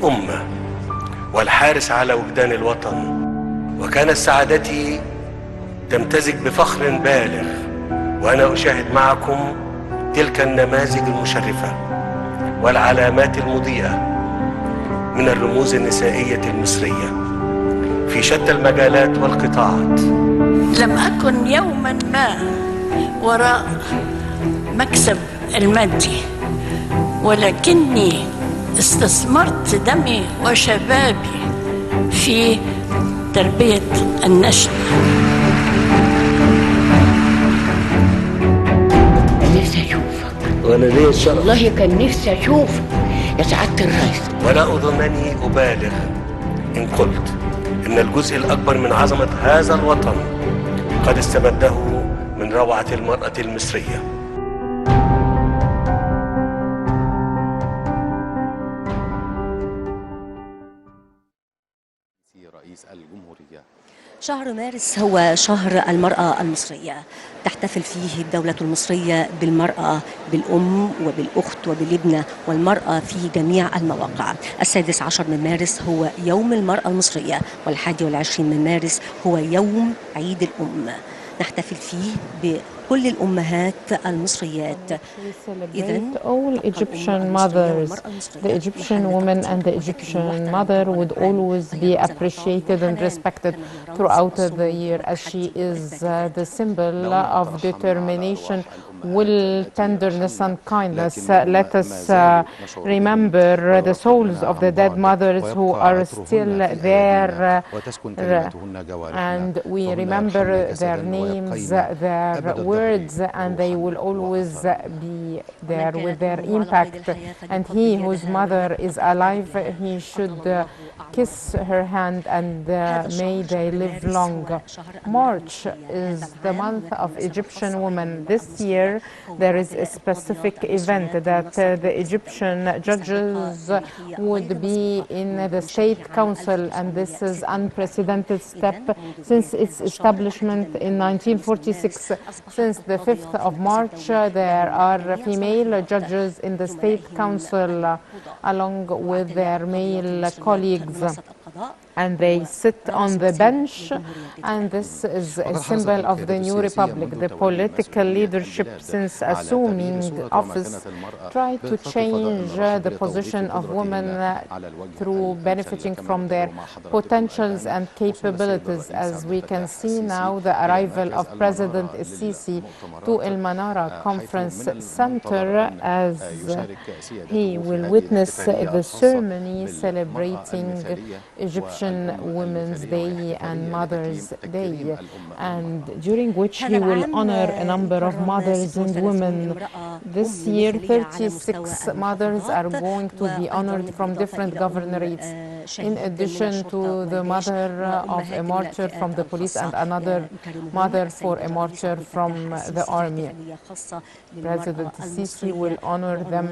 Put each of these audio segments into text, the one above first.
الأمة والحارس على وجدان الوطن، وكانت سعادتي تمتزج بفخر بالغ وأنا أشاهد معكم تلك النماذج المشرفة والعلامات المضيئة من الرموز النسائية المصرية في شتى المجالات والقطاعات. لم أكن يوما ما وراء مكسب المادي، ولكني استثمرت دمي وشبابي في تربية النشء. نفسي أشوفك. وأنا ليه الشرف. والله كان نفسي أشوفك يا سعادة الرئيس. ولا أظنني أبالغ إن قلت إن الجزء الأكبر من عظمة هذا الوطن قد استمده من روعة المرأة المصرية. رئيس الجمهورية. شهر مارس هو شهر المرأة المصرية، تحتفل فيه الدولة المصرية بالمرأة، بالأم وبالأخت وبالابنة والمرأة في جميع المواقع. 16 من مارس هو يوم المرأة المصرية، وال21 من مارس هو يوم عيد الأم، نحتفل فيه بكل الأمهات المصريات. إذن all Egyptian mothers, the Egyptian woman and the Egyptian mother would always be appreciated and respected throughout the year, as she is the symbol of determination, will, tenderness and kindness. Let us remember the souls of the dead mothers who are still there, and we remember their names, their words, and they will always be there with their impact. And he whose mother is alive, he should kiss her hand, and may they live long. March is the month of Egyptian women. This year there is a specific event that the Egyptian judges would be in the State Council, and this is unprecedented step since its establishment in 1946. Since the 5th of March, there are female judges in the State Council along with their male colleagues, and they sit on the bench, and this is a symbol of the new republic. The political leadership, since assuming office, tried to change the position of women through benefiting from their potentials and capabilities. As we can see now, the arrival of President El Sisi to El Manara Conference Center, as he will witness the ceremony celebrating Egyptian Women's Day and Mother's Day, and during which he will honor a number of mothers and women. This year, 36 mothers are going to be honored from different governorates, in addition to the mother of a martyr from the police and another mother for a martyr from the army. President Sisi will honor them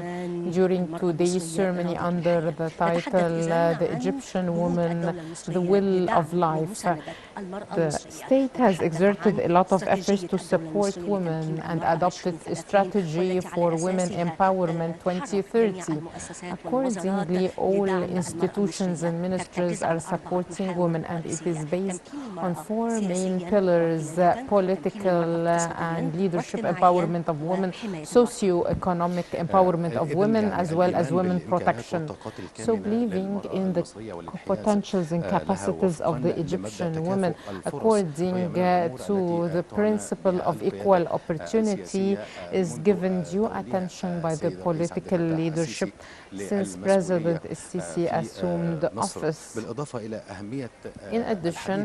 during today's ceremony under the title The Egyptian Woman, the Will of Life. The state has exerted a lot of efforts to support women and adopted a strategy for women empowerment 2030. Accordingly, all institutions and ministries are supporting women, and it is based on 4 main pillars: political and leadership empowerment of women, socio-economic empowerment of women, as well as women protection. So believing in the potentials and capacities of the Egyptian women, according to the principle of equal opportunity, is given due attention by the political leadership since President El Sisi assumed office. In addition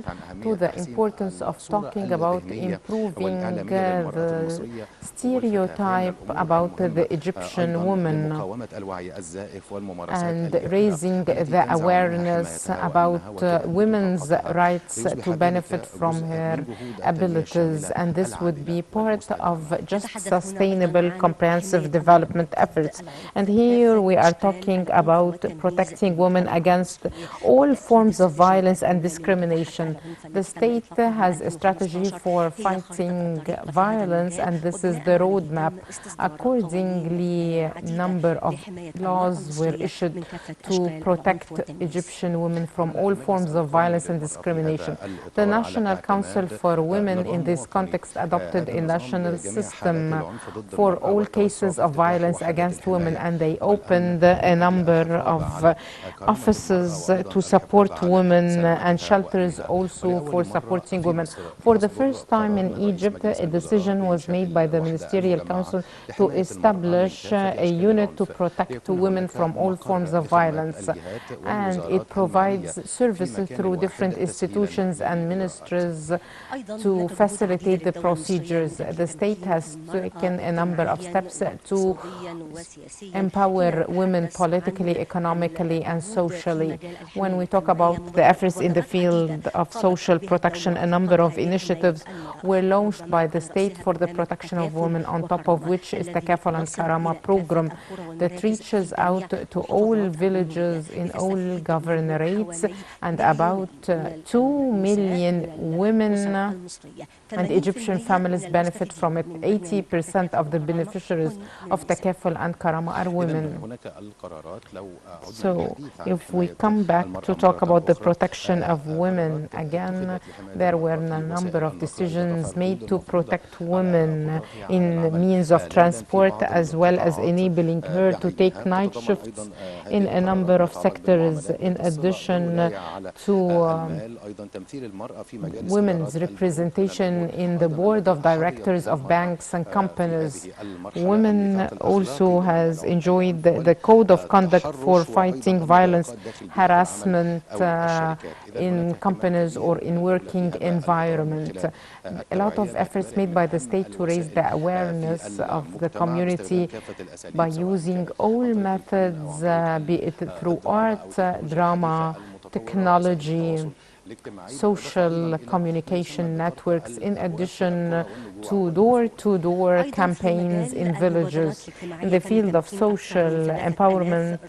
to the importance of talking about improving the stereotype about the Egyptian woman and raising the awareness about women's rights to benefit from her abilities, and this would be part of just sustainable comprehensive development efforts. And here we are talking about protecting women against against all forms of violence and discrimination. The state has a strategy for fighting violence, and this is the roadmap. Accordingly, a number of laws were issued to protect Egyptian women from all forms of violence and discrimination. The National Council for Women in this context adopted a national system for all cases of violence against women, and they opened a number of offices to support women and shelters also for supporting women. For the first time in Egypt, a decision was made by the Ministerial Council to establish a unit to protect women from all forms of violence, and it provides services through different institutions and ministries to facilitate the procedures. The state has taken a number of steps to empower women politically, economically, and socially. When we talk about the efforts in the field of social protection, a number of initiatives were launched by the state for the protection of women, on top of which is the Kafal and Karama program that reaches out to all villages in all governorates, and about 2 million women and Egyptian families benefit from it. 80% of the beneficiaries of Takaful and Karama are women. So if we come back to talk about the protection of women, again, there were a number of decisions made to protect women in means of transport, as well as enabling her to take night shifts in a number of sectors, in addition to women's representation in the board of directors of banks and companies. Women also has enjoyed the code of conduct for fighting violence, harassment in companies or in working environment. A lot of efforts made by the state to raise the awareness of the community by using all methods, be it through art, drama, technology, social communication networks, in addition to door-to-door campaigns in villages. In the field of social empowerment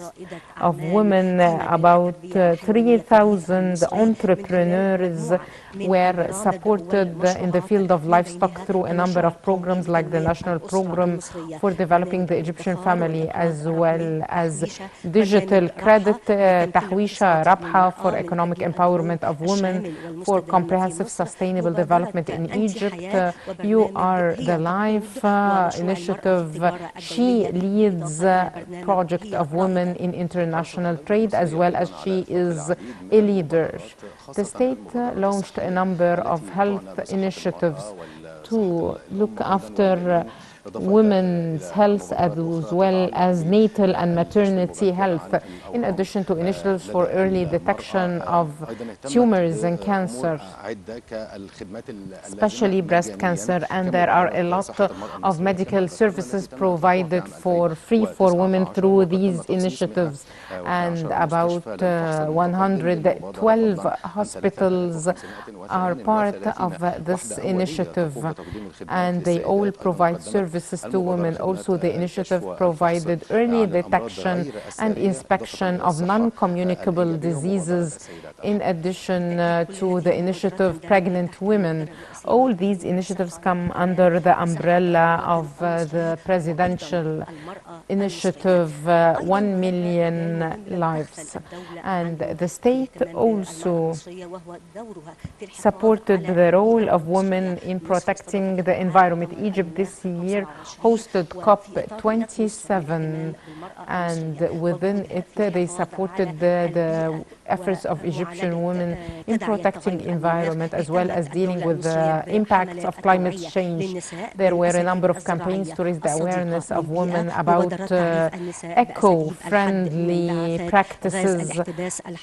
of women, about 3,000 entrepreneurs were supported in the field of livestock through a number of programs like the National Program for Developing the Egyptian Family, as well as Digital Credit Tahwisha Rabha for economic empowerment of women, for comprehensive sustainable development in Egypt. You Are the Life initiative. She leads project of women in international trade, as well as she is a leader. The state launched a number of health initiatives to look after women's health, as well as natal and maternity health, in addition to initiatives for early detection of tumors and cancer, especially breast cancer. And there are a lot of medical services provided for free for women through these initiatives, and about 112 hospitals are part of this initiative, and they all provide services to women. Also, the initiative provided early detection and inspection of non-communicable diseases, in addition to the initiative Pregnant Women. All these initiatives come under the umbrella of the presidential initiative 1 million lives. And the state also supported the role of women in protecting the environment. Egypt this year hosted COP27, and within it they supported the efforts of Egyptian women in protecting environment, as well as dealing with the impacts of climate change. There were a number of campaigns to raise the awareness of women about eco-friendly practices,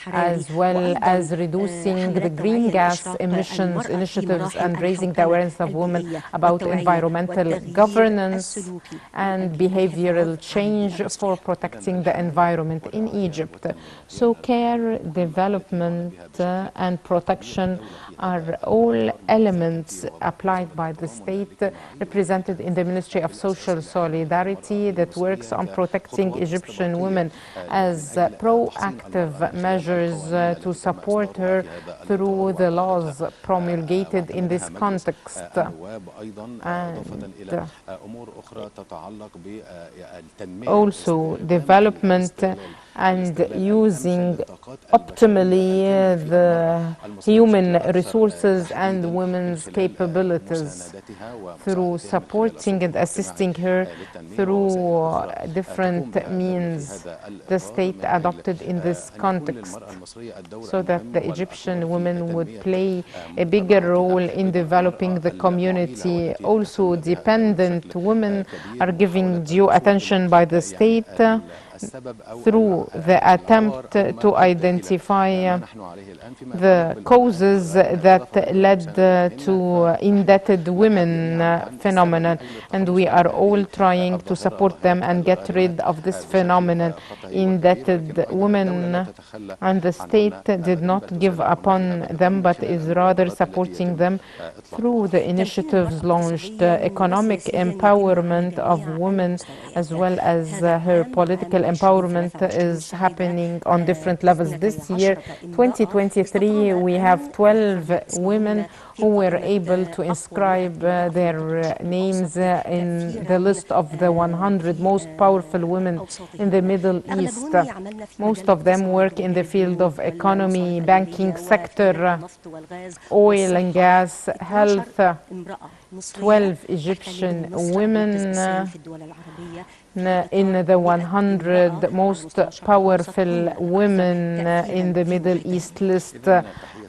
as well as reducing the green gas emissions initiatives, and raising the awareness of women about environmental governance governance and behavioral change for protecting the environment in Egypt. So care, development, and protection are all elements applied by the state, represented in the Ministry of Social Solidarity, that works on protecting Egyptian women as proactive measures to support her through the laws promulgated in this context. And also development and using optimally the human resources and women's capabilities through supporting and assisting her through different means the state adopted in this context, so that the Egyptian women would play a bigger role in developing the community. Also, dependent women are given due attention by the state through the attempt to identify the causes that led to indebted women phenomenon, and we are all trying to support them and get rid of this phenomenon, indebted women, and the state did not give upon them but is rather supporting them through the initiatives launched. Economic empowerment of women as well as her political empowerment is happening on different levels. This year, 2023, we have 12 women who were able to inscribe their names in the list of the 100 most powerful women in the Middle East. Most of them work in the field of economy, banking sector, oil and gas, health. 12 Egyptian women in the 100 most powerful women in the Middle East list.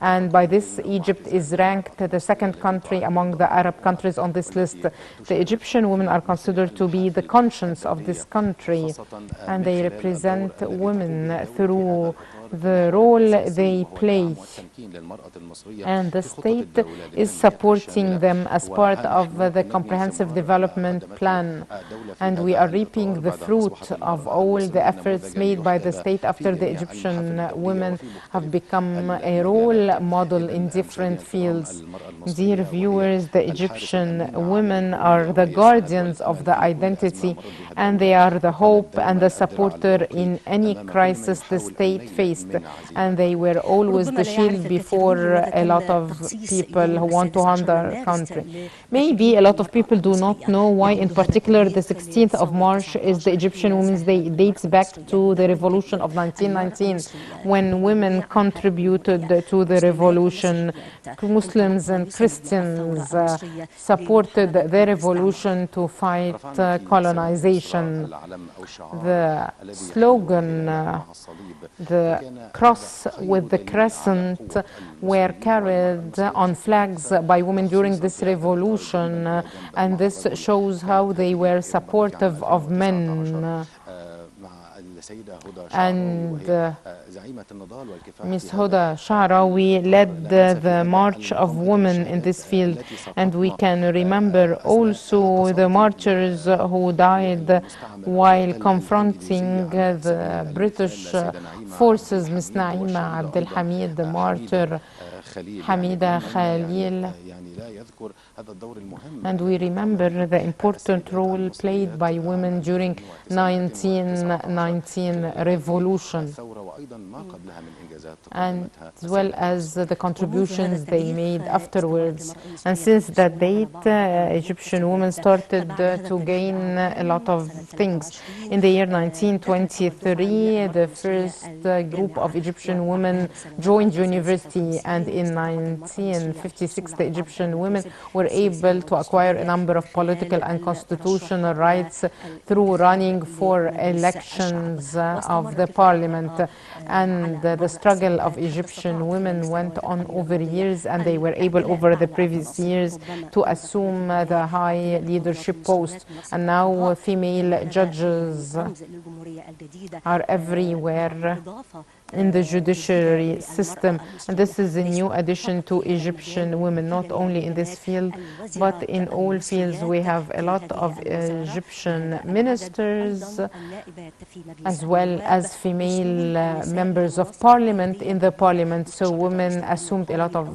And by this, Egypt is ranked the second country among the Arab countries on this list. The Egyptian women are considered to be the conscience of this country, and they represent women through the role they play, and the state is supporting them as part of the comprehensive development plan, and we are reaping the fruit of all the efforts made by the state after the Egyptian women have become a role model in different fields. Dear viewers, the Egyptian women are the guardians of the identity, and they are the hope and the supporter in any crisis the state faced, and they were always the shield before a lot of people who want to harm their country. Maybe a lot of people do not know why in particular the 16th of March is the Egyptian Women's Day. It dates back to the revolution of 1919, when women contributed to the revolution. Muslims and Christians supported the revolution to fight colonization. The slogan, the cross with the crescent, were carried on flags by women during this revolution, and this shows how they were supportive of men. And Ms. Huda Sha'rawi led the march of women in this field, and we can remember also the marchers who died while confronting the British forces. Ms. Naima Abdel Hamid, the martyr, Hamida Khalil, and we remember the important role played by women during 1919 revolution, and as well as the contributions they made afterwards. And since that date, Egyptian women started to gain a lot of things. In the year 1923, the first group of Egyptian women joined university, and in 1956, the Egyptian women were able to acquire a number of political and constitutional rights through running for elections of the parliament. And the struggle of Egyptian women went on over years, and they were able over the previous years to assume the high leadership post. And now female judges are everywhere. in the judiciary system. And this is a new addition to Egyptian women, not only in this field, but in all fields. We have a lot of Egyptian ministers, as well as female members of parliament in the parliament. So women assumed a lot of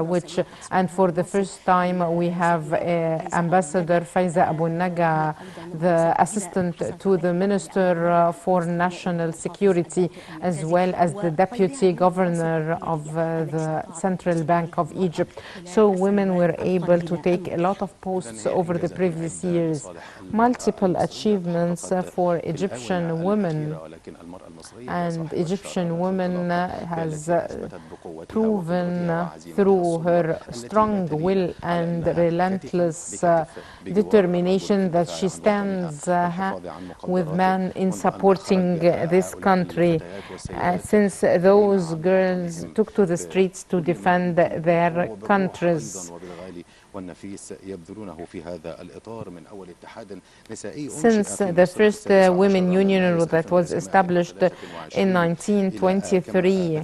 which, and for the first time we have Ambassador Faiza Abu Naga, the assistant to the Minister for National Security, as well as the Deputy Governor of the Central Bank of Egypt. So women were able to take a lot of posts over the previous years. Multiple achievements for Egyptian women, and Egyptian women has proven through her strong will and relentless determination that she stands with men in supporting this country, since those girls took to the streets to defend their countries. Since the first women union that was established in 1923,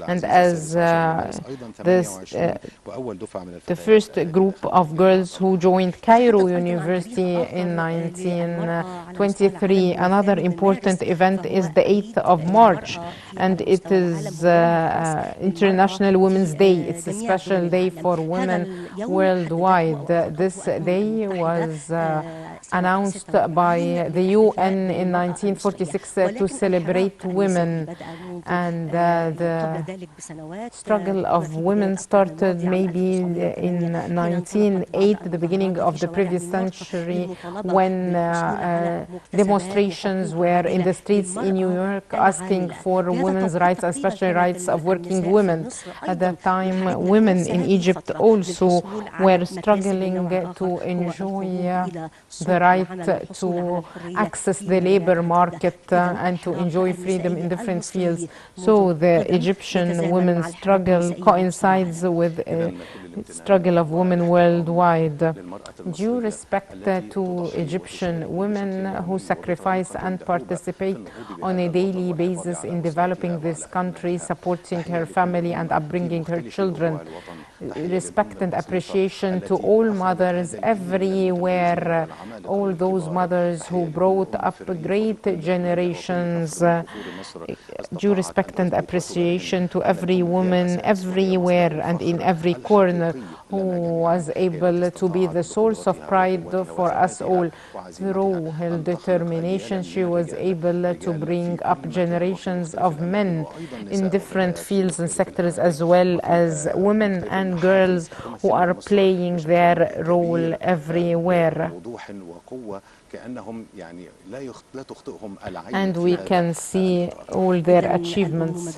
and as the first group of girls who joined Cairo University in 1923, another important event is the 8th of March, and it is International Women's Day. It's a special day for women worldwide. This day was announced by the UN in 1946 to celebrate women, and the struggle of women started maybe in 1908, the beginning of the previous century, when demonstrations were in the streets in New York asking for women's rights, especially rights of working women. At that time, women in Egypt also were struggling to enjoy the right to access the labor market and to enjoy freedom in different fields. So the Egyptian women's struggle coincides with a struggle of women worldwide. Due respect to Egyptian women who sacrifice and participate on a daily basis in developing this country, supporting her family and upbringing her children. Respect and appreciation to all mothers everywhere, all those mothers who brought up great generations. Due respect and appreciation to every woman everywhere and in every corner who was able to be the source of pride for us all. Through her determination, she was able to bring up generations of men in different fields and sectors, as well as women and girls who are playing their role everywhere. And we can see all their achievements.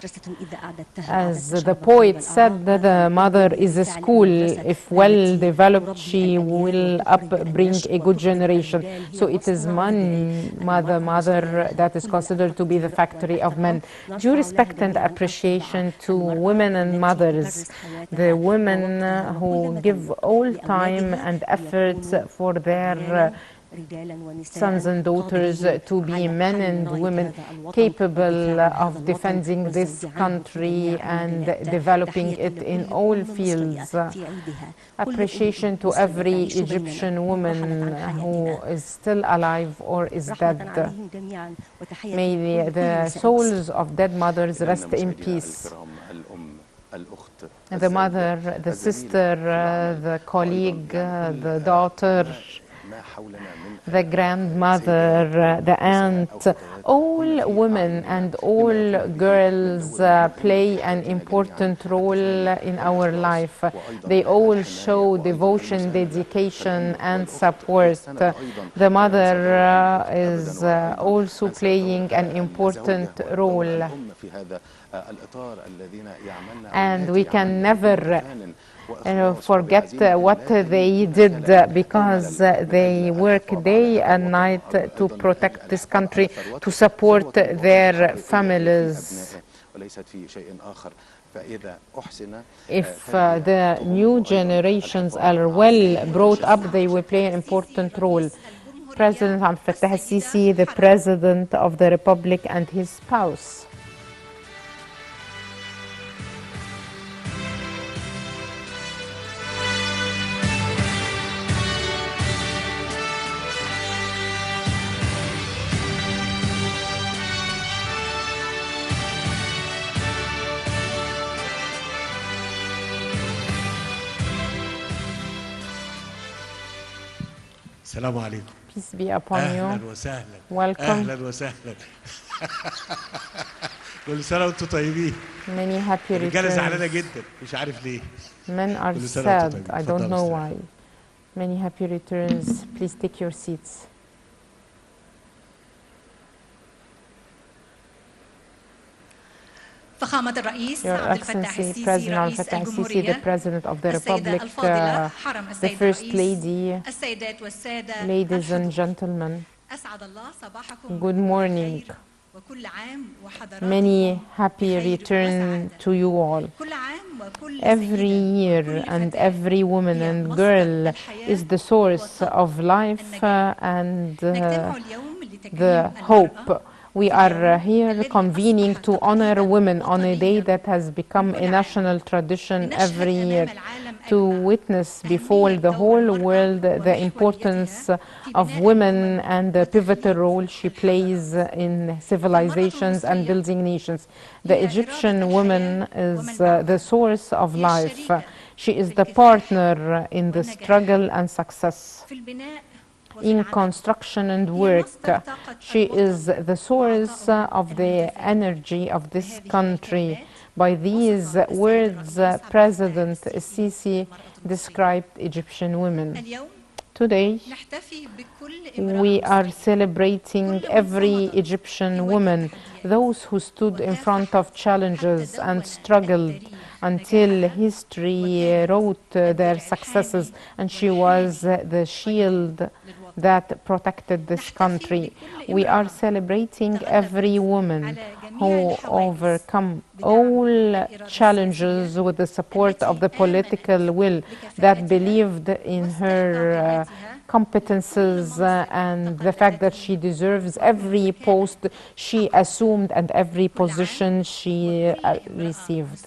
As the poet said, the mother is a school. If well developed, she will upbring a good generation. So it is mother that is considered to be the factory of men. Due respect and appreciation to women and mothers, the women who give all time and efforts for their sons and daughters to be men and women capable of defending this country and developing it in all fields. Appreciation to every Egyptian woman who is still alive or is dead. May the souls of dead mothers rest in peace. The mother, the sister, the colleague, the daughter, the grandmother, the aunt, all women and all girls play an important role in our life. They all show devotion, dedication, and support. The mother is also playing an important role. And we can never forget what they did, because they work day and night to protect this country, to support their families. If the new generations are well brought up, they will play an important role. President Entisaar El Sisi, the President of the Republic, and his spouse. السلام عليكم. Peace be upon أهلا you. وسهلا. Welcome. أهلا وسهلا. كل سنة وأنتم طيبين. Many happy الرجالة زعلانة returns. جدا مش عارف ليه. Men are كل سنة وأنتم sad. طيبين. I don't know اتفضلوا why. Many happy returns. Please take your seats. فخامة الرئيس Your عبد الفتاح Excellency السيسي President رئيس Al-Fatah al-Sisi, the الجمهورية، President of the السيدة Republic, الفاضلة حرم the السيد First الرئيس، Lady, السيدات والسادة ladies and الحضور. gentlemen, أسعد الله صباحكم good morning. بالخير وكل عام وحضراتكم Many happy بخير return وسعادة. to you all. كل عام وكل Every سيدة year وكل and فتاة every woman هي and مصدر girl الحياة is the source وطاقة of life النجاح. and نجتمع اليوم لتكريم the المرأة hope. We في are اليوم here الذي convening أصبح to honor تقليداً women on a day وطنياً that has become من a كل عام. national tradition لنشهد every year أمام العالم to أجمع witness before أهمية the دور whole المرأة world the ومحوريتها importance في of بناء women الأمم and the pivotal وتحقيق role she plays الحضارات. in civilizations and المرأة building nations. The هي إرادة Egyptian woman الحياة is ومنبعها. the source of هي life. الشريكة She is في the الكفاح partner in the والنجاح. struggle and success. في البناء وفي In العمل. construction and هي work. مصدر طاقة She is الوطن the source وعطاؤه of the المتزايد. energy of this بهذه country. الكلمات By these وصف السيد words, الرئيس عبد الفتاح President السيسي Sisi المرأة described Egyptian women. اليوم Today, نحتفي بكل امرأة we are مصرية celebrating كل من every صمد Egyptian في وجه woman, التحديات those who stood in front وكافحت of challenges حتى and دون struggled التاريخ until نجاحها history وكانت wrote their الدرع successes, الحامي and she was والحامي the shield للوطن. that protected this نحتفي country. بكل We are امرأة celebrating تغلبت every woman على جميع who الحواجز overcome بدعم all الإرادة challenges السياسية with the support of the التي political آمنت will that بكفاءتها believed in her واستحقاقاتها competences and the fact that she deserves every post she assumed and every position she received.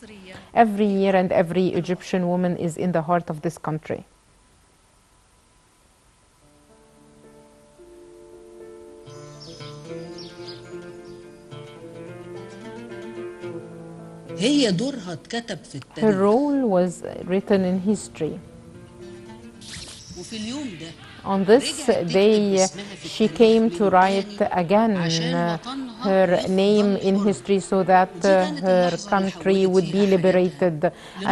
Every year and every Egyptian woman is in the heart of this country. هي دورها اتكتب في Her التاريخ. role was written in history. وفي اليوم ده On this day, she came to write again her name in history so that her country would be liberated.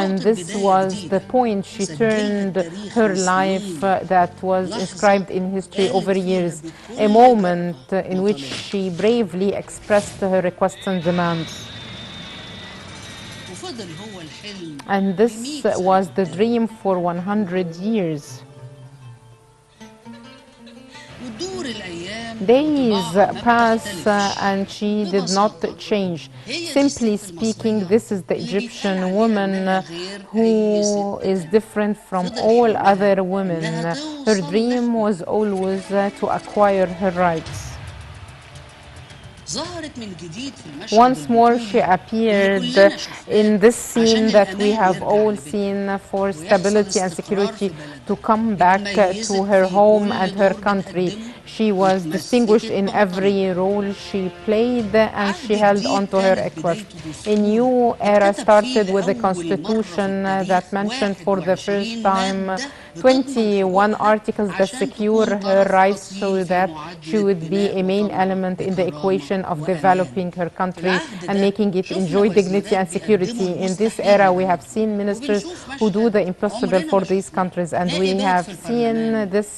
And this was the point she turned her life that was inscribed in history over years, a moment in which she bravely expressed her requests and demands. وفضل هو الحلم And this was the dream for 100 years. وتدور الأيام Days pass and she did not change. Simply speaking, this is the Egyptian woman who is different from all other women. Her dream was always to acquire her rights. ظهرت من جديد في المشهد Once more she appeared in this scene that we have all seen for stability and security to come back to her home and her country. She was distinguished in every role she played and she held on to her request. A new era started with the constitution that mentioned for the first time 21 articles that secure her rights so that she would be a main element in the equation of developing her country and making it enjoy dignity and security. In this era, we have seen ministers who do the impossible for these countries, and we have seen this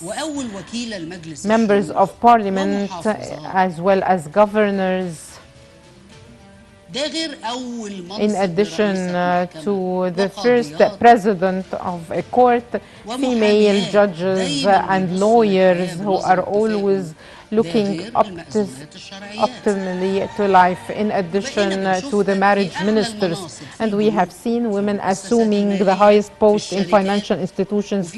members of parliament as well as governors. In addition to the first president of a court, female judges and lawyers who are always looking optimally to life, in addition to the marriage ministers. And we have seen women assuming the highest posts in financial institutions,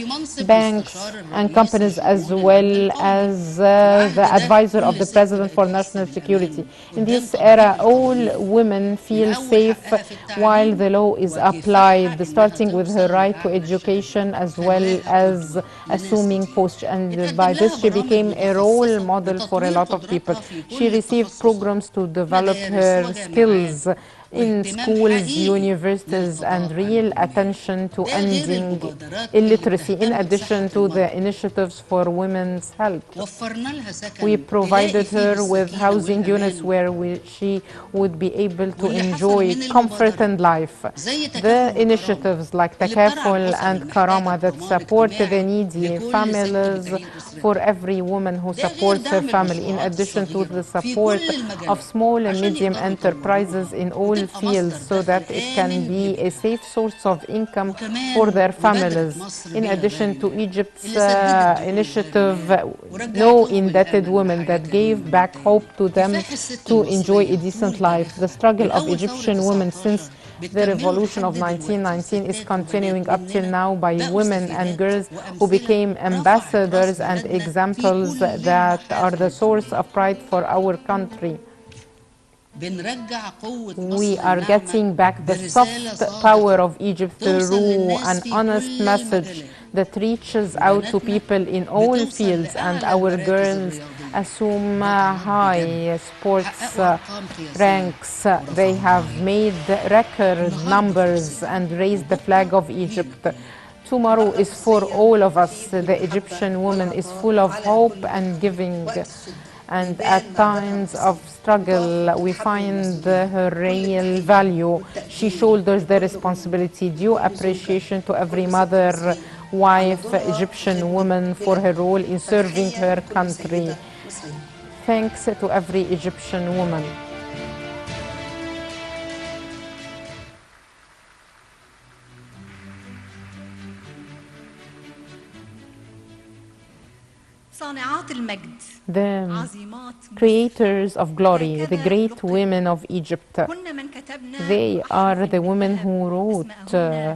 banks, and companies, as well as the advisor of the president for national security. In this era, all women feel safe while the law is applied, starting with her right to education as well as assuming posts. And by this, she became a role model for a lot of people. She received programs to develop her skills, in schools, universities, and real attention to ending illiteracy, in addition to the initiatives for women's health. We provided her with housing units where she would be able to enjoy comfort and life. The initiatives like Takaful and Karama that support the needy families for every woman who supports her family, in addition to the support of small and medium enterprises in all fields so that it can be a safe source of income for their families. In addition to Egypt's initiative, No Indebted Women, that gave back hope to them to enjoy a decent life. The struggle of Egyptian women since the revolution of 1919 is continuing up till now by women and girls who became ambassadors and examples that are the source of pride for our country. We are getting back the soft power of Egypt through an honest message that reaches out to people in all fields, and our girls assume high sports ranks. They have made record numbers and raised the flag of Egypt. Tomorrow is for all of us. The Egyptian woman is full of hope and giving. And at times of struggle, we find her real value. She shoulders the responsibility. Due appreciation to every mother, wife, Egyptian woman for her role in serving her country. Thanks to every Egyptian woman. The creators of glory, the great women of Egypt, they are the women who wrote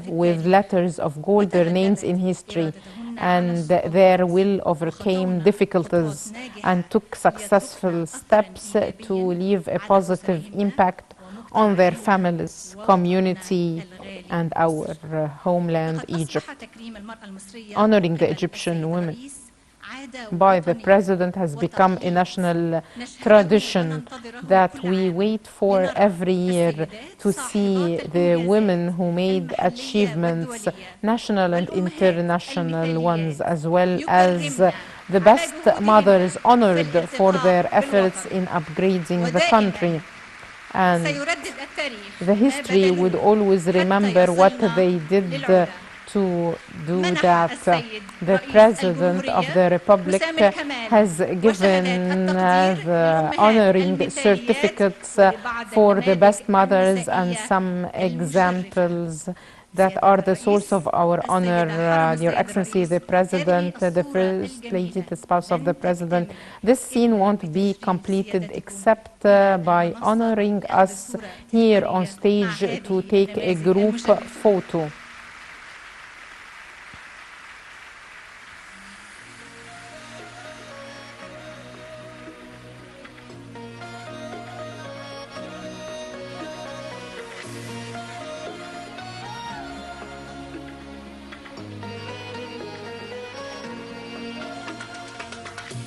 with letters of gold their names in history, and their will overcame difficulties and took successful steps to leave a positive impact on their families, community, and our homeland, Egypt. Honoring the Egyptian women by the President has become a national tradition that we wait for every year to see the women who made achievements, national and international ones, as well as the best mothers honored for their efforts in upgrading the country. And the history would always remember what they did to do that. The President of the Republic has given the honoring certificates for the best mothers and some examples that are the source of our honor. Your Excellency, the President, the First Lady, the spouse of the President. This scene won't be completed except by honoring us here on stage to take a group photo.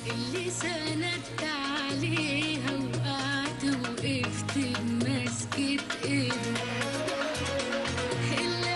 اللي سندت عليها وقعت وقفت بمسكة ايدها اللي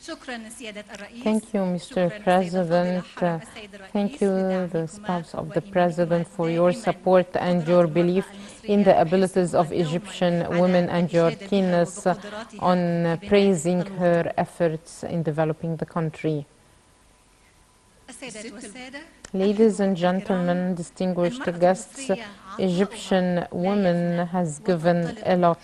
شكرا سيادة الرئيس. Thank you, Mr. President. Thank you, the spouse of the President, for your support and your belief in the abilities of Egyptian women and your keenness on praising her efforts in developing the country. Ladies and gentlemen, distinguished guests, Egyptian women has given a lot.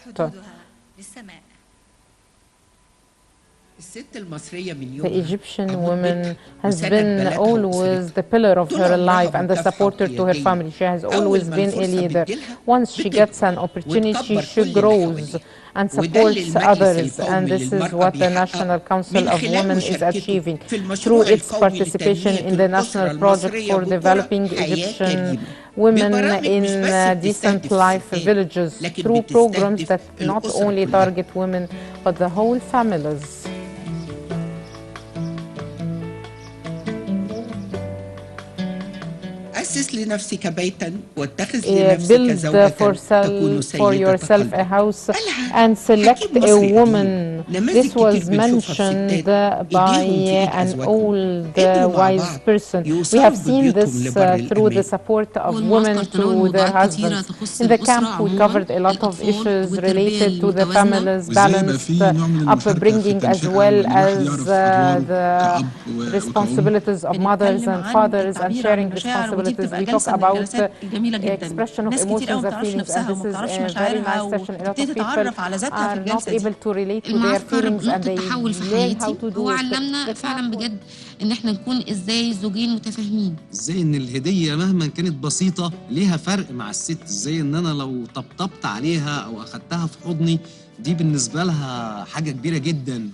The Egyptian woman has been always the pillar of her life and the supporter to her family. She has always been a leader. Once she gets an opportunity, she grows and supports others, and this is what the National Council of Women is achieving through its participation in the National Project for Developing Egyptian Women in Decent Life Villages, through programs that not only target women but the whole families. Build for yourself a house and select a woman. This was mentioned by an old wise person. We have seen this through the support of women to their husbands. In the camp, we covered a lot of issues related to the families, balanced upbringing, as well as the responsibilities of mothers and fathers and sharing responsibilities. We talk about expression of emotions and feelings, and this is a very nice session. A lot of people are not able to relate to their feelings and they learn how to do هو it. علمنا فعلا بجد ان احنا نكون ازاي زوجين متفاهمين. ازاي ان الهديه مهما كانت بسيطه ليها فرق مع الست، ازاي ان انا لو طبطبت عليها او اخدتها في حضني دي بالنسبه لها حاجه كبيره جدا.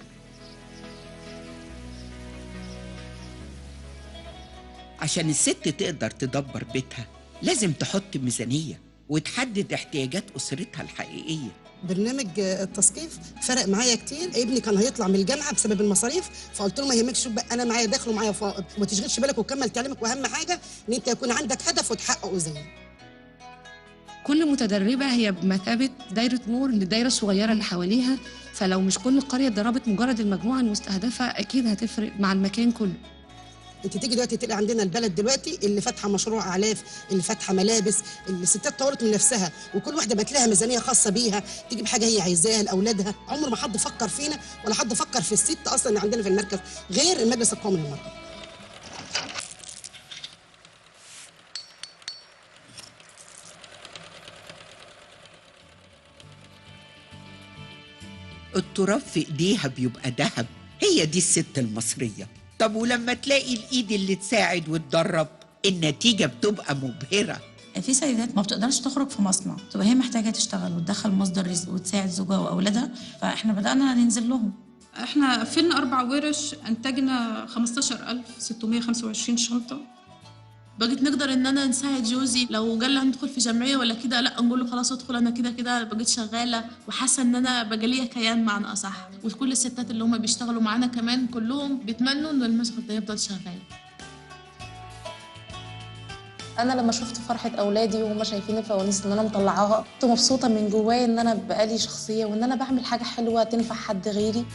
عشان الست تقدر تدبر بيتها لازم تحط ميزانية وتحدد احتياجات أسرتها الحقيقية. برنامج التثقيف فرق معايا كتير. ابني كان هيطلع من الجامعه بسبب المصاريف، فقلت له ما يهمكش، شوف بقى انا معايا دخل ومعايا فائض وما تشغلش بالك وكمل تعليمك، واهم حاجه ان انت يكون عندك هدف وتحققه زيي. كل متدربه هي بمثابه دايره نور للدايره الصغيره اللي حواليها، فلو مش كل القريه اتدربت مجرد المجموعه المستهدفه اكيد هتفرق مع المكان كله. انت تيجي دلوقتي تلاقي عندنا البلد دلوقتي اللي فاتحه مشروع اعلاف، اللي فاتحه ملابس، الستات طورت من نفسها وكل واحده بقت لها ميزانيه خاصه بيها تجيب حاجه هي عايزاها لاولادها. عمر ما حد فكر فينا ولا حد فكر في الست اصلا اللي عندنا في المركز غير المجلس القومي للمرأة. التراب في ايديها بيبقى ذهب، هي دي الست المصريه. طب ولما تلاقي الايد اللي تساعد وتدرب النتيجه بتبقى مبهره. في سيدات ما بتقدرش تخرج في مصنع، تبقى هي محتاجه تشتغل وتدخل مصدر رزق وتساعد زوجها واولادها، فاحنا بدانا ننزل لهم. احنا قفلنا 4 ورش، انتجنا 15625 شنطه. بقيت نقدر ان انا نساعد جوزي لو قال لي هندخل في جمعيه ولا كده، لا نقول له خلاص ادخل، انا كده كده بقيت شغاله وحاسه ان انا بقى ليا كيان معنى اصح. وكل الستات اللي هم بيشتغلوا معانا كمان كلهم بيتمنوا ان المشهد ده يفضل شغال. انا لما شفت فرحه اولادي وهم شايفين الفوانيس اللي انا مطلعاها كنت مبسوطه من جوايا ان انا بقالي شخصيه وان انا بعمل حاجه حلوه تنفع حد غيري.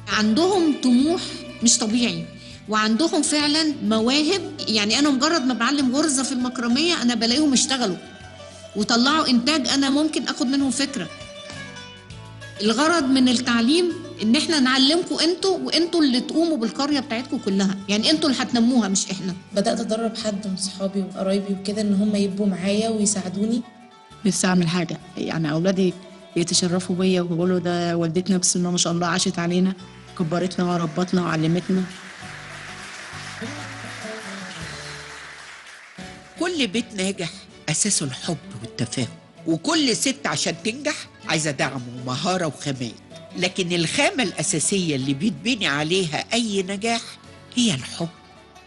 عندهم طموح مش طبيعي وعندهم فعلا مواهب. يعني انا مجرد ما بعلم غرزه في المكرميه انا بلاقيهم اشتغلوا وطلعوا انتاج انا ممكن اخد منهم فكره. الغرض من التعليم ان احنا نعلمكم انتوا وانتوا اللي تقوموا بالقريه بتاعتكم كلها، يعني انتوا اللي هتنموها مش احنا. بدات ادرب حد من صحابي وقرايبي وكده ان هم يبقوا معايا ويساعدوني. نفسي اعمل حاجه، يعني اولادي يتشرفوا بيا ويقولوا ده والدتنا بسم الله ما شاء الله عاشت علينا، كبرتنا وربتنا وعلمتنا. كل بيت ناجح أساسه الحب والتفاهم، وكل ست عشان تنجح عايزة دعم ومهارة وخامات، لكن الخامة الأساسية اللي بيتبني عليها أي نجاح هي الحب.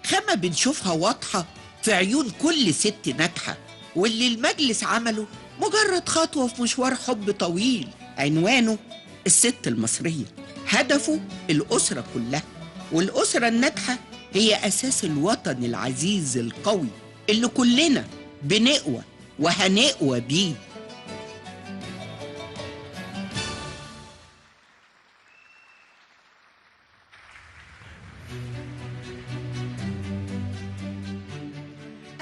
خامة بنشوفها واضحة في عيون كل ست ناجحة، واللي المجلس عمله مجرد خطوة في مشوار حب طويل عنوانه الست المصرية. هدفه الأسرة كلها، والأسرة الناجحة هي أساس الوطن العزيز القوي اللي كلنا بنقوى وهنقوى بيه.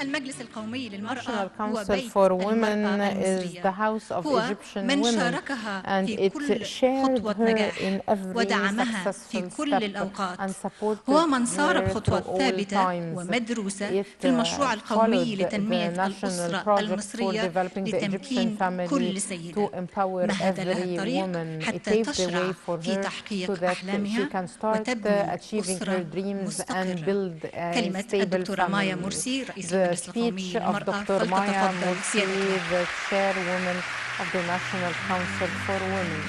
المجلس القومي للمرأة National هو Council بيت for المرأة Women is the المصرية، house of هو Egyptian من women, شاركها and في it كل shared خطوة her نجاح in every ودعمها في successful كل step الأوقات، and supported هو من صار her through بخطوات all ثابتة times. ومدروسة It في المشروع القومي followed the لتنمية national الأسرة project for المصرية developing the Egyptian لتمكين family كل to سيدة، empower مهد لها every الطريق woman. It حتى paved the way تشرع for في her so تحقيق that she أحلامها can start وتبني achieving her أسرة dreams and مستقرة. build a كلمة stable الدكتورة مايا family. مرسي رئيس The المجلس القومي speech of للمرأة Dr. Maya فلتتفضل Morsi, سيادتها. the chairwoman of the National Council for Women.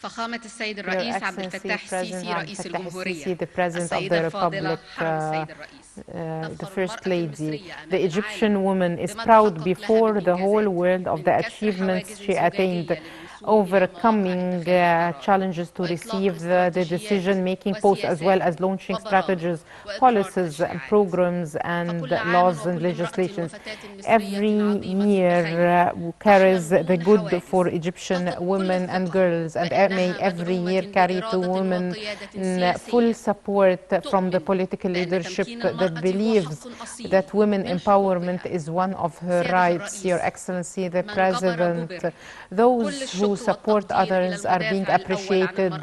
فخامة السيد Your الرئيس عبد Excellency الفتاح President السيسي Abdel رئيس Fattah الجمهورية، el-Sisi, the President of السيدة the الفاضلة Republic, حرم السيد الرئيس، the First Lady. The Egyptian woman is proud before the whole world of the achievements she attained, overcoming challenges to receive the decision-making posts, as well as launching strategies, policies, programs, and laws and legislations. Every year carries the good for Egyptian women and girls, and may every year carry to women full support from the political leadership that believes that women empowerment is one of her rights. Your Excellency, the President, those who support others are being appreciated.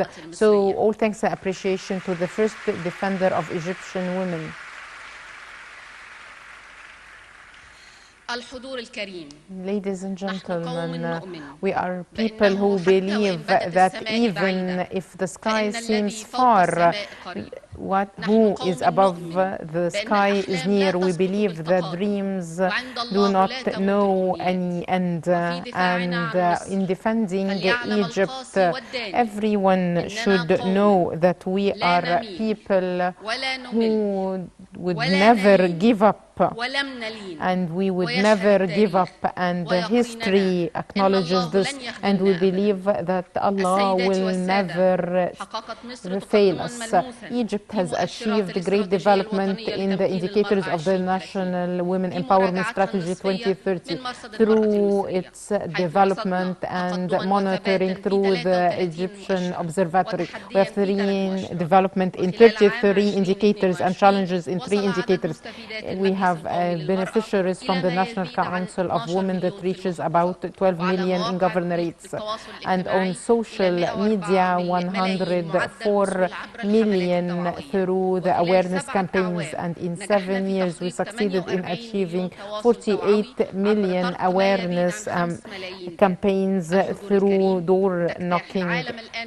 So all thanks and appreciation to the first defender of Egyptian women. الحضور الكريم. Ladies and gentlemen, we are people who believe that even if the sky seems far, who is above the sky is near. We believe that dreams do not know any end. And in defending Egypt, everyone should know that we are people who would never give up, and we would never give up, and history acknowledges this, and we believe that Allah will never fail us. Egypt has achieved great development in the indicators of the National Women Empowerment Strategy 2030 through its development and monitoring through the Egyptian Observatory. We have development in 33 indicators and challenges in 3 indicators. We have beneficiaries from the National Council of Women that reaches about 12 million in governorates. And on social media, 104 million through the awareness campaigns. And in 7 years, we succeeded in achieving 48 million awareness campaigns through door knocking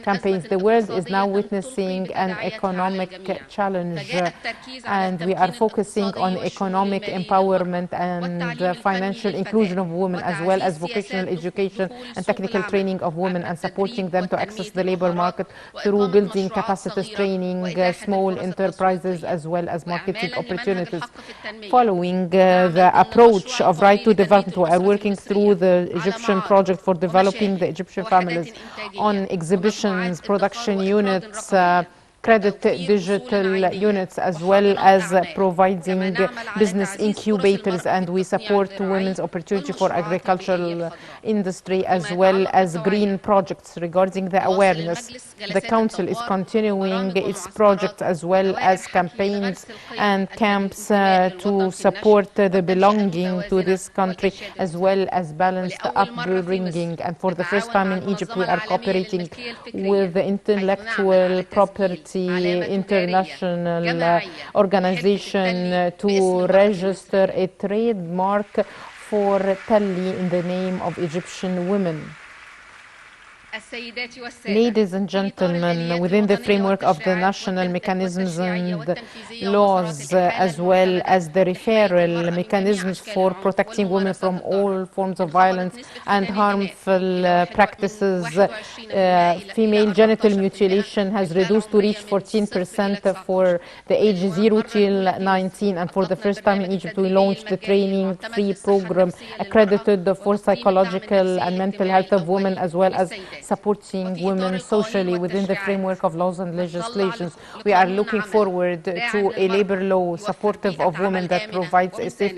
campaigns. The world is now witnessing an economic challenge, and we are focusing on economic empowerment and financial inclusion of women, as well as vocational education and technical training of women, and supporting them to access the labor market through building capacities training, small enterprises, as well as marketing opportunities. Following the approach of right to development, we are working through the Egyptian project for developing the Egyptian families on exhibitions, production units, credit digital units, as well as providing business incubators, and we support women's opportunity for agricultural industry, as well as green projects. Regarding the awareness, the council is continuing its projects as well as campaigns and camps to support the belonging to this country, as well as balanced upbringing. And for the first time in Egypt, we are cooperating with the intellectual property international organization to register a trademark for Telly in the name of Egyptian women. Ladies and gentlemen, within the framework of the national mechanisms and laws, as well as the referral mechanisms for protecting women from all forms of violence and harmful practices, female genital mutilation has reduced to reach 14% for the age 0 till 19. And for the first time in Egypt, we launched the training-free program accredited for psychological and mental health of women, as well as supporting women socially within the framework of laws and legislations. We are looking forward to a labor law supportive of women that provides a safe,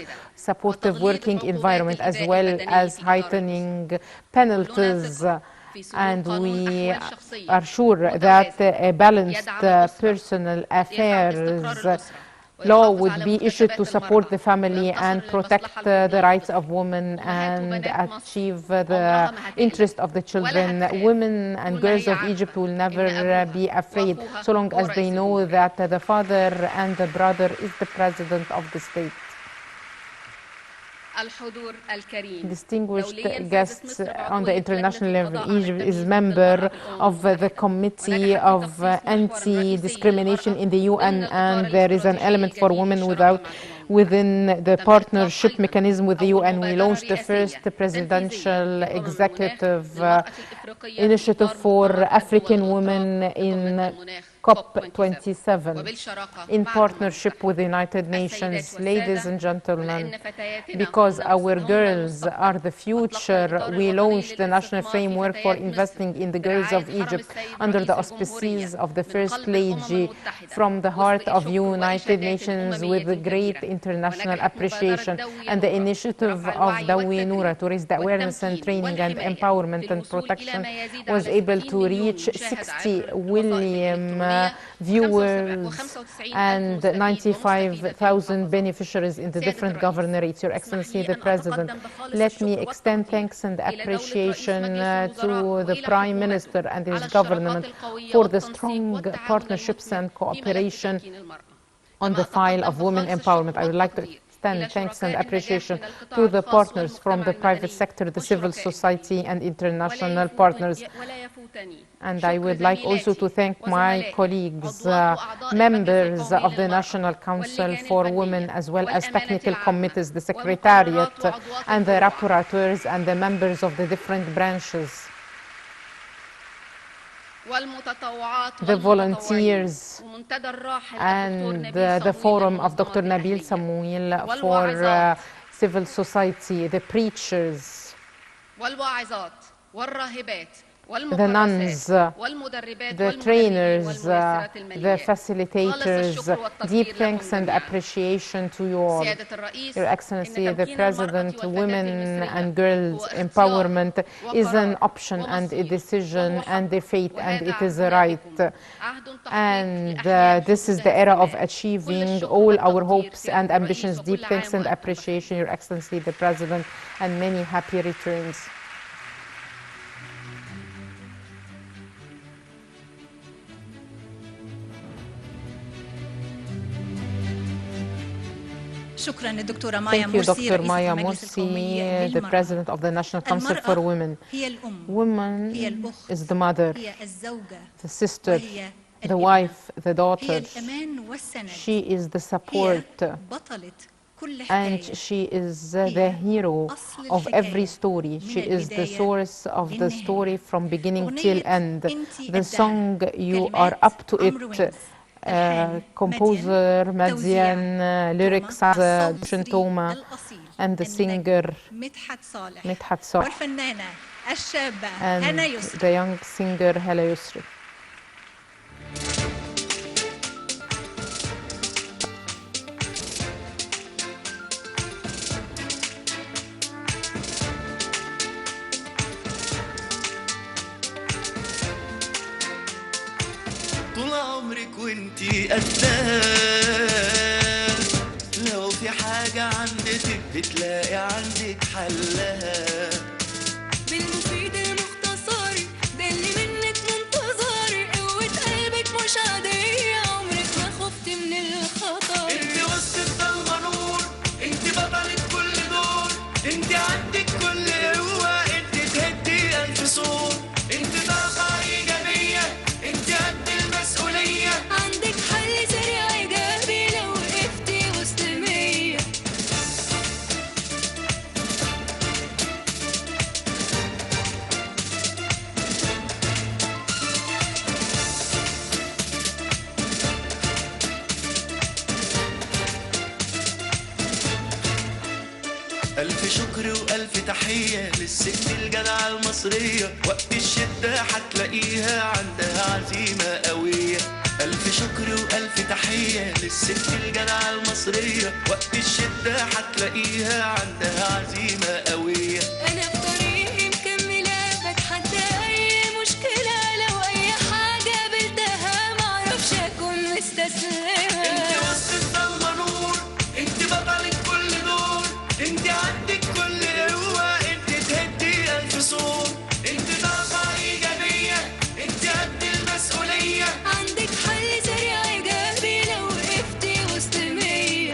supportive working environment, as well as heightening penalties. And we are sure that a balanced personal affairs law would be issued to support the family and protect the rights of women and achieve the interest of the children. Women and girls of Egypt will never be afraid so long as they know that the father and the brother is the president of the state. Distinguished guests on the international level, Egypt is member of the Committee of Anti-Discrimination in the UN, and there is an element for women within the partnership mechanism with the UN. We launched the first presidential executive initiative for African women in COP27 in partnership with the United Nations. Ladies and gentlemen, because our girls are the future, we launched the National Framework for Investing in the Girls of Egypt under the auspices of the First Lady from the heart of United Nations with great international appreciation, and the initiative of Dawi Noura to raise the awareness and training and empowerment and protection was able to reach 60 million viewers and 95,000 beneficiaries in the different governorates. Your Excellency the President, let me extend thanks and appreciation to the Prime Minister and his government for the strong partnerships and cooperation on the file of women empowerment. I would like to extend thanks and appreciation to the partners from the private sector, the civil society and international partners. And I would like also to thank my colleagues, members of the National Council for Women, as well as technical committees, the Secretariat, and the rapporteurs and the members of the different branches, the volunteers, and the forum of Dr. Nabil Samouil for civil society, the preachers, the nuns, the trainers, the facilitators. Deep thanks and appreciation to you all. Your Excellency the President, women and girls empowerment is an option and a decision and a fate, and it is a right. And this is the era of achieving all our hopes and ambitions. Deep thanks and appreciation, Your Excellency the President, and many happy returns. Thank you, Dr. Maya Morsi, the President of the National Council for Women. Woman is the mother, the sister, the wife, the daughter. She is the support, and she is the hero of every story. She is the source of the story from beginning till end. The song "You Are Up to It", composer Madian, lyrics Shintoma, and the singer Midhat Saleh, and the young singer Hala Yusri. طول عمرك وانتي قدها، لو في حاجة عندك بتلاقي عندك حلها. بالمفيد المختصر ده اللي منك منتظر، قوة قلبك مش عادية، عمرك ما خفت من الخطر. انتي وسط الضلمة نور، انتي بطلة كل دور، انتي عندك كل قوة، انتي تهدي ألف صوت، انتي طاقة إيجابية، انتي قد المسؤولية، عندك حل سريع إيجابي لو وقفتي وسط المية. ألف شكر وألف تحية للست الجدعة المصرية، وقت الشدة هتلاقيها عندها عزيمة قوية. ألف شكر وألف تحية للست الجدعة المصرية، وقت الشدة هتلاقيها عندها عزيمة قوية. أنا في طريقي مكملة بتحدى أي مشكلة، لو أي حاجة قابلتها معرفش أكون مستسلمة. انت وسط الضلمة نور، انت بطلة كل دور، انت عندك كل قوة، انت تهدي ألف صور، انت طاقة إيجابية، انت قد المسؤولية، عندك حل سريع إيجابي لو وقفتي وسط مية.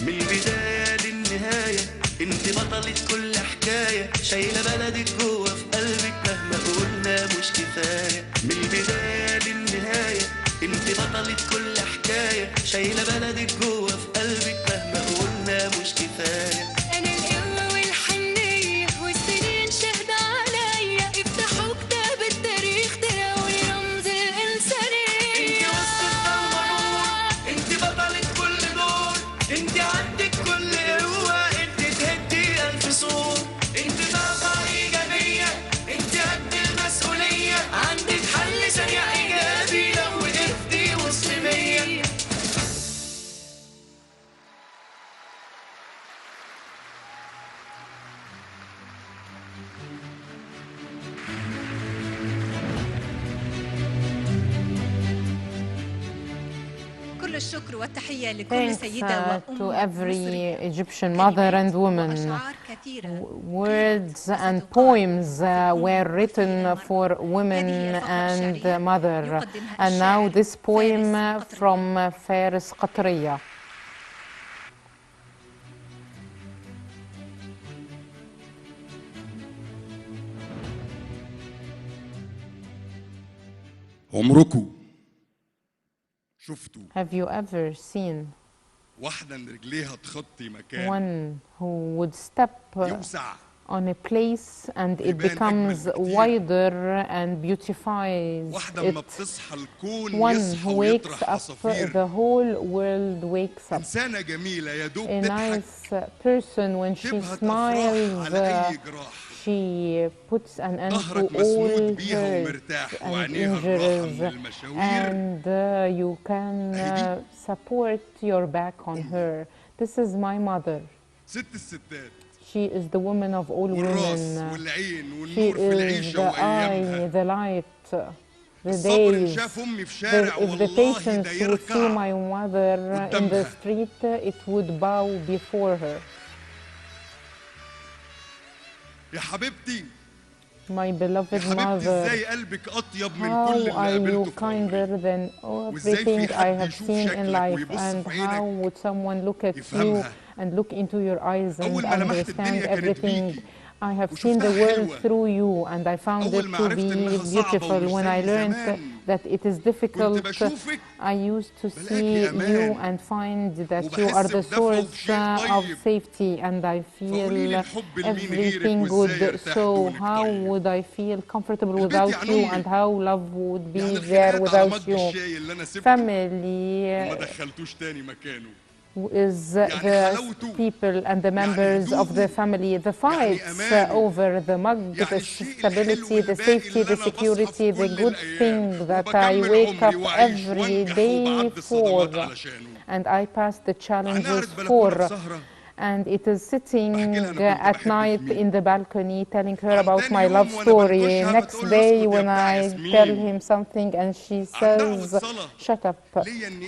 من البداية للنهاية انت بطلة كل حكاية، شايلة بلدك جوه في قلبك مهما قلنا مش كفاية. من البداية للنهاية انت بطلة كل حكاية، شايلة بلدك جوه في قلبك مهما قلنا مش كفاية. أنا القوة والحنية والسنين شهد عليا، افتحوا كتاب التاريخ تلاقوا رمز الإنسانية. انت وسط الضلمة نور، انت بطلة كل دور، انت عندك كل قوة، انت تهدي ألف صور، انت طاقة إيجابية، انت قد المسؤولية، عندك حل سريع إيجابي لو وقفتي وسط مية. كل الشكر والتحية لكل Thanks سيدة to وأم every مصرية. Egyptian mother and woman. وأشعار كثيرة Words and poems were written for women and mother. And now this poem from Faris Qatriya. عمركم شفتوا Have you ever seen واحدة ان رجليها تخطي مكان one who would step يوسع on a place and it becomes wider and beautifies واحدة اما it? بتصحى الكون One يصحى who wakes ويطرح up, عصافير. the whole world wakes up. إنسانة جميلة يا دوب A تضحك nice person, when she تبهت أفراح smiles, على أي جراح. she puts an end to ظهرك all مسنود بيها hurts ومرتاح and وعينيها الراحة injuries, من المشاوير. and you can support your back on her. This is my mother. ست الستات She is the woman of all والراس women. والعين She والنور في is العيشة the وأيامها. eye, the light, the الصبر إن days. شاف أمي في شارع If the والله patients ده would see يركع my mother in the قدامها. street, it would bow before her. يا حبيبتي My beloved يا حبيبتي mother, ازاي قلبك أطيب من how كل اللي are you قابلته في عمري. kinder than وازاي everything في I حد have يشوف seen in شكلك life, ويبص and في how عينك would someone look at you يفهمها. and look into your eyes and أول ما لمحت understand الدنيا كانت everything. بيكي I have seen وشفتها the world حلوة. through you, and I found أول it ما to عرفت be إنها صعبة beautiful. ومش When I زي learned زمان that it is كنت difficult, بشوفك I used to see بلاقي you أمان and find that you وبحس are the بدفء source وبشيء of طيب. safety, and I فقولي لي feel الحب لمين غيرك everything وازاي good. يرتاح So دونك how طيب. would I feel comfortable البيت without يعني you, أمي. and how love would be يعني there الخناقات على without مج you? الشاي اللي أنا سبته وما Family دخلتوش تاني مكانه. is يعني the حلاوته. people and the members of the family. The fights over the mug, the stability, the safety, the security, the good thing that I wake up every day for, and I pass the challenges for. And it is sitting at night in the balcony telling her about my love story. Next day when I tell him something and she says, shut up.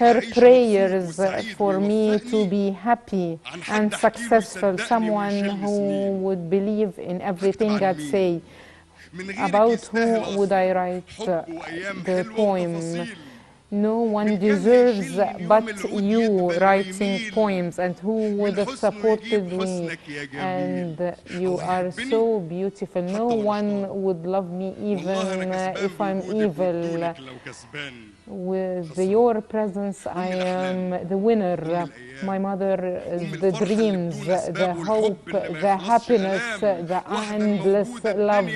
Her prayers for me to be happy and successful, someone who would believe in everything I'd say. About who would I write the poem? No one deserves but you writing poems, and who would have supported me, and you are so beautiful. No one would love me even if I'm evil. With your presence, I am the winner. My mother is the dreams, the hope, the happiness, the endless love.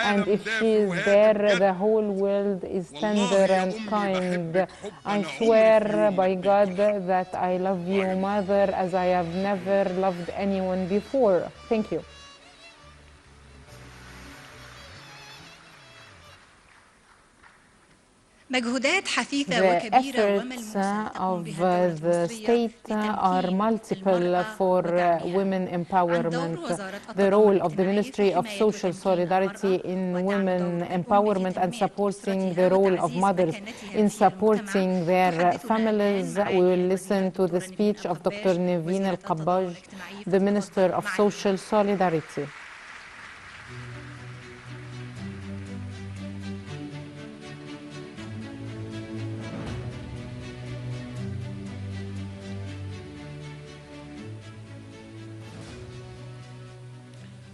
And if she is there, the whole world is tender and kind. I swear by God that I love you, Mother, as I have never loved anyone before. Thank you. مجهودات حثيثة The وكبيرة efforts of the state are multiple for women empowerment. The role of the Ministry of Social Solidarity in women empowerment and supporting the role of mothers in supporting their families. We will listen to the speech of Dr. Naveen Al-Qabbaj, the Minister of Social Solidarity.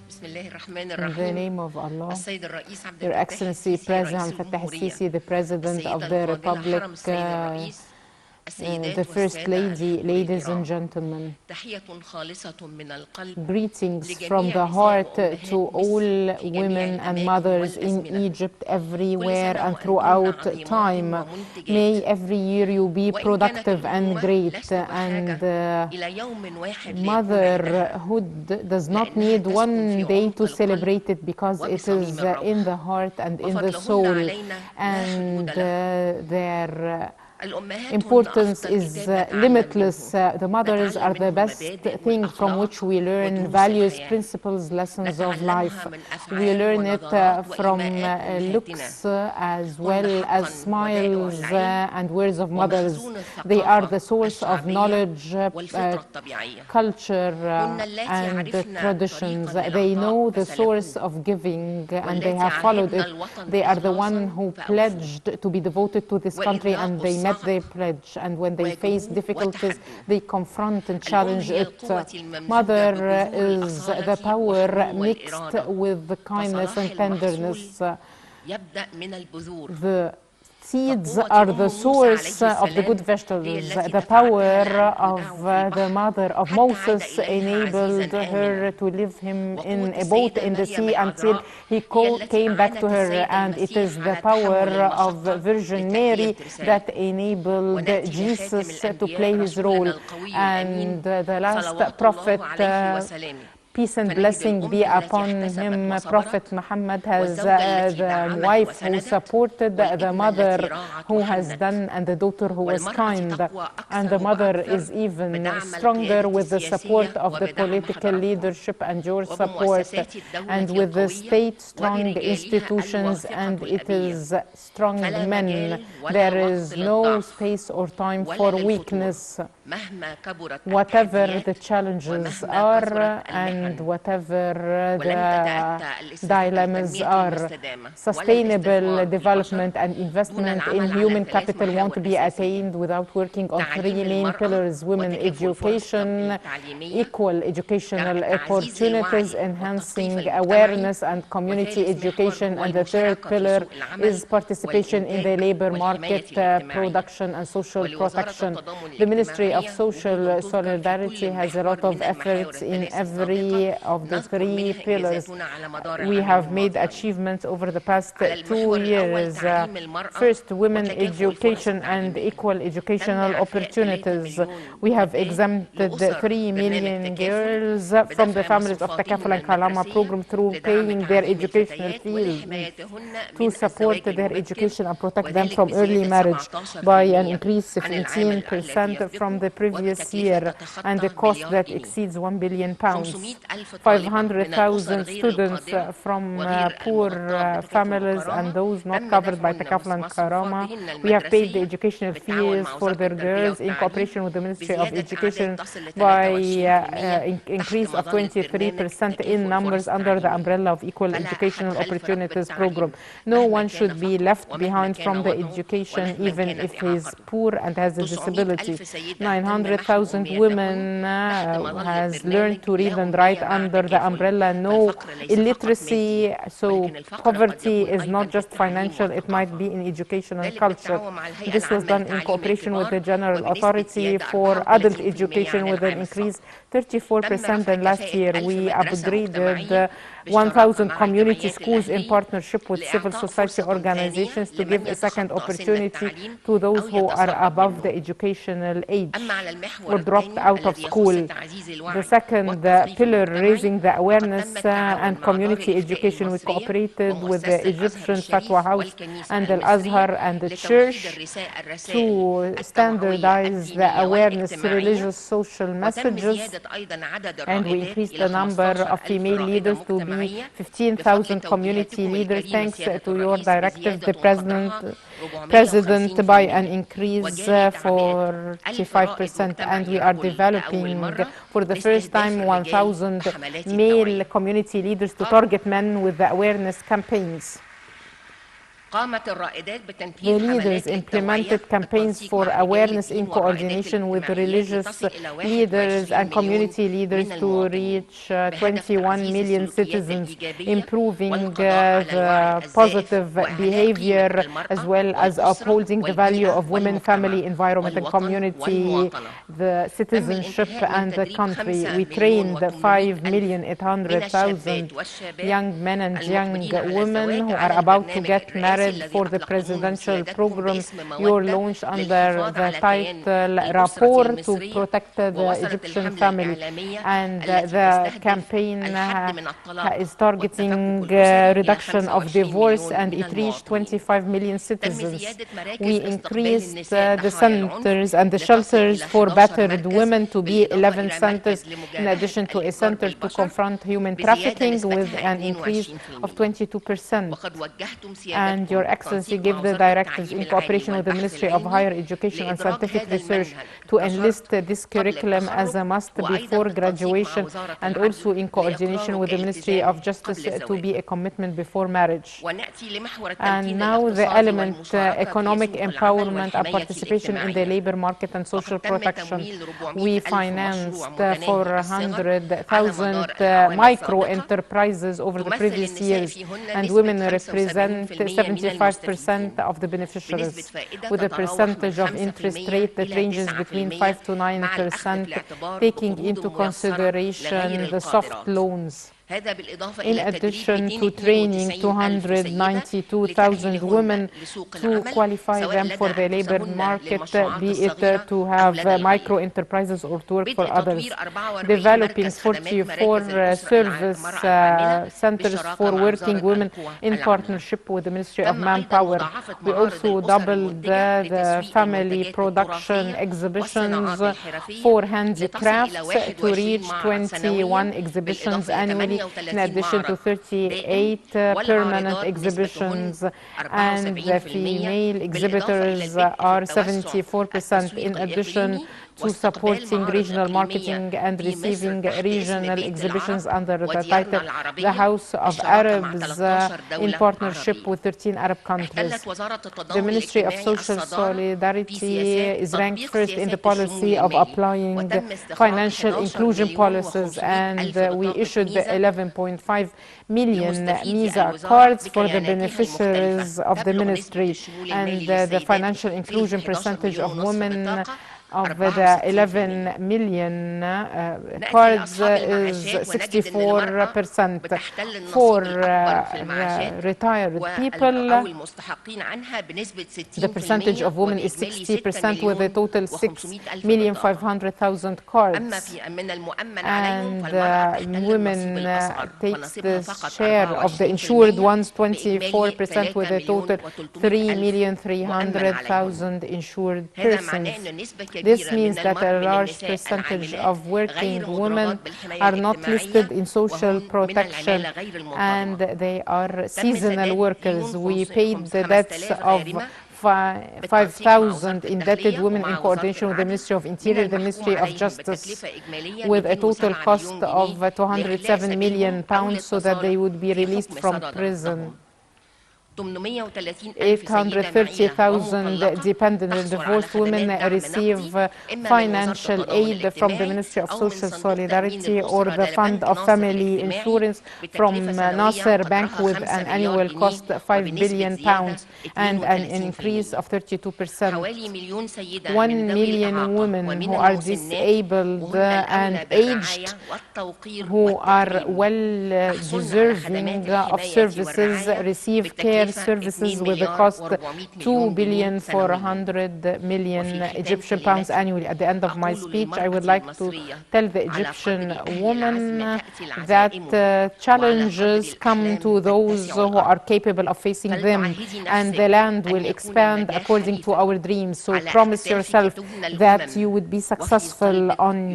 بسم الله الرحمن In the الرحيم. name of Allah, السيد الرئيس عبد Your الفتاح Excellency السيسي President رئيس Fattah الجمهورية، Sisi, the President of السيدة the الفاضلة Republic, حرم السيد الرئيس، the السيدات First والسادة Lady, الحضور ladies and الكرام، gentlemen. تحية خالصة من القلب Greetings لجميع from the نساء heart وأمهات to all في جميع women and الأماكن mothers in والأزمنة. Egypt, everywhere كل and سنة throughout وأنتن عظيمات time. ومنتجات. May every year you be وإن كانت productive and الأمومة great, لست بحاجة and إلى يوم واحد ليكون عيدها، motherhood does not لأنها need تسكن one في day عمق to القلب celebrate it because it وبصميم is الروح. in the heart and in the وفضلهن soul, علينا لا حدود and له. their الأمهات هن importance أفضل is كتاب نتعلم limitless. منه. The mothers are نتعلم the منهم best مبادئ thing from والأخلاق which we learn ودروس values, الحياة. principles, lessons of نتعلمها life. من We أفعال learn it ونظرات from وإيماءات أمهاتنا. looks as هن well as حقا smiles ودائع العلم and words of mothers. ومخزون They are the الثقافة source of الشعبية knowledge, والفطرة الطبيعية. culture, هن اللاتي and عرفن traditions. طريقا They know للعطاء the source فسلكوه، of giving and they واللاتي have followed عاهدن it. الوطن They are the one إخلاصا who فأوفوه. pledged to be devoted to this country وإذ and لاقوا they met their الصعب pledge. And when they face واجهوه difficulties, وتحدوه. they confront and الأم challenge هي it. القوة الممزوجة Mother بجذور is the الأصالة power والحنو mixed والإرادة. with the kindness فصلاح and tenderness. المحصول يبدأ من البذور. The seeds فقوة are أم the موسى source عليه of the good السلام هي vegetables. التي The دفعتها power لأن of تودعه في the البحر mother of حتى عاد Moses إليها enabled عزيزا her آمنا. to leave him in وقوة a boat السيدة in the مريم sea until العذراء he هي التي came back أعانت to her. السيد And it المسيح is the على power تحمل of المشقة Virgin لتأدية Mary رسالة. that enabled ونأتي لخاتم Jesus to play الأنبياء his رسولنا role. القوي الأمين And the last صلوات prophet, الله عليه وسلامه. peace and فنجد blessing الأم be التي upon احتسبت him. وصبرت، Prophet Muhammad has والزوجة التي the دعمت wife who وسندت، supported, the والابنة التي mother راعت who has وحنت. done, and the daughter who was والمرأة kind. تقوى And أكثر the mother وأكثر is even بدعم stronger القيادة with the support السياسية of the وبدعم political حضارتها. leadership and your support, وبمؤسسات الدولة and with the القوية state strong وبرجالها institutions, الواثقة and it الأبية. is strong فلا men. مجال ولا There وقت is no للضعف space or time ولا for للفتور. weakness. مهما كبرت Whatever التحديات the challenges ومهما are كثرت and المحن، whatever ولن the تتأتى الاستفادة dilemmas التنمية are, المستدامة ولا sustainable الاستثمار في development البشر and دون investment in العمل على human 3 capital want to محاور be أساسية. attained without working on 3 تعليم main المرأة pillars: women وتكافؤ الفرص education, التعليمية، equal educational تعزيز opportunities, الوعي enhancing والتثقيف المجتمعي، awareness and community وثالث محور education, هو and the third المشاركة في pillar سوق العمل is participation in the والإنتاج labor والحماية market, الاجتماعية. production and social ولوزارة protection. التضامن The Ministry of الاجتماعي Social وجود تذكر في Solidarity كل has a محور lot of من المحاور efforts in الثلاث every السابقة. of the نذكر 3 منها pillars. إنجازاتنا على مدار We العام have made الماضي. achievements over the past على 2 المحور الأول years. تعليم المرأة First, women وتكافؤ الفرص education and التعليمية. equal educational تم إعفاء 3 opportunities. مليون We have فتاة exempted لأسر 3 برنامج million تكافل girls from the بدفع families of مصروفاتهن Takaful and Kalama المدرسية program through لدعم paying their تعليم educational الفتيات fees ولحمايتهن to من support الزواج their المبكر، education and protect them وذلك from early بزيادة marriage 17% by an increase of عن العام الذي 18% from the previous وبتكلفة year تتخطى and the cost مليار that جنيه. exceeds 1 billion pounds. 500,000 طالبة من الأسر 500,000 غير students القادرة from وغير poor المغطاة بتكافؤ families and وكرامة those not تم covered by دفعهن Takaful and Karama. مصروفاتهن We have paid the المدرسية educational بالتعاون fees مع for وزارة their التربية girls in والتعليم cooperation with the Ministry of بزيادة Education أعداد تصل ل by 23% increase تحت of مظلة برنامج 23% تكافؤ in numbers الفرص under the التعليمية. umbrella of Equal فلا Educational أحد خلف ركب Opportunities Program. التعليم No مهما one كان should be فقره left ومهما behind كان from the وضعه education ومهما even كانت if he is إعاقته. poor and has a disability. 900,000 سيدة 900,000 women has learned to read and write under the umbrella. No illiteracy, so poverty is not just financial, it might be in education and culture. This was done in cooperation with the General Authority for Adult Education with an increase 34% than last year. We upgraded 1,000 community schools in partnership with civil society organizations to give a second opportunity to those who are above the educational age or dropped out of school. The second pillar, raising the awareness and community education. We cooperated with the Egyptian Fatwa House and Al Azhar and the church to standardize the awareness, religious, social messages, and we increased the number of female leaders to be 15,000 community leaders. Thanks to your directive, the President by an increase for 45%, and we are developing for the first time 1,000 male community leaders to target men with the awareness campaigns. The leaders implemented campaigns for awareness in coordination with religious leaders and community leaders to reach 21 million citizens, improving the positive behavior as well as upholding the value of women, family, environment, and community, the citizenship, and the country. We trained 5,800,000 young men and young women who are about to get married for the presidential program you launched under the title Rapport to Protect the Egyptian Family. And the campaign is targeting reduction of divorce, and it reached 25 million citizens. We increased the centers and the shelters for battered women to be 11 centers, in addition to a center to confront human trafficking with an increase of 22%. And Your Excellency gave the directives in cooperation with the Ministry of Higher Education and Scientific Research to enlist this curriculum as a must before graduation, and also in coordination with the Ministry of Justice to be a commitment before marriage. And now the element economic empowerment and participation in the labor market and social protection. We financed 400,000 micro enterprises over the previous years, and women represent 75% of the beneficiaries, with a percentage of interest rate that ranges between 5 to 9%, taking into consideration the soft loans. In addition to training 292,000 women to qualify them for the labor market, be it to have micro enterprises or to work for others. Developing 44 service centers for working women in partnership with the Ministry of Manpower. We also doubled the family production exhibitions for handicrafts to reach 21 exhibitions annually, in addition to 38 permanent exhibitions, and the female exhibitors are 74%. In addition to supporting regional marketing and receiving regional exhibitions under the title The House of Arabs in partnership with 13 Arab countries. The Ministry of Social Solidarity is ranked first in the policy of applying financial inclusion policies, and we issued 11.5 million MISA cards for the beneficiaries of the ministry, and the financial inclusion percentage of women of the 11 million cards is 64%. For retired people, the percentage of women is 60%, with a total 6,500,000 cards. And women takes the share of the insured ones 24%, with a total 3,300,000 insured persons. This means that a large percentage of working women are not listed in social protection, and they are seasonal workers. We paid the debts of 5,000 indebted women in coordination with the Ministry of Interior, the Ministry of Justice, with a total cost of £207 million, so that they would be released from prison. 830,000 dependent and divorced women receive financial aid from the Ministry of Social Solidarity or the Fund of Family Insurance from Nasser Bank with an annual cost of £5 billion and an increase of 32%. 1 million women who are disabled and aged who are well deserving of services receive care services with a cost 2,400,000,000 Egyptian pounds annually. At the end of my speech, I would like to tell the Egyptian women that challenges come to those who are capable of facing them, and the land will expand according to our dreams. So promise yourself that you would be successful on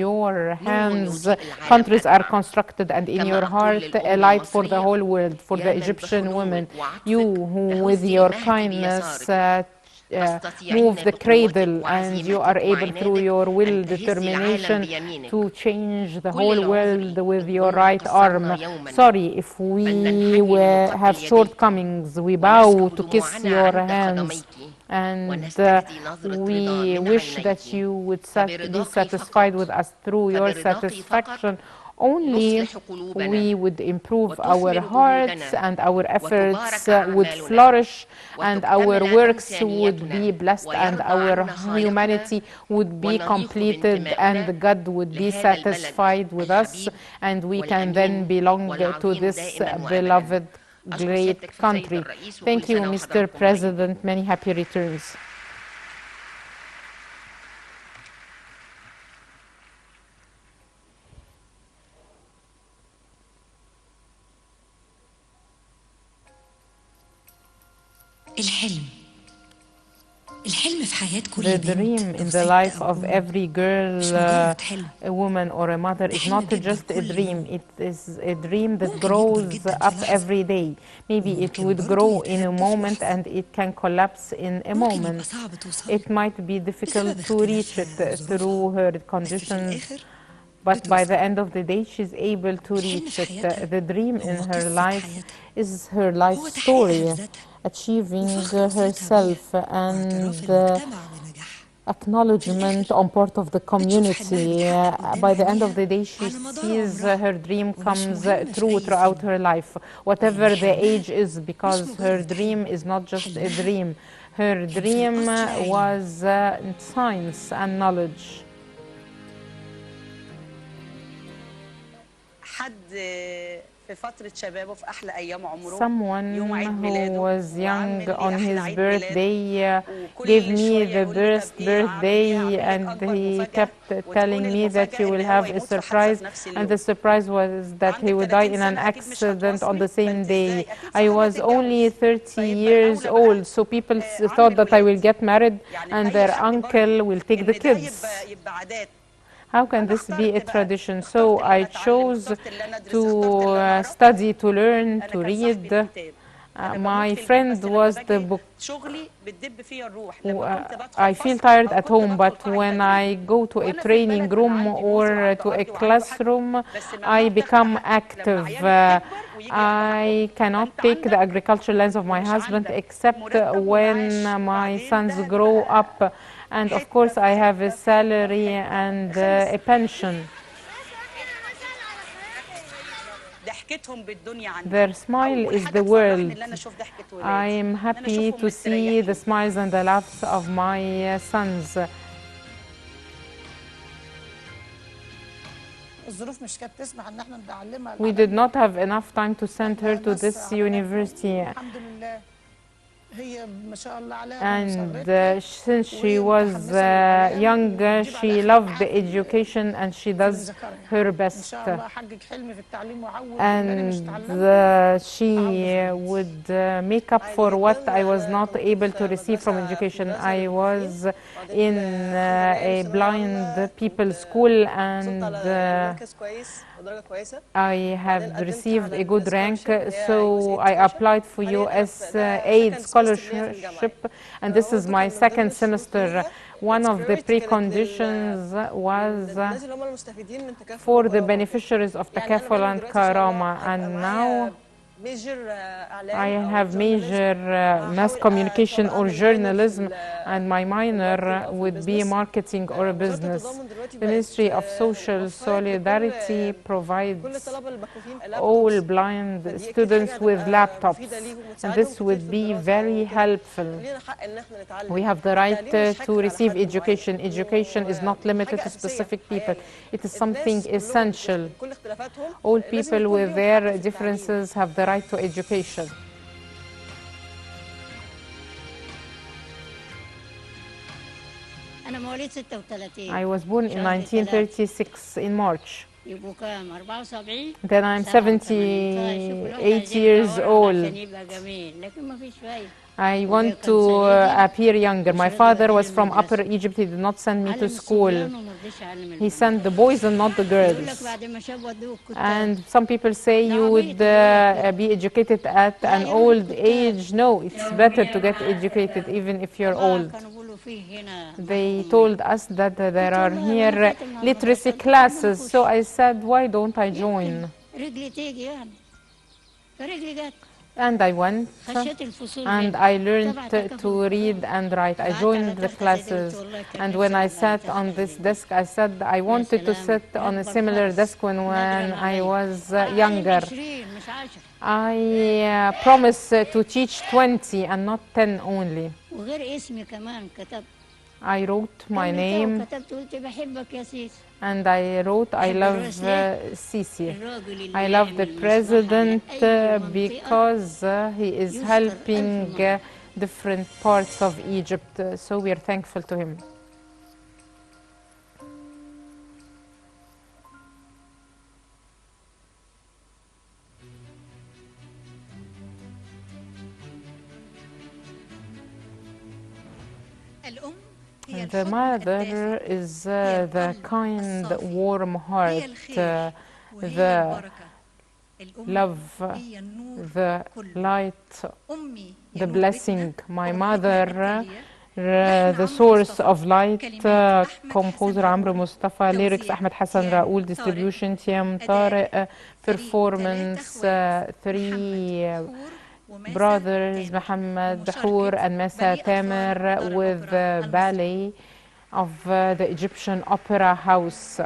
your hands. Countries are constructed, and in your heart a light for the whole world, for the Egyptian women. You who with your kindness move the cradle, and you are able through your will determination to change the whole world with your right arm. Sorry if we have shortcomings. We bow to kiss your hands, and we wish that you would be satisfied with us. Through your satisfaction only we would improve our hearts, and our efforts would flourish, and our works would be blessed, and our humanity would be completed, and God would be satisfied with us, and we can then belong to this beloved great country. Thank you, Mr. President. Many happy returns. الحلم في حياة كل The dream in the life of every girl, a woman or a mother is not just a dream. It is a dream that grows up every day. Maybe it would grow in a moment and it can collapse in a moment. It might be difficult to reach it through her conditions, but by the end of the day she's able to reach it. The dream in her life is her life story, achieving herself, and acknowledgement on part of the community. By the end of the day she sees her dream comes true throughout her life, whatever the age is, because her dream is not just a dream. Her dream was science and knowledge. Someone who was young on his birthday gave me the birthday, and he kept telling me that you will have a surprise, and the surprise was that he would die in an accident on the same day. I was only 30 years old, so people thought that I will get married and their uncle will take the kids. How can this be a tradition? So I chose to study, to learn, to read. My friend was the book. I feel tired at home, but when I go to a training room or to a classroom, I become active. I cannot take the agricultural lands of my husband except when my sons grow up. And of course I have a salary and a pension. Their smile is the world. I am happy to see the smiles and the laughs of my sons. We did not have enough time to send her to this university. And since she was young, she loved the education and she does her best. And she would make up for what I was not able to receive from education. I was in a blind people's school, and I have received a good rank, so I applied for USAID scholarship, and this is my second semester. One of the preconditions was for the beneficiaries of Takaful and Karama, and now I have major mass communication or journalism, and my minor would be marketing or business. The Ministry of Social Solidarity provides all blind students with laptops, and this would be very helpful. We have the right to receive education. Education is not limited to specific people. It is something essential. All people with their differences have the right to education. أنا مواليد 36. I was born in 1936 in March. يبقوا كام 74. Then I'm 78 years old. عشان يبقى جميل لكن ما فيش فايدة. I want to appear younger. My father was from Upper Egypt. He did not send me to school. He sent the boys and not the girls. And some people say you would be educated at an old age. No, it's better to get educated even if you're old. They told us that there are here literacy classes. So I said, why don't I join? And I went, and I learned to read and write. I joined the classes, and when I sat on this desk, I said I wanted to sit on a similar desk when I was younger. I promised to teach 20 and not 10 only. I wrote my name, and I wrote, I love Sisi. I love the president because he is helping different parts of Egypt, so we are thankful to him. The mother is the kind, warm heart, the love, the light, the blessing. My mother, the source of light. Composer Amr Mustafa, lyrics Ahmed Hassan Raoul, distribution Tiam Tariq, performance 3 brothers Mohammed Dahour and Mesa Tamer with the ballet of the Egyptian Opera House.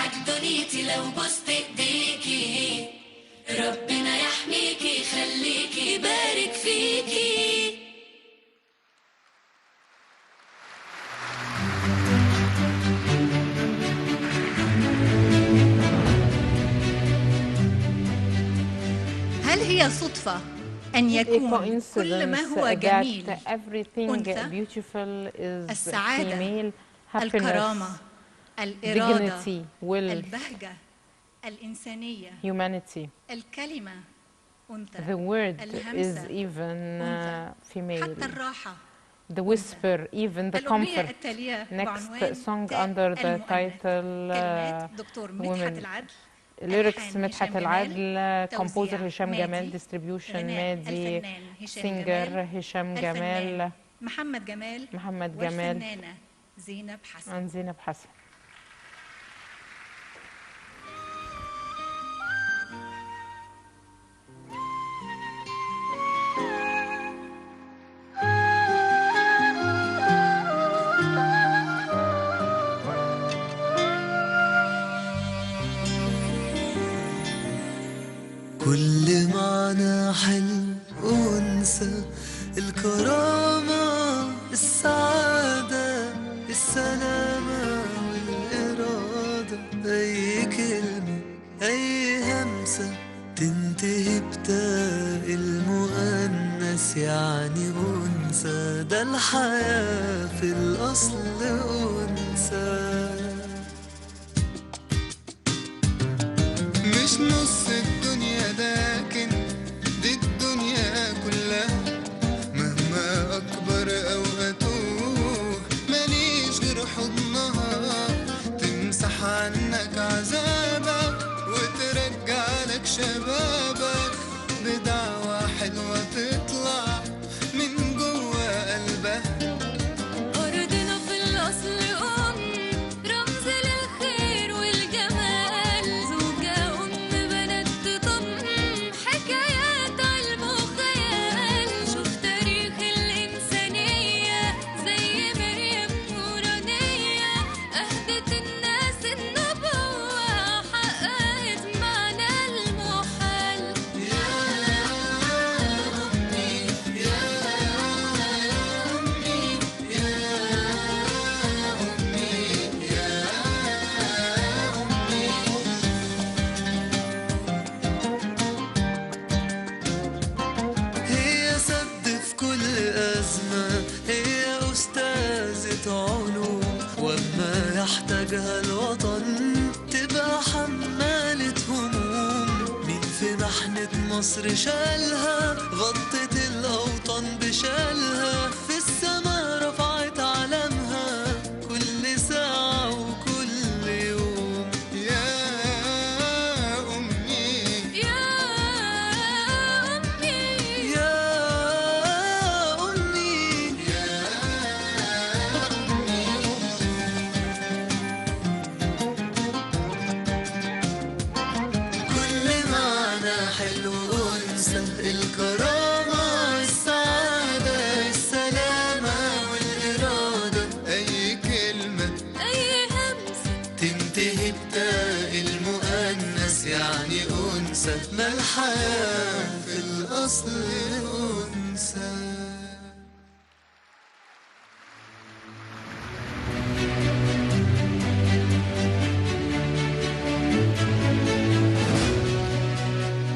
معاك دنيتي لو بوست ايديكي، ربنا يحميكي يخليكي يبارك فيكي. هل هي صدفة أن يكون كل ما هو جميل أنثى؟ السعادة، الكرامة، الإرادة، البهجة، الإنسانية، الكلمة أنثى، The word is الهمسة even female. حتى الراحة. The whisper, even the الأغنية comfort. التالية Next بعنوان song under the title كلمات دكتور مدحت Women. العدل، Lyrics مدحت العدل, توزيع composer هشام مادي، جمال, distribution غناء مادي, الفنان هشام singer جمال، هشام الفنان جمال, محمد جمال، محمد جمال, والفنانة زينب حسن. زينب حسن. كل معنى حلو أنثى، الكرامة، السعادة، السلامة والإرادة. أي كلمة، أي همسة تنتهي بتاء المؤنث يعني أنثى. ده الحياة في الأصل أنثى، مش نص الدنيا لكن دي الدنيا كلها. مهما أكبر أو أتوه ماليش غير حضنها، تمسح عنك عذابك وترجع لك شبابك بدعوة حلوة تطلع من جوا قلبها. أرضنا في الأصل رمز للخير والجمال، زوجة بنات تضم حكايات علم وخيال. شوف تاريخ الإنسانية زي مريم نورانية، أهدت الناس النبوة، حققت معنى المحال. يا أمي يا أمي يا أمي يا أمي. هي سد في كل أزمة، هي أستاذة علوم، وما يحتاجها الوطن تبقى حمالة هموم. مين في محنة مصر شالها، غطت الأوطان بشالها، في السما رفعت علمها كل ساعة وكل يوم. يا أمي يا أمي يا أمي يا أمي. كل معنى حلو أنثى، الكرامة، السعادة، السلامة والإرادة. أي كلمة، أي همسة تنتهي بتاء المؤنث يعني أنثى. ما الحياة في الأصل أنثى.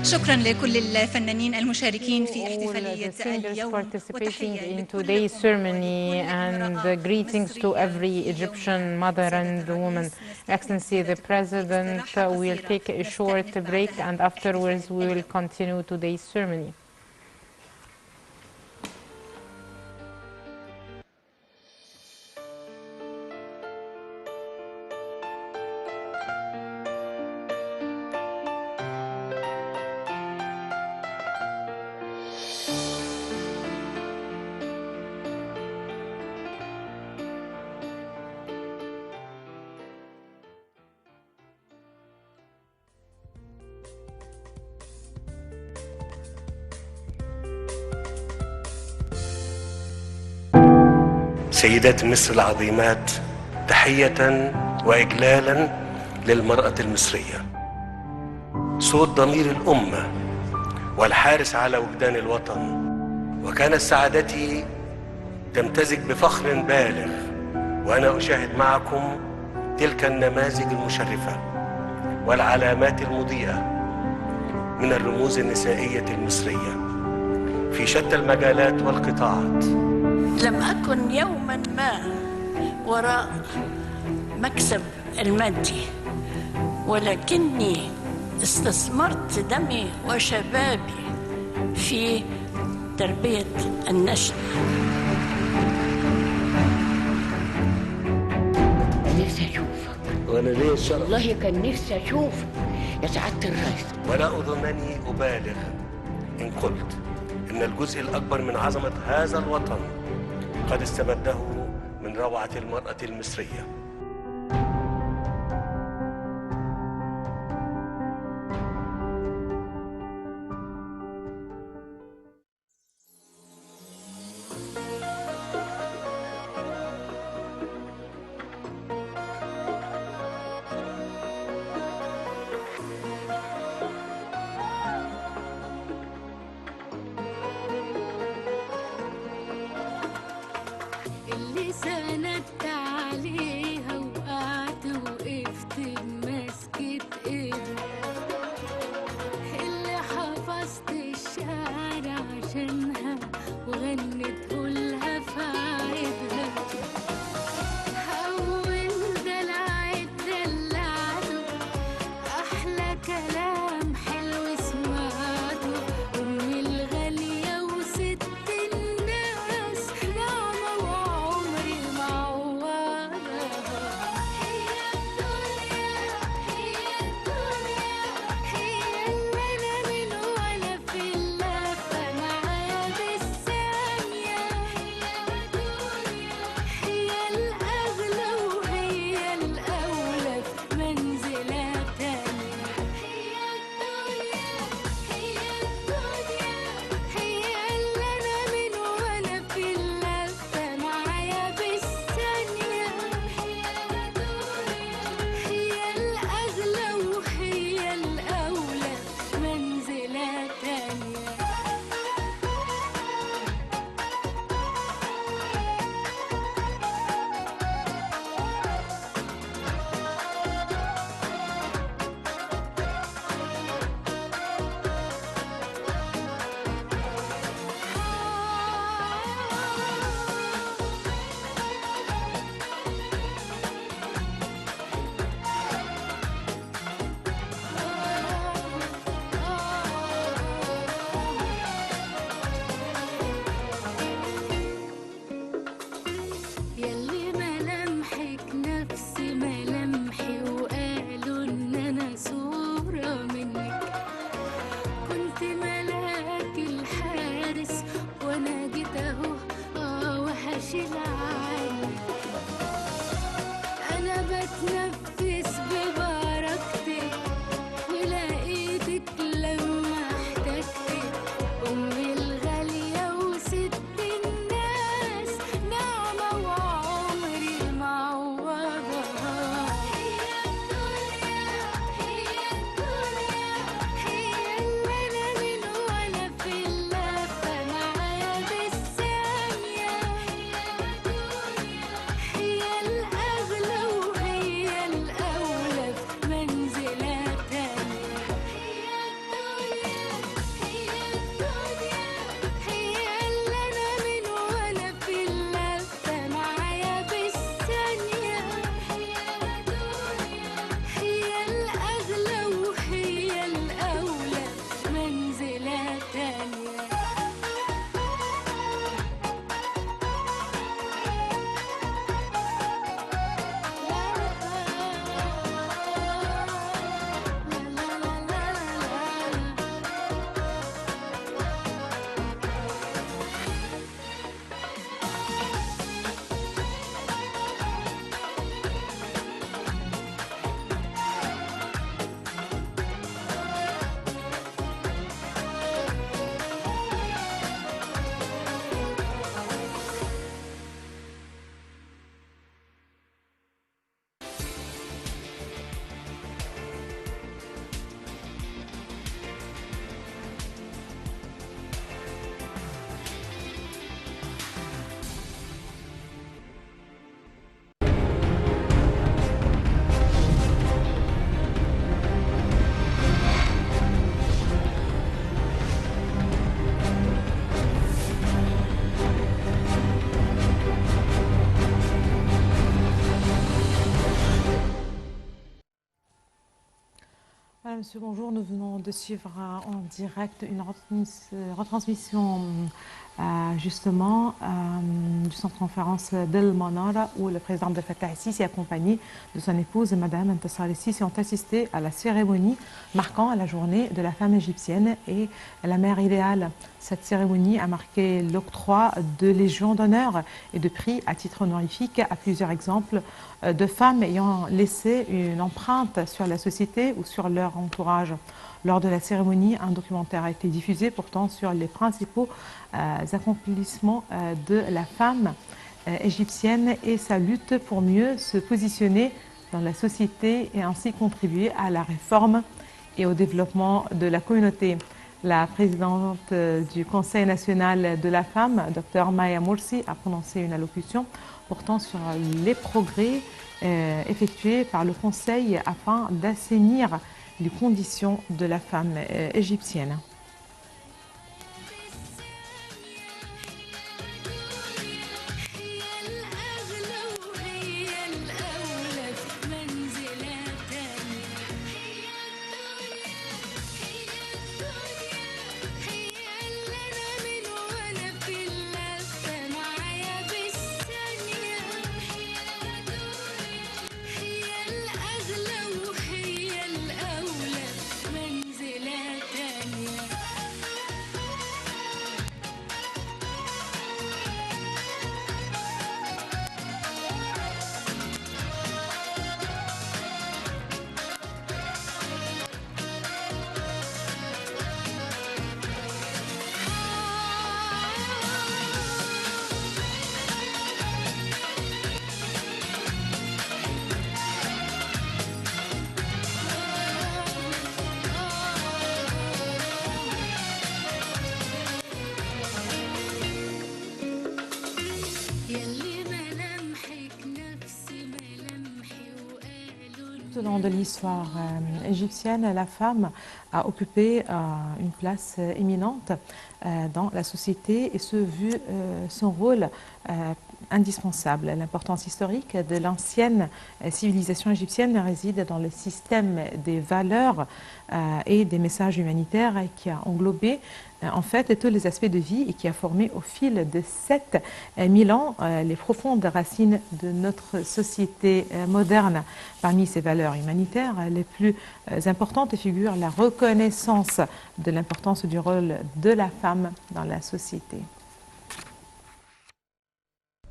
شكرا لكل الفنانين المشاركين في All احتفالية the singers اليوم، participating وتحية in لكل today's أم ceremony ولكل and امرأة greetings to مصرية every في Egyptian يومها. mother سيادة and woman. الرئيس، نستأذن Excellency سيادة the President استراحة will قصيرة take a short نستأنف break بعدها and afterwards احتفال we will اليوم. continue today's ceremony. سيدات مصر العظيمات، تحية وإجلالا للمرأة المصرية، صوت ضمير الأمة والحارس على وجدان الوطن. وكانت سعادتي تمتزج بفخر بالغ وأنا أشاهد معكم تلك النماذج المشرفة والعلامات المضيئة من الرموز النسائية المصرية في شتى المجالات والقطاعات. لم أكن يوما ما وراء مكسب المادي، ولكني استثمرت دمي وشبابي في تربية النشء. نفسي أشوفك. وأنا ليه الشرف؟ والله كان نفسي أشوفك يا سعادة الرئيس. ولا أظنني أبالغ إن قلت إن الجزء الأكبر من عظمة هذا الوطن قد استمده من روعة المرأة المصرية. اللي سندت عليها Monsieur, bonjour. Nous venons de suivre en direct une retransmission justement du centre de conférence d'El Manara où le président de Fattah El Sisi accompagné de son épouse Madame Entisaar El Sisi ont assisté à la cérémonie marquant la journée de la femme égyptienne et la mère idéale. Cette cérémonie a marqué l'octroi de légions d'honneur et de prix à titre honorifique à plusieurs exemples de femmes ayant laissé une empreinte sur la société ou sur leur entourage. Lors de la cérémonie, un documentaire a été diffusé portant sur les principaux accomplissements de la femme égyptienne et sa lutte pour mieux se positionner dans la société et ainsi contribuer à la réforme et au développement de la communauté. La présidente du Conseil national de la femme, Dr Maya Morsi, a prononcé une allocution portant sur les progrès effectués par le Conseil afin d'assainir les conditions de la femme égyptienne. Tout au long de l'histoire égyptienne, la femme a occupé une place éminente dans la société et vu son rôle indispensable. L'importance historique de l'ancienne civilisation égyptienne réside dans le système des valeurs et des messages humanitaires qui a englobé en fait tous les aspects de vie et qui a formé au fil de 7000 ans les profondes racines de notre société moderne. Parmi ces valeurs humanitaires, les plus importantes figurent la reconnaissance de l'importance du rôle de la femme dans la société.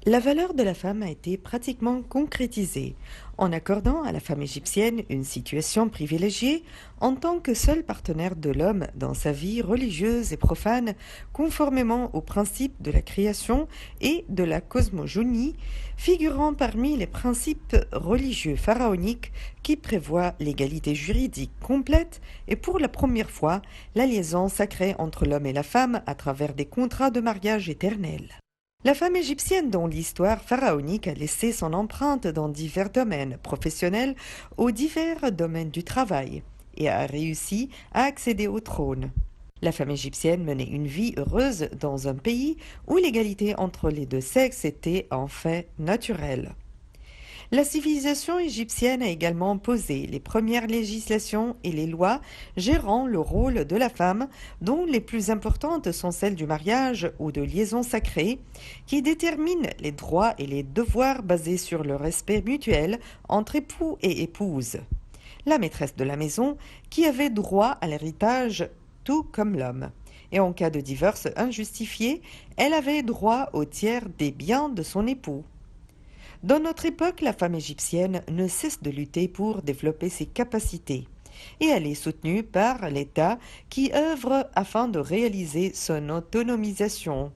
La valeur de la femme a été pratiquement concrétisée en accordant à la femme égyptienne une situation privilégiée en tant que seul partenaire de l'homme dans sa vie religieuse et profane, conformément aux principes de la création et de la cosmogonie, figurant parmi les principes religieux pharaoniques qui prévoient l'égalité juridique complète et pour la première fois la liaison sacrée entre l'homme et la femme à travers des contrats de mariage éternels. La femme égyptienne dont l'histoire pharaonique a laissé son empreinte dans divers domaines professionnels aux divers domaines du travail et a réussi à accéder au trône. La femme égyptienne menait une vie heureuse dans un pays où l'égalité entre les deux sexes était en fait naturelle. La civilisation égyptienne a également posé les premières législations et les lois gérant le rôle de la femme, dont les plus importantes sont celles du mariage ou de liaison sacrée, qui déterminent les droits et les devoirs basés sur le respect mutuel entre époux et épouse. La maîtresse de la maison, qui avait droit à l'héritage tout comme l'homme. Et en cas de divorce injustifié, elle avait droit au tiers des biens de son époux. Dans notre époque, la femme égyptienne ne cesse de lutter pour développer ses capacités et elle est soutenue par l'État qui œuvre afin de réaliser son autonomisation.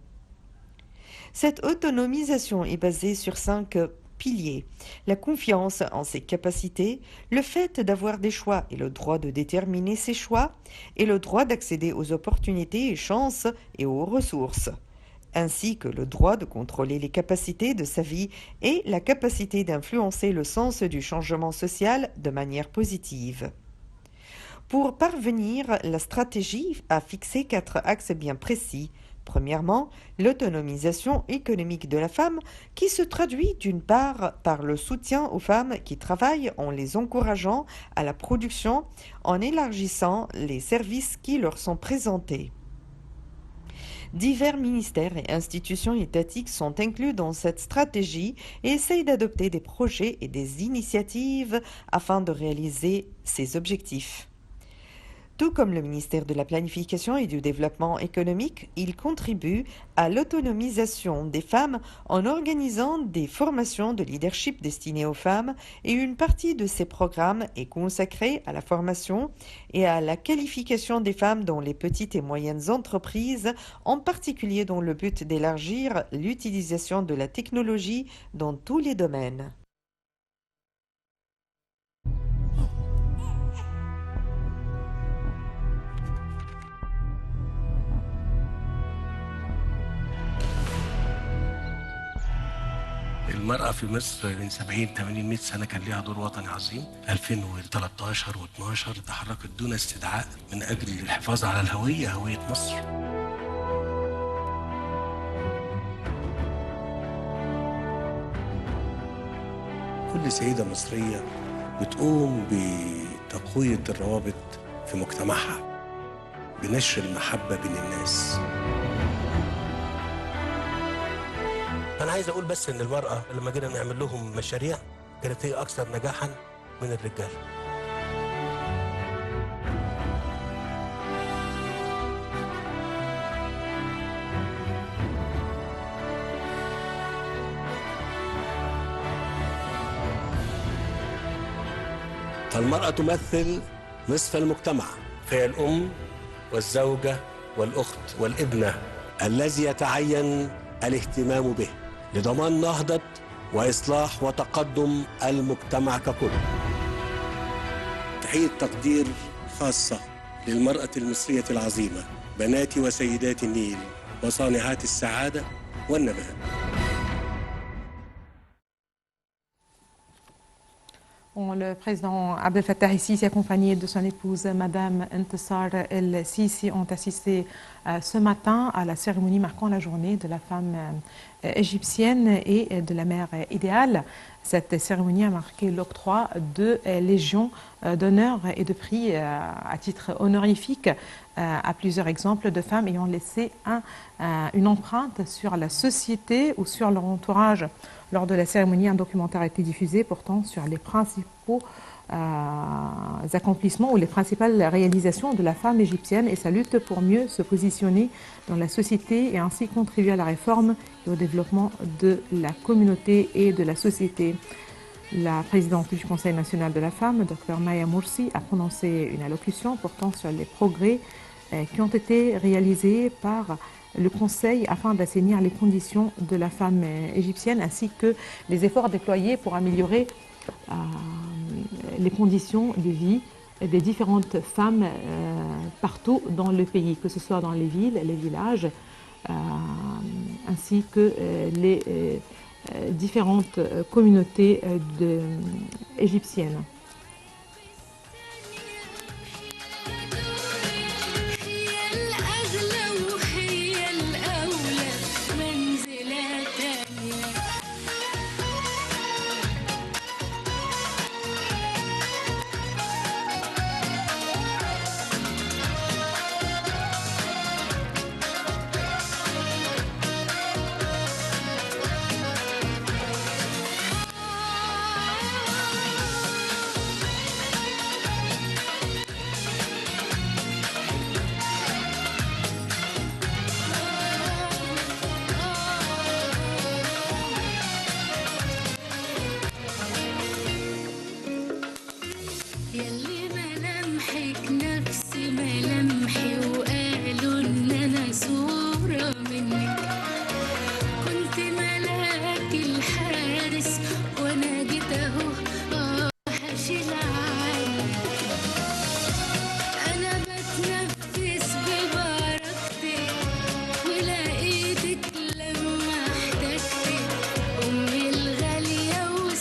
Cette autonomisation est basée sur 5 piliers: la confiance en ses capacités, le fait d'avoir des choix et le droit de déterminer ses choix, et le droit d'accéder aux opportunités et chances et aux ressources, ainsi que le droit de contrôler les capacités de sa vie et la capacité d'influencer le sens du changement social de manière positive. Pour parvenir, la stratégie a fixé 4 axes bien précis: Premièrement, l'autonomisation économique de la femme qui se traduit d'une part par le soutien aux femmes qui travaillent en les encourageant à la production, en élargissant les services qui leur sont présentés. Divers ministères et institutions étatiques sont inclus dans cette stratégie et essayent d'adopter des projets et des initiatives afin de réaliser ces objectifs. Tout comme le ministère de la Planification et du Développement économique, il contribue à l'autonomisation des femmes en organisant des formations de leadership destinées aux femmes et une partie de ces programmes est consacrée à la formation et à la qualification des femmes dans les petites et moyennes entreprises, en particulier dans le but d'élargir l'utilisation de la technologie dans tous les domaines. المرأة في مصر من 70 80 100 سنة كان ليها دور وطني عظيم. 2013 و12 تحركت دون استدعاء من أجل الحفاظ على هوية مصر. كل سيدة مصرية بتقوم بتقوية الروابط في مجتمعها، بنشر المحبة بين الناس. أنا عايز أقول بس إن المرأة لما جينا نعمل لهم مشاريع كانت هي أكثر نجاحاً من الرجال. المرأة تمثل نصف المجتمع، فهي الأم والزوجة والأخت والابنة الذي يتعين الاهتمام به لضمان نهضة وإصلاح وتقدم المجتمع ككل. تحية تقدير خاصة للمرأة المصرية العظيمة، بنات وسيدات النيل وصانعات السعادة والنبات. Le président Abdel Fattah El Sisi, accompagné de son épouse, Madame Entisaar El Sisi, ont assisté ce matin à la cérémonie marquant la journée de la femme égyptienne et de la mère idéale. Cette cérémonie a marqué l'octroi de légions d'honneur et de prix à titre honorifique à plusieurs exemples de femmes ayant laissé une empreinte sur la société ou sur leur entourage. Lors de la cérémonie, un documentaire a été diffusé portant sur les principaux accomplissements ou les principales réalisations de la femme égyptienne et sa lutte pour mieux se positionner dans la société et ainsi contribuer à la réforme et au développement de la communauté et de la société. La présidente du Conseil national de la femme, Dr Maya Morsi, a prononcé une allocution portant sur les progrès qui ont été réalisés par le Conseil afin d'assainir les conditions de la femme égyptienne ainsi que les efforts déployés pour améliorer les conditions de vie des différentes femmes partout dans le pays, que ce soit dans les villes, les villages, ainsi que les différentes communautés égyptiennes.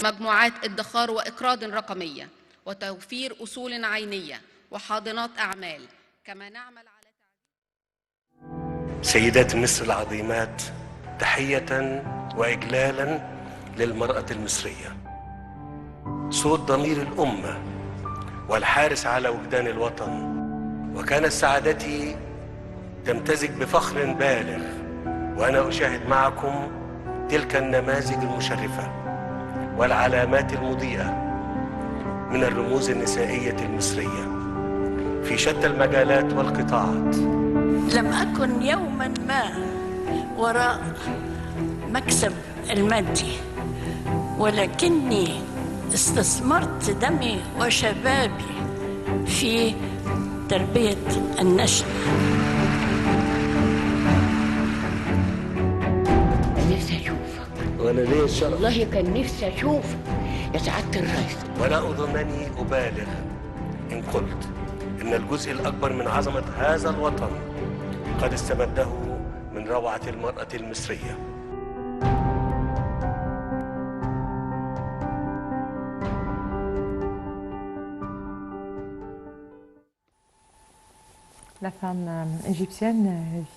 مجموعات ادخار وإقراض رقمية وتوفير أصول عينية وحاضنات أعمال. كما نعمل على سيدات مصر العظيمات، تحية وإجلالا للمرأة المصرية، صوت ضمير الأمة والحارس على وجدان الوطن. وكانت سعادتي تمتزج بفخر بالغ وأنا أشاهد معكم تلك النماذج المشرفة والعلامات المضيئة من الرموز النسائية المصرية في شتى المجالات والقطاعات. لم أكن يوما ما وراء مكسب المادي، ولكني استثمرت دمي وشبابي في تربية النشء. نفسي أشوفك. وأنا ليه الشرف. والله كان نفسي أشوفك يا سعادة الرئيس. ولا أظنني أبالغ إن قلت إن الجزء الأكبر من عظمة هذا الوطن قد استمده من روعة المرأة المصرية. La femme égyptienne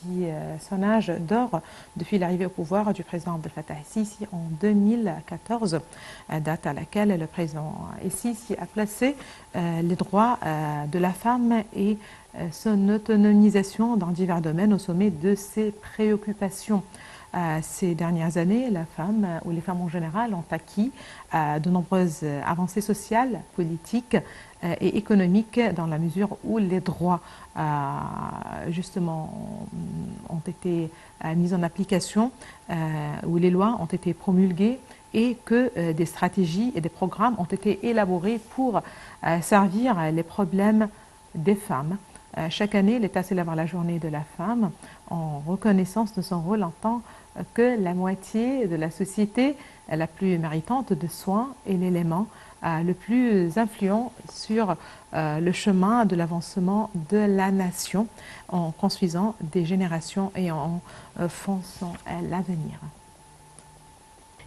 vit son âge d'or depuis l'arrivée au pouvoir du président Abdel Fattah El Sisi en 2014, date à laquelle le président El Sisi a placé les droits de la femme et son autonomisation dans divers domaines au sommet de ses préoccupations. Ces dernières années, la femme ou les femmes en général ont acquis de nombreuses avancées sociales, politiques et économiques dans la mesure où les droits justement ont été mis en application, où les lois ont été promulguées et que des stratégies et des programmes ont été élaborés pour servir les problèmes des femmes. Chaque année, l'État célèbre la journée de la femme en reconnaissance de son rôle en tant que la moitié de la société la plus méritante de soins et l'élément le plus influent sur le chemin de l'avancement de la nation en construisant des générations et en fonçant l'avenir.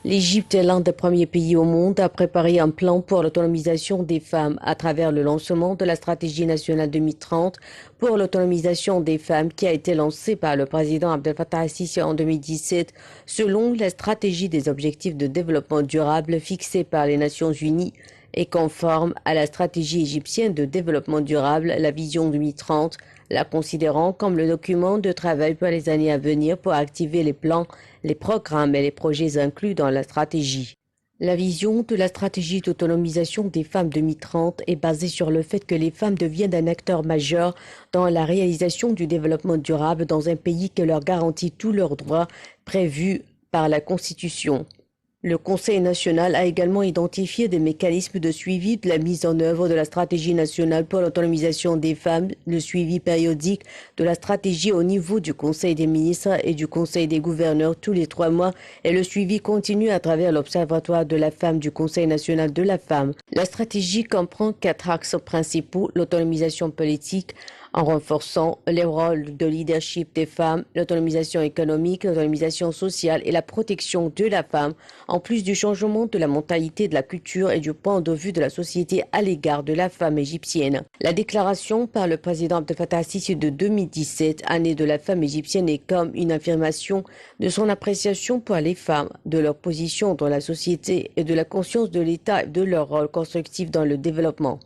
L'Égypte est l'un des premiers pays au monde à préparer un plan pour l'autonomisation des femmes à travers le lancement de la stratégie nationale 2030 pour l'autonomisation des femmes qui a été lancée par le président Abdel Fattah El Sisi en 2017 selon la stratégie des objectifs de développement durable fixée par les Nations Unies et conforme à la stratégie égyptienne de développement durable, la vision 2030, la considérant comme le document de travail pour les années à venir pour activer les plans, les programmes et les projets inclus dans la stratégie. La vision de la stratégie d'autonomisation des femmes 2030 est basée sur le fait que les femmes deviennent un acteur majeur dans la réalisation du développement durable dans un pays qui leur garantit tous leurs droits prévus par la Constitution. Le Conseil national a également identifié des mécanismes de suivi de la mise en œuvre de la stratégie nationale pour l'autonomisation des femmes, le suivi périodique de la stratégie au niveau du Conseil des ministres et du Conseil des gouverneurs tous les 3 mois et le suivi continu à travers l'Observatoire de la femme du Conseil national de la femme. La stratégie comprend 4 axes principaux: l'autonomisation politique, en renforçant les rôles de leadership des femmes, l'autonomisation économique, l'autonomisation sociale et la protection de la femme, en plus du changement de la mentalité, de la culture et du point de vue de la société à l'égard de la femme égyptienne. La déclaration par le président Abdel Fattah El Sisi de 2017, année de la femme égyptienne, est comme une affirmation de son appréciation pour les femmes, de leur position dans la société et de la conscience de l'État et de leur rôle constructif dans le développement.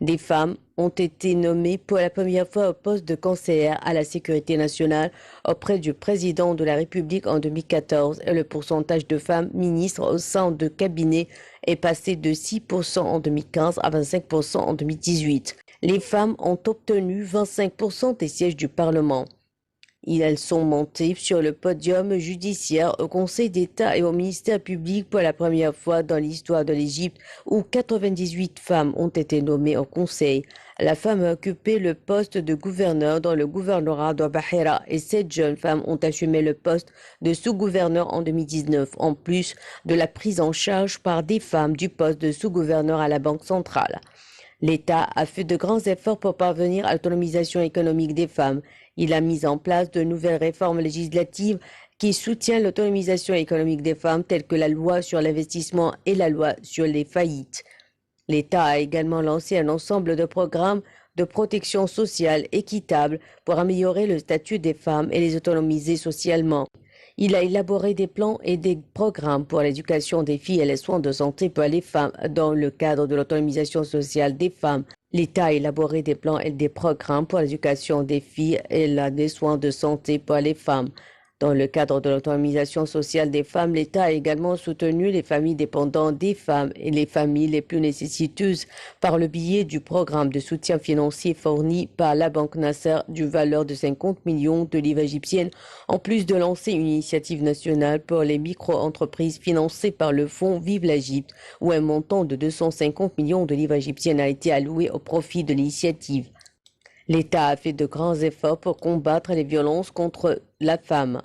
Des femmes ont été nommées pour la première fois au poste de conseillère à la sécurité nationale auprès du président de la République en 2014 et le pourcentage de femmes ministres au sein de cabinet est passé de 6% en 2015 à 25% en 2018. Les femmes ont obtenu 25% des sièges du Parlement. Elles sont montées sur le podium judiciaire au Conseil d'État et au ministère public pour la première fois dans l'histoire de l'Égypte où 98 femmes ont été nommées au Conseil. La femme a occupé le poste de gouverneur dans le gouvernorat de Bahira et 7 jeunes femmes ont assumé le poste de sous-gouverneur en 2019, en plus de la prise en charge par des femmes du poste de sous-gouverneur à la Banque centrale. L'État a fait de grands efforts pour parvenir à l'autonomisation économique des femmes. Il a mis en place de nouvelles réformes législatives qui soutiennent l'autonomisation économique des femmes, telles que la loi sur l'investissement et la loi sur les faillites. L'État a également lancé un ensemble de programmes de protection sociale équitable pour améliorer le statut des femmes et les autonomiser socialement. Il a élaboré des plans et des programmes pour l'éducation des filles et les soins de santé pour les femmes dans le cadre de l'autonomisation sociale des femmes. L'État a élaboré des plans et des programmes pour l'éducation des filles et des soins de santé pour les femmes. Dans le cadre de l'autonomisation sociale des femmes, l'État a également soutenu les familles dépendantes des femmes et les familles les plus nécessiteuses par le biais du programme de soutien financier fourni par la Banque Nasser d'une valeur de 50 millions de livres égyptiennes, en plus de lancer une initiative nationale pour les micro-entreprises financée par le fonds Vive l'Égypte, où un montant de 250 millions de livres égyptiennes a été alloué au profit de l'initiative. L'État a fait de grands efforts pour combattre les violences contre la femme.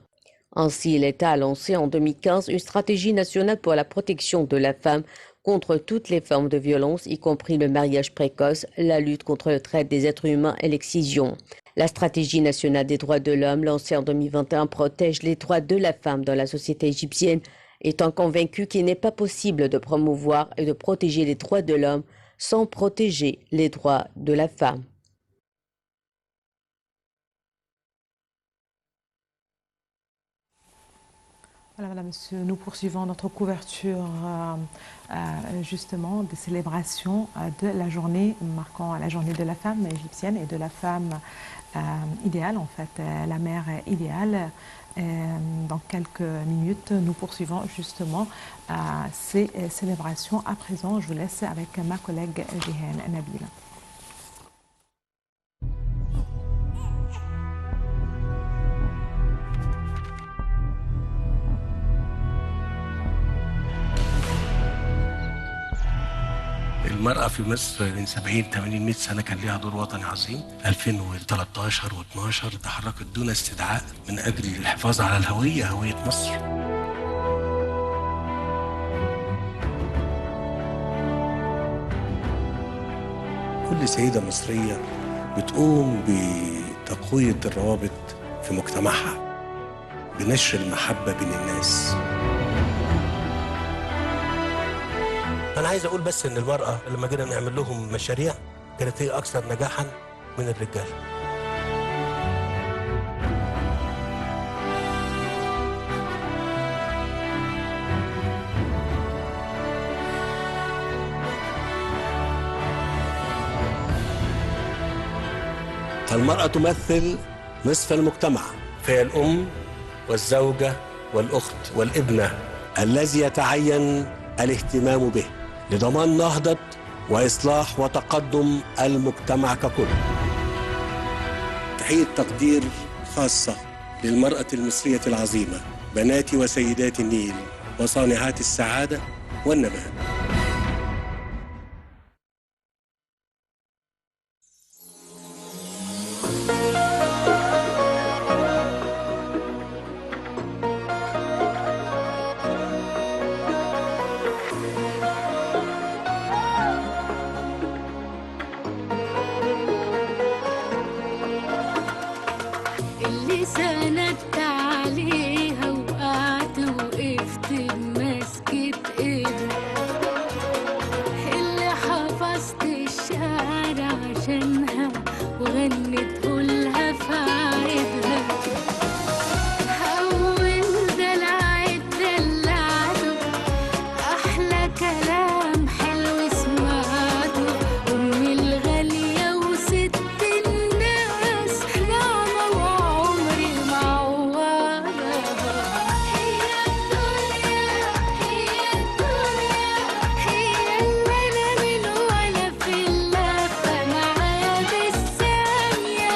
Ainsi, l'État a lancé en 2015 une stratégie nationale pour la protection de la femme contre toutes les formes de violence, y compris le mariage précoce, la lutte contre le traite des êtres humains et l'excision. La stratégie nationale des droits de l'homme lancée en 2021 protège les droits de la femme dans la société égyptienne, étant convaincue qu'il n'est pas possible de promouvoir et de protéger les droits de l'homme sans protéger les droits de la femme. Voilà, monsieur, nous poursuivons notre couverture justement des célébrations de la journée marquant la journée de la femme égyptienne et de la femme idéale, en fait, la mère idéale. Dans quelques minutes, nous poursuivons justement ces célébrations. À présent, je vous laisse avec ma collègue Jihan Nabila. المرأة في مصر من 70 80 100 سنة كان لها دور وطني عظيم. 2013 و12 تحركت دون استدعاء من أجل الحفاظ على هوية مصر. كل سيدة مصرية بتقوم بتقوية الروابط في مجتمعها، بنشر المحبة بين الناس. أنا عايز أقول بس إن المرأة لما جينا نعمل لهم مشاريع كانت هي أكثر نجاحاً من الرجال. المرأة تمثل نصف المجتمع، فهي الأم والزوجة والأخت والابنة الذي يتعين الاهتمام به لضمان نهضة وإصلاح وتقدم المجتمع ككل. تحية تقدير خاصة للمرأة المصرية العظيمة، بنات وسيدات النيل وصانعات السعادة والنبات. اللي سندت عليها وقعت وقفت بمسكة ايدها، اللي حفظت الشعر عشانها وغنت قولها في عيدها، أول دلع اتدلعته أحلى كلام حلو سمعته، أمي الغالية وست الناس نعمة وعمري معوضها. هي الدنيا هي اللي أنا من وأنا في اللفة معايا بالثانية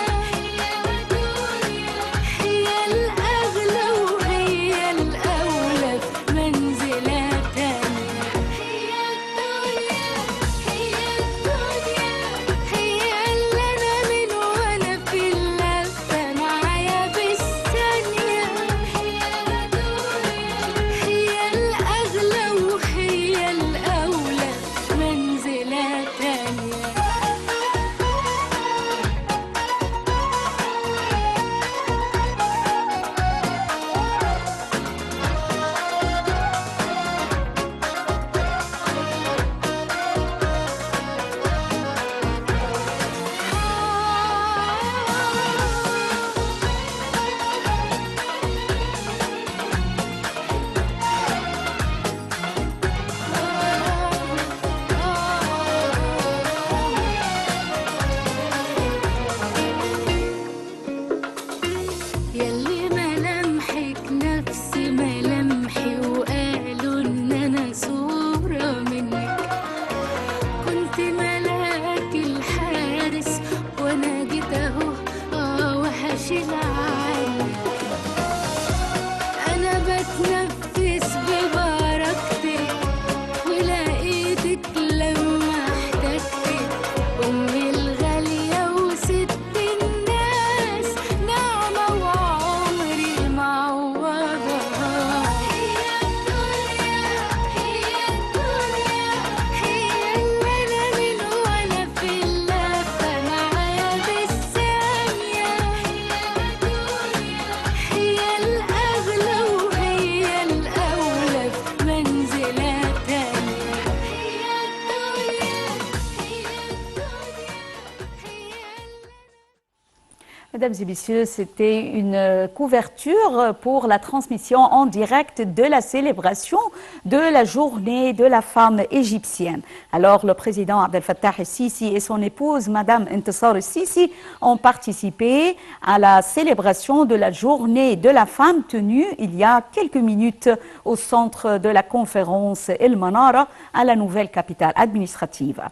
Mesdames et messieurs, c'était une couverture pour la transmission en direct de la célébration de la journée de la femme égyptienne. Alors, le président Abdel Fattah El Sisi et son épouse, Madame Entisaar El Sisi, ont participé à la célébration de la journée de la femme tenue il y a quelques minutes au centre de la conférence El Manara à la nouvelle capitale administrative.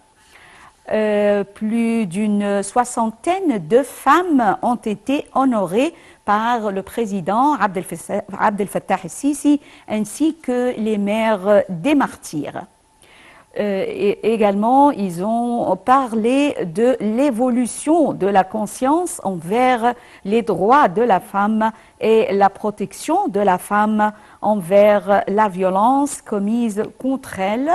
Plus d'une soixantaine de femmes ont été honorées par le président Abdel Fattah El Sisi ainsi que les mères des martyrs. Et également, ils ont parlé de l'évolution de la conscience envers les droits de la femme et la protection de la femme envers la violence commise contre elle.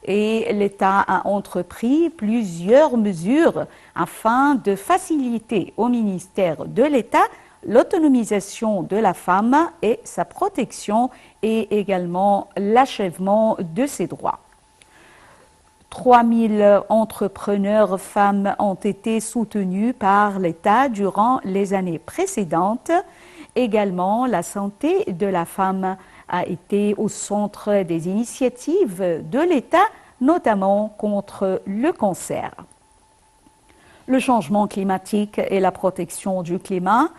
Et l'État a entrepris plusieurs mesures afin de faciliter au ministère de l'État l'autonomisation de la femme et sa protection et également l'achèvement de ses droits. 3000 entrepreneurs femmes ont été soutenus par l'État durant les années précédentes. Également, la santé de la femme a été au centre des initiatives de l'État, notamment contre le cancer. Le changement climatique et la protection du climat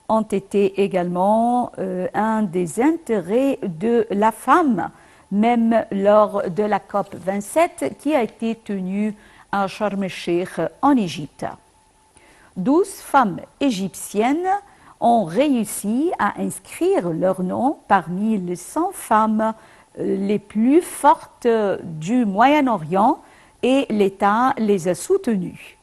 ont été également un des intérêts de la femme, même lors de la COP 27 qui a été tenue à Sharm el-Sheikh en Égypte. 12 femmes égyptiennes ont réussi à inscrire leur nom parmi les 100 femmes les plus fortes du Moyen-Orient et l'État les a soutenues.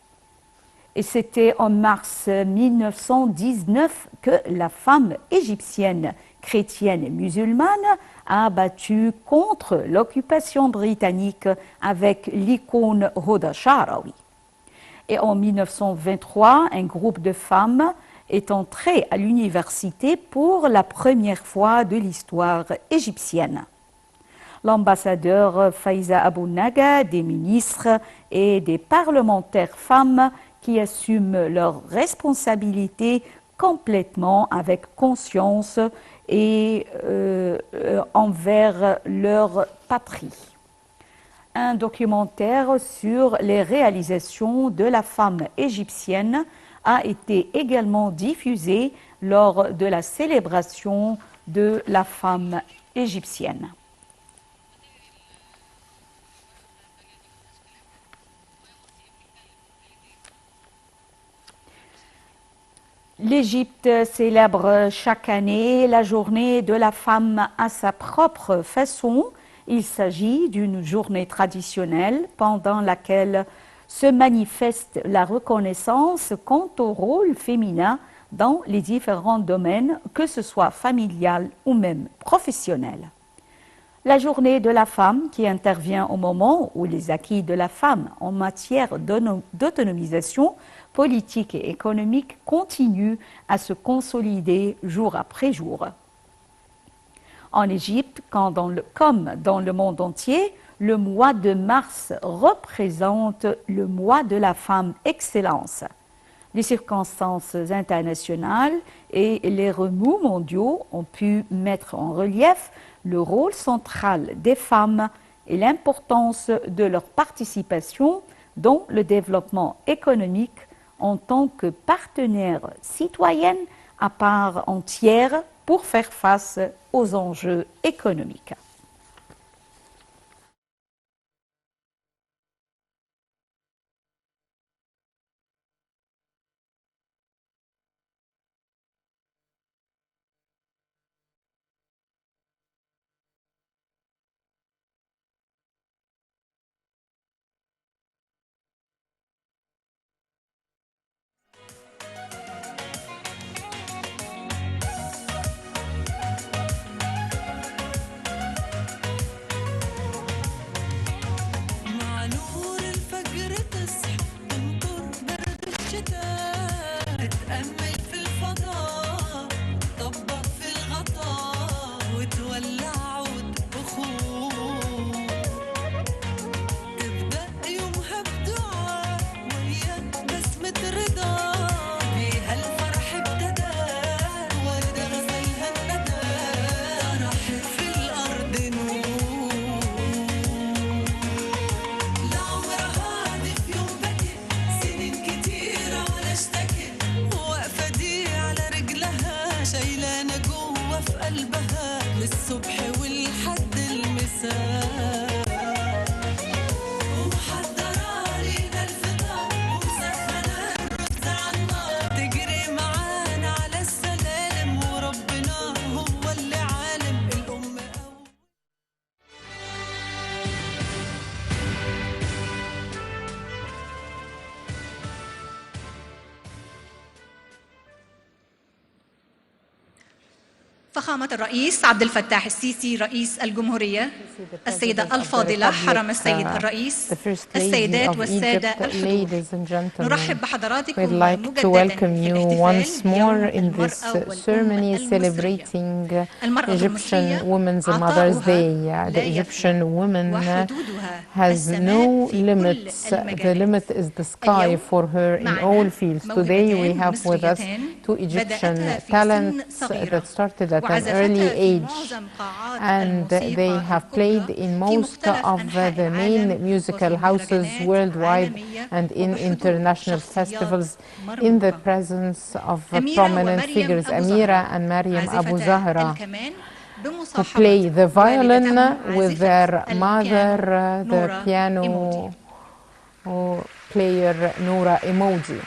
Et c'était en mars 1919 que la femme égyptienne chrétienne et musulmane a battu contre l'occupation britannique avec l'icône Hoda Sha'rawi. Et en 1923, un groupe de femmes est entré à l'université pour la première fois de l'histoire égyptienne. L'ambassadeur Faiza Abou-Naga, des ministres et des parlementaires femmes qui assument leurs responsabilités complètement avec conscience et envers leur patrie. Un documentaire sur les réalisations de la femme égyptienne a été également diffusé lors de la célébration de la femme égyptienne. L'Égypte célèbre chaque année la journée de la femme à sa propre façon. Il s'agit d'une journée traditionnelle pendant laquelle se manifeste la reconnaissance quant au rôle féminin dans les différents domaines, que ce soit familial ou même professionnel. La journée de la femme, qui intervient au moment où les acquis de la femme en matière d'autonomisation politique et économique continuent à se consolider jour après jour. En Égypte, comme dans le monde entier, le mois de mars représente le mois de la femme excellence. Les circonstances internationales et les remous mondiaux ont pu mettre en relief le rôle central des femmes et l'importance de leur participation dans le développement économique en tant que partenaires citoyennes à part entière pour faire face aux enjeux économiques. فخامة الرئيس عبد الفتاح السيسي رئيس الجمهورية، السيدة الفاضلة حرم السيد الرئيس، السيدات والسادة الحضور، نرحب بحضراتكم مجددا في الاحتفال يوم المرأة والأم المصرية. المرأة Egyptian Women's المصرية Mother's Day. عطاؤها The لا Egyptian woman وحدودها has no limits. The limit is the sky for her in all fields. Today we have with us two Egyptian talents that started at an early age, and they have played in most of the main musical houses worldwide and in international festivals in the presence of prominent figures, Amira and Mariam Abu Zahra, who play the violin with their mother, the piano player Noura Emoji.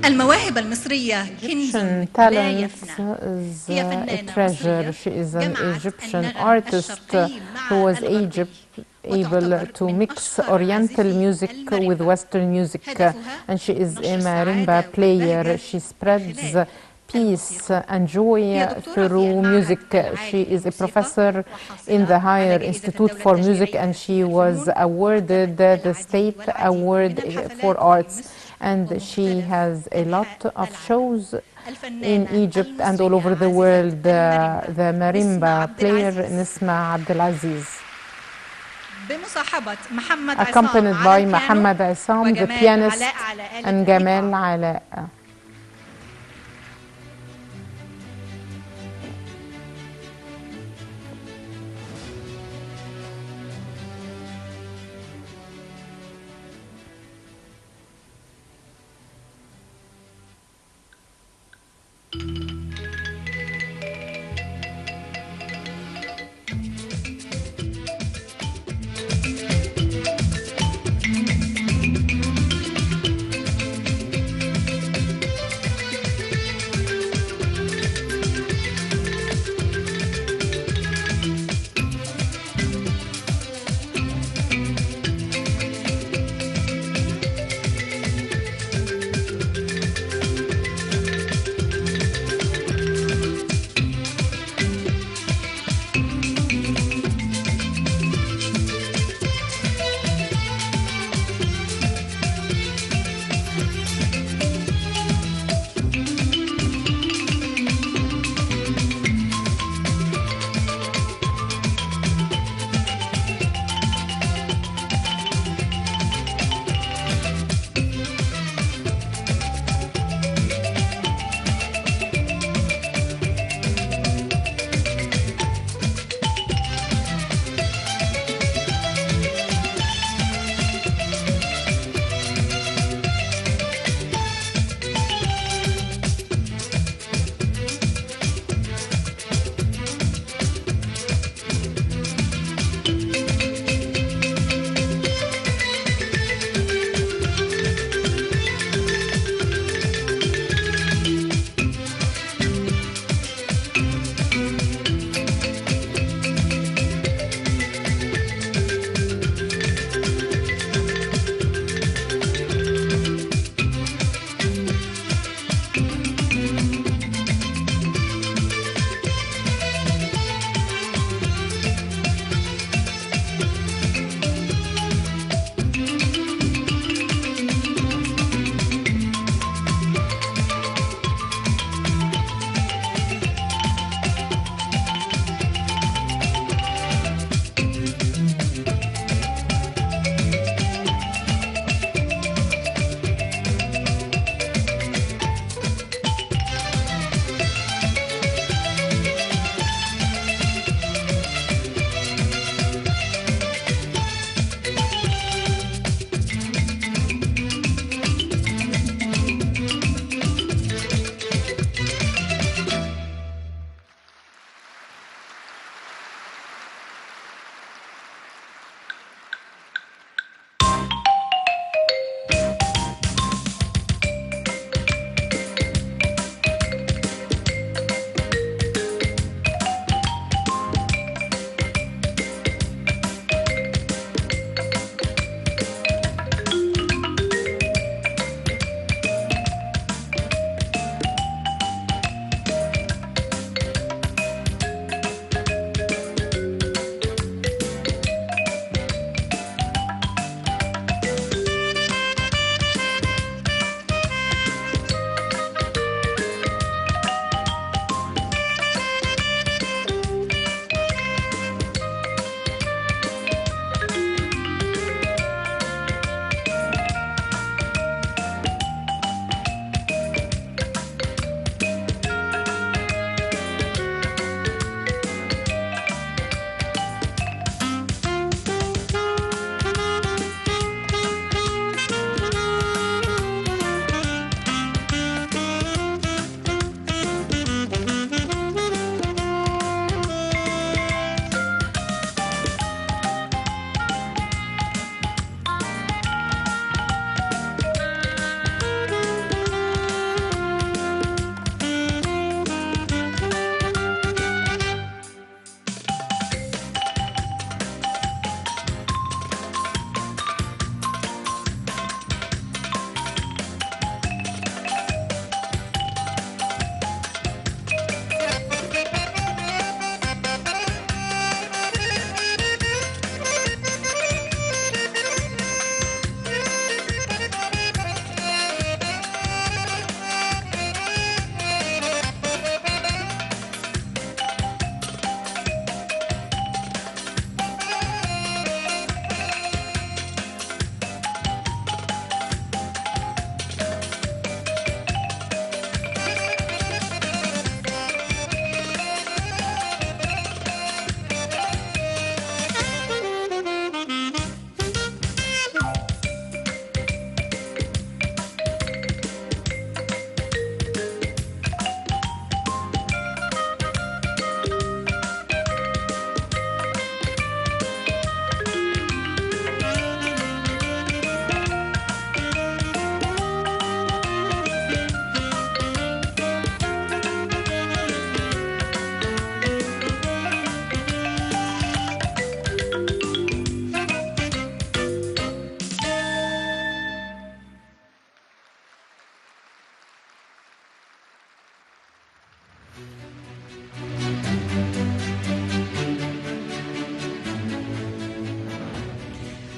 المواهب المصرية كنز لا يفنى. هي a treasure. She is an Egyptian artist who was able to mix Oriental music with Western music, and she is a marimba player. She spreads peace and joy through music. She is a professor in the Higher Institute for Music, and she was awarded the State Award for Arts. And she has a lot of shows in Egypt and all over the world. The marimba player Nisma Abdelaziz, accompanied by Mohammed Isam, the pianist, and Gamal Ala.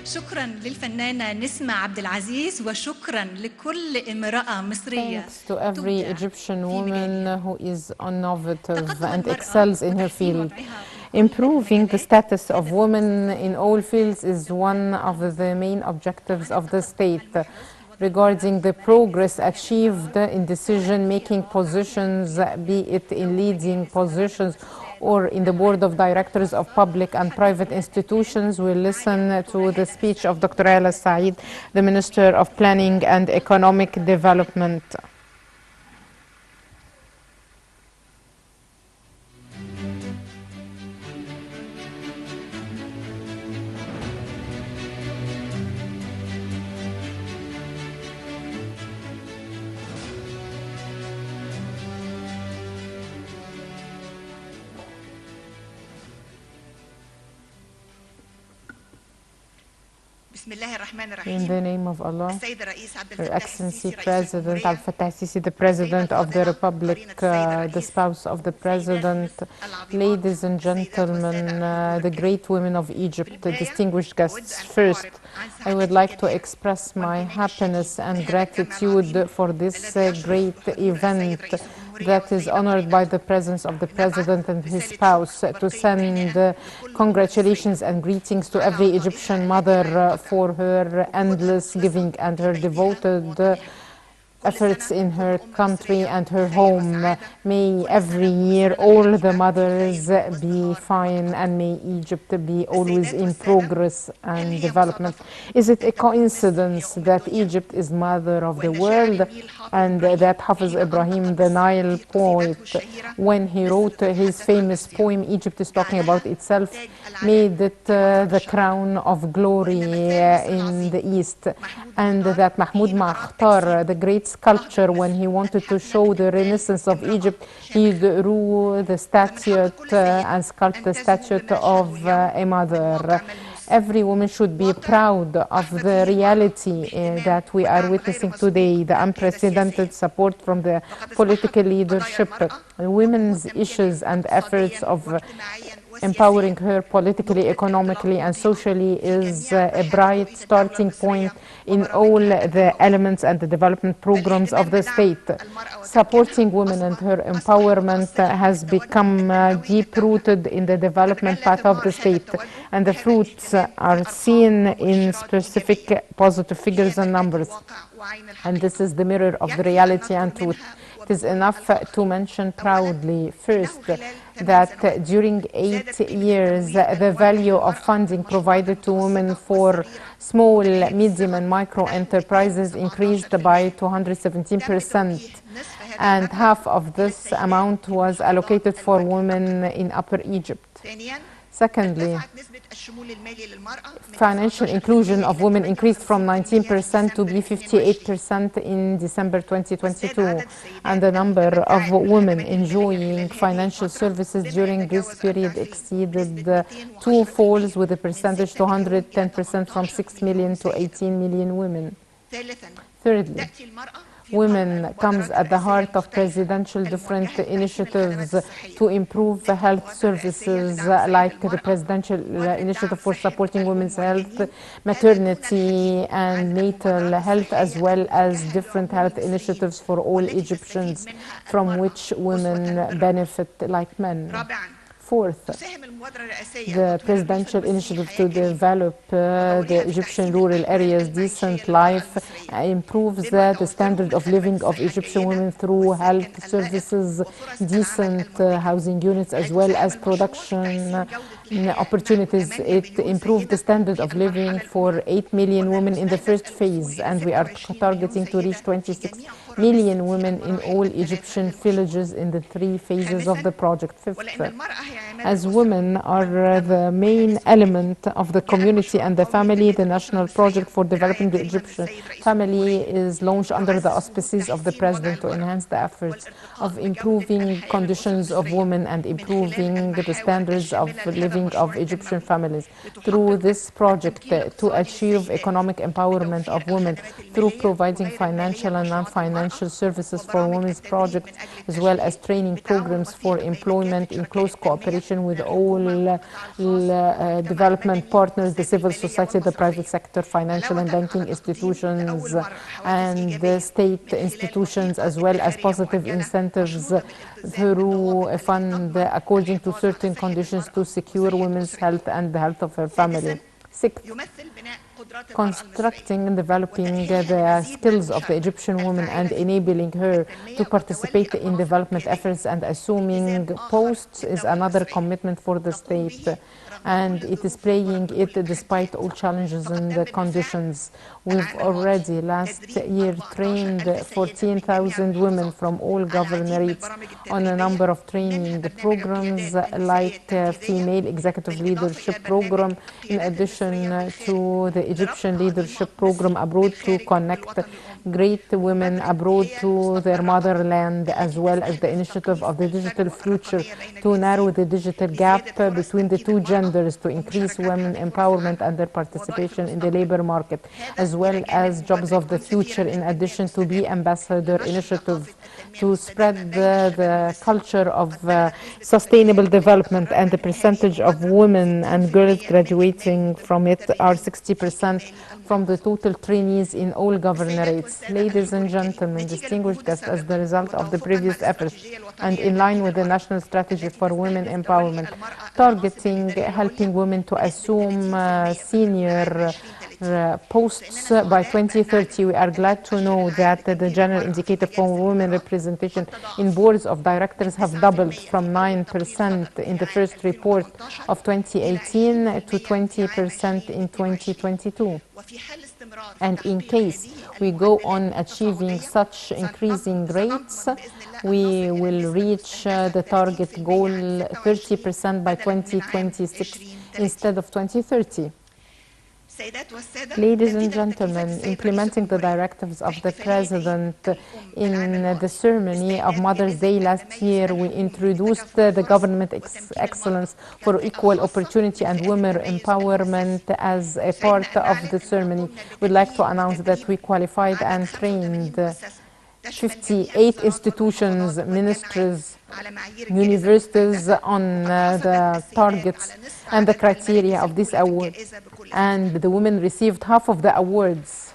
شكرا للفنانة نسمة عبد العزيز وشكرا لكل امرأة مصرية Thanks to every Egyptian woman who is innovative and excels in her field. Improving the status of women in all fields is one of the main objectives of the state. Regarding the progress achieved in decision-making positions, be it in leading positions or in the board of directors of public and private institutions, we'll listen to the speech of Dr. Ala Saeed, the Minister of Planning and Economic Development. In the name of Allah, Her Excellency President Abdel Fattah el Sisi, the President of the Republic, the spouse of the President, ladies and gentlemen, the great women of Egypt, the distinguished guests. First, I would like to express my happiness and gratitude for this great event that is honored by the presence of the President and his spouse, to send congratulations and greetings to every Egyptian mother for her endless giving and her devoted efforts in her country and her home. May every year all the mothers be fine, and may Egypt be always in progress and development. Is it a coincidence that Egypt is mother of the world, and that Hafiz Ibrahim, the Nile poet, when he wrote his famous poem, Egypt is Talking About Itself, made it the crown of glory in the East, and that Mahmoud Makhtar, the great sculptor, when he wanted to show the renaissance of Egypt, he drew the statue and sculpted the statue of a mother. Every woman should be proud of the reality that we are witnessing today, the unprecedented support from the political leadership, women's issues and efforts of empowering her politically, economically, and socially is a bright starting point in all the elements and the development programs of the state. Supporting women and her empowerment has become deep-rooted in the development path of the state, and the fruits are seen in specific positive figures and numbers. And this is the mirror of the reality and truth. It is enough to mention proudly, first, that during 8 years, the value of funding provided to women for small, medium, and micro enterprises increased by 217%, and half of this amount was allocated for women in Upper Egypt. Secondly, financial inclusion of women increased from 19% to be 58% in December 2022, and the number of women enjoying financial services during this period exceeded twofold, with the percentage to 110% from 6 million to 18 million women. Thirdly, women comes at the heart of presidential different initiatives to improve health services, like the presidential initiative for supporting women's health, maternity and natal health, as well as different health initiatives for all Egyptians, from which women benefit like men. Fourth, the presidential initiative to develop the Egyptian rural areas decent life improves the standard of living of Egyptian women through health services, decent housing units, as well as production opportunities. It improved the standard of living for 8 million women in the first phase, and we are targeting to reach 26 million women in all Egyptian villages in the 3 phases of the project. Fifth, as women are the main element of the community and the family, the National Project for Developing the Egyptian Family is launched under the auspices of the President to enhance the efforts of improving conditions of women and improving the standards of living living of Egyptian families. Through this project, to achieve economic empowerment of women through providing financial and non-financial services for women's projects, as well as training programs for employment in close cooperation with all development partners, the civil society, the private sector, financial and banking institutions, and the state institutions, as well as positive incentives through a fund according to certain conditions to secure women's health and the health of her family. Sixth, constructing and developing the skills of the Egyptian woman and enabling her to participate in development efforts and assuming posts is another commitment for the state, and it is playing it despite all challenges and the conditions. We've already last year trained 14,000 women from all governorates on a number of training programs like female executive leadership program, in addition to the Egyptian leadership program abroad to connect great women abroad to their motherland, as well as the initiative of the digital future to narrow the digital gap between the two genders, to increase women empowerment and their participation in the labor market, as well as jobs of the future, in addition to be ambassador initiative to spread the culture of sustainable development, and the percentage of women and girls graduating from it are 60% from the total trainees in all governorates. Ladies and gentlemen, distinguished guests, as the result of the previous efforts and in line with the National Strategy for Women Empowerment, targeting helping women to assume senior posts by 2030, we are glad to know that the general indicator for women representation in boards of directors have doubled from 9% in the first report of 2018 to 20% in 2022. And in case we go on achieving such increasing rates, we will reach the target goal 30% by 2026 instead of 2030. Ladies and gentlemen, implementing the directives of the President in the ceremony of Mother's Day last year, we introduced the government excellence for equal opportunity and women empowerment as a part of the ceremony. We'd like to announce that we qualified and trained 58 institutions, ministries, universities on the targets and the criteria of this award, and the women received half of the awards.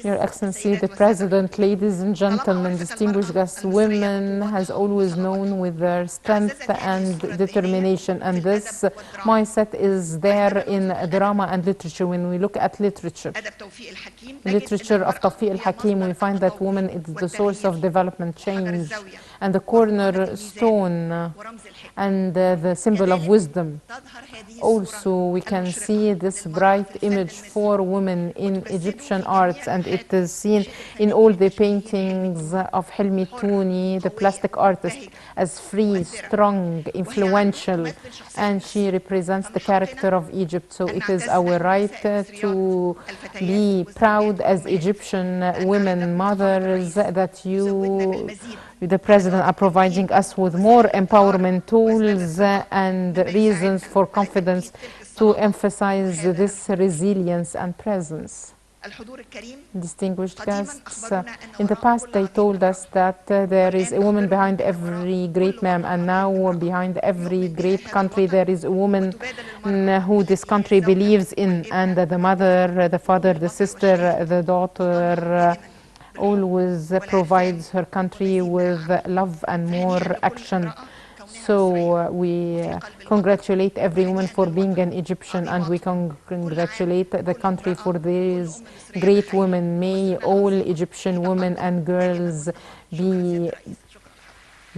Your Excellency, the President, ladies and gentlemen, distinguished guests, women has always known with their strength and determination, and this mindset is there in drama and literature. When we look at literature of Tawfiq al-Hakim, we find that woman is the source of development, change, and the cornerstone and the symbol of wisdom. Also, we can see this bright image for women in Egyptian arts, and it is seen in all the paintings of Hilmi Touni, the plastic artist, as free, strong, influential, and she represents the character of Egypt. So it is our right to be proud as Egyptian women mothers that you, the President, are providing us with more empowerment tools and reasons for confidence to emphasize this resilience and presence. Distinguished guests, in the past they told us that there is a woman behind every great man, and now behind every great country there is a woman who this country believes in, and the mother, the father, the sister, the daughter always provides her country with love and more action. So we congratulate every woman for being an Egyptian, and we congratulate the country for these great women. May all Egyptian women and girls be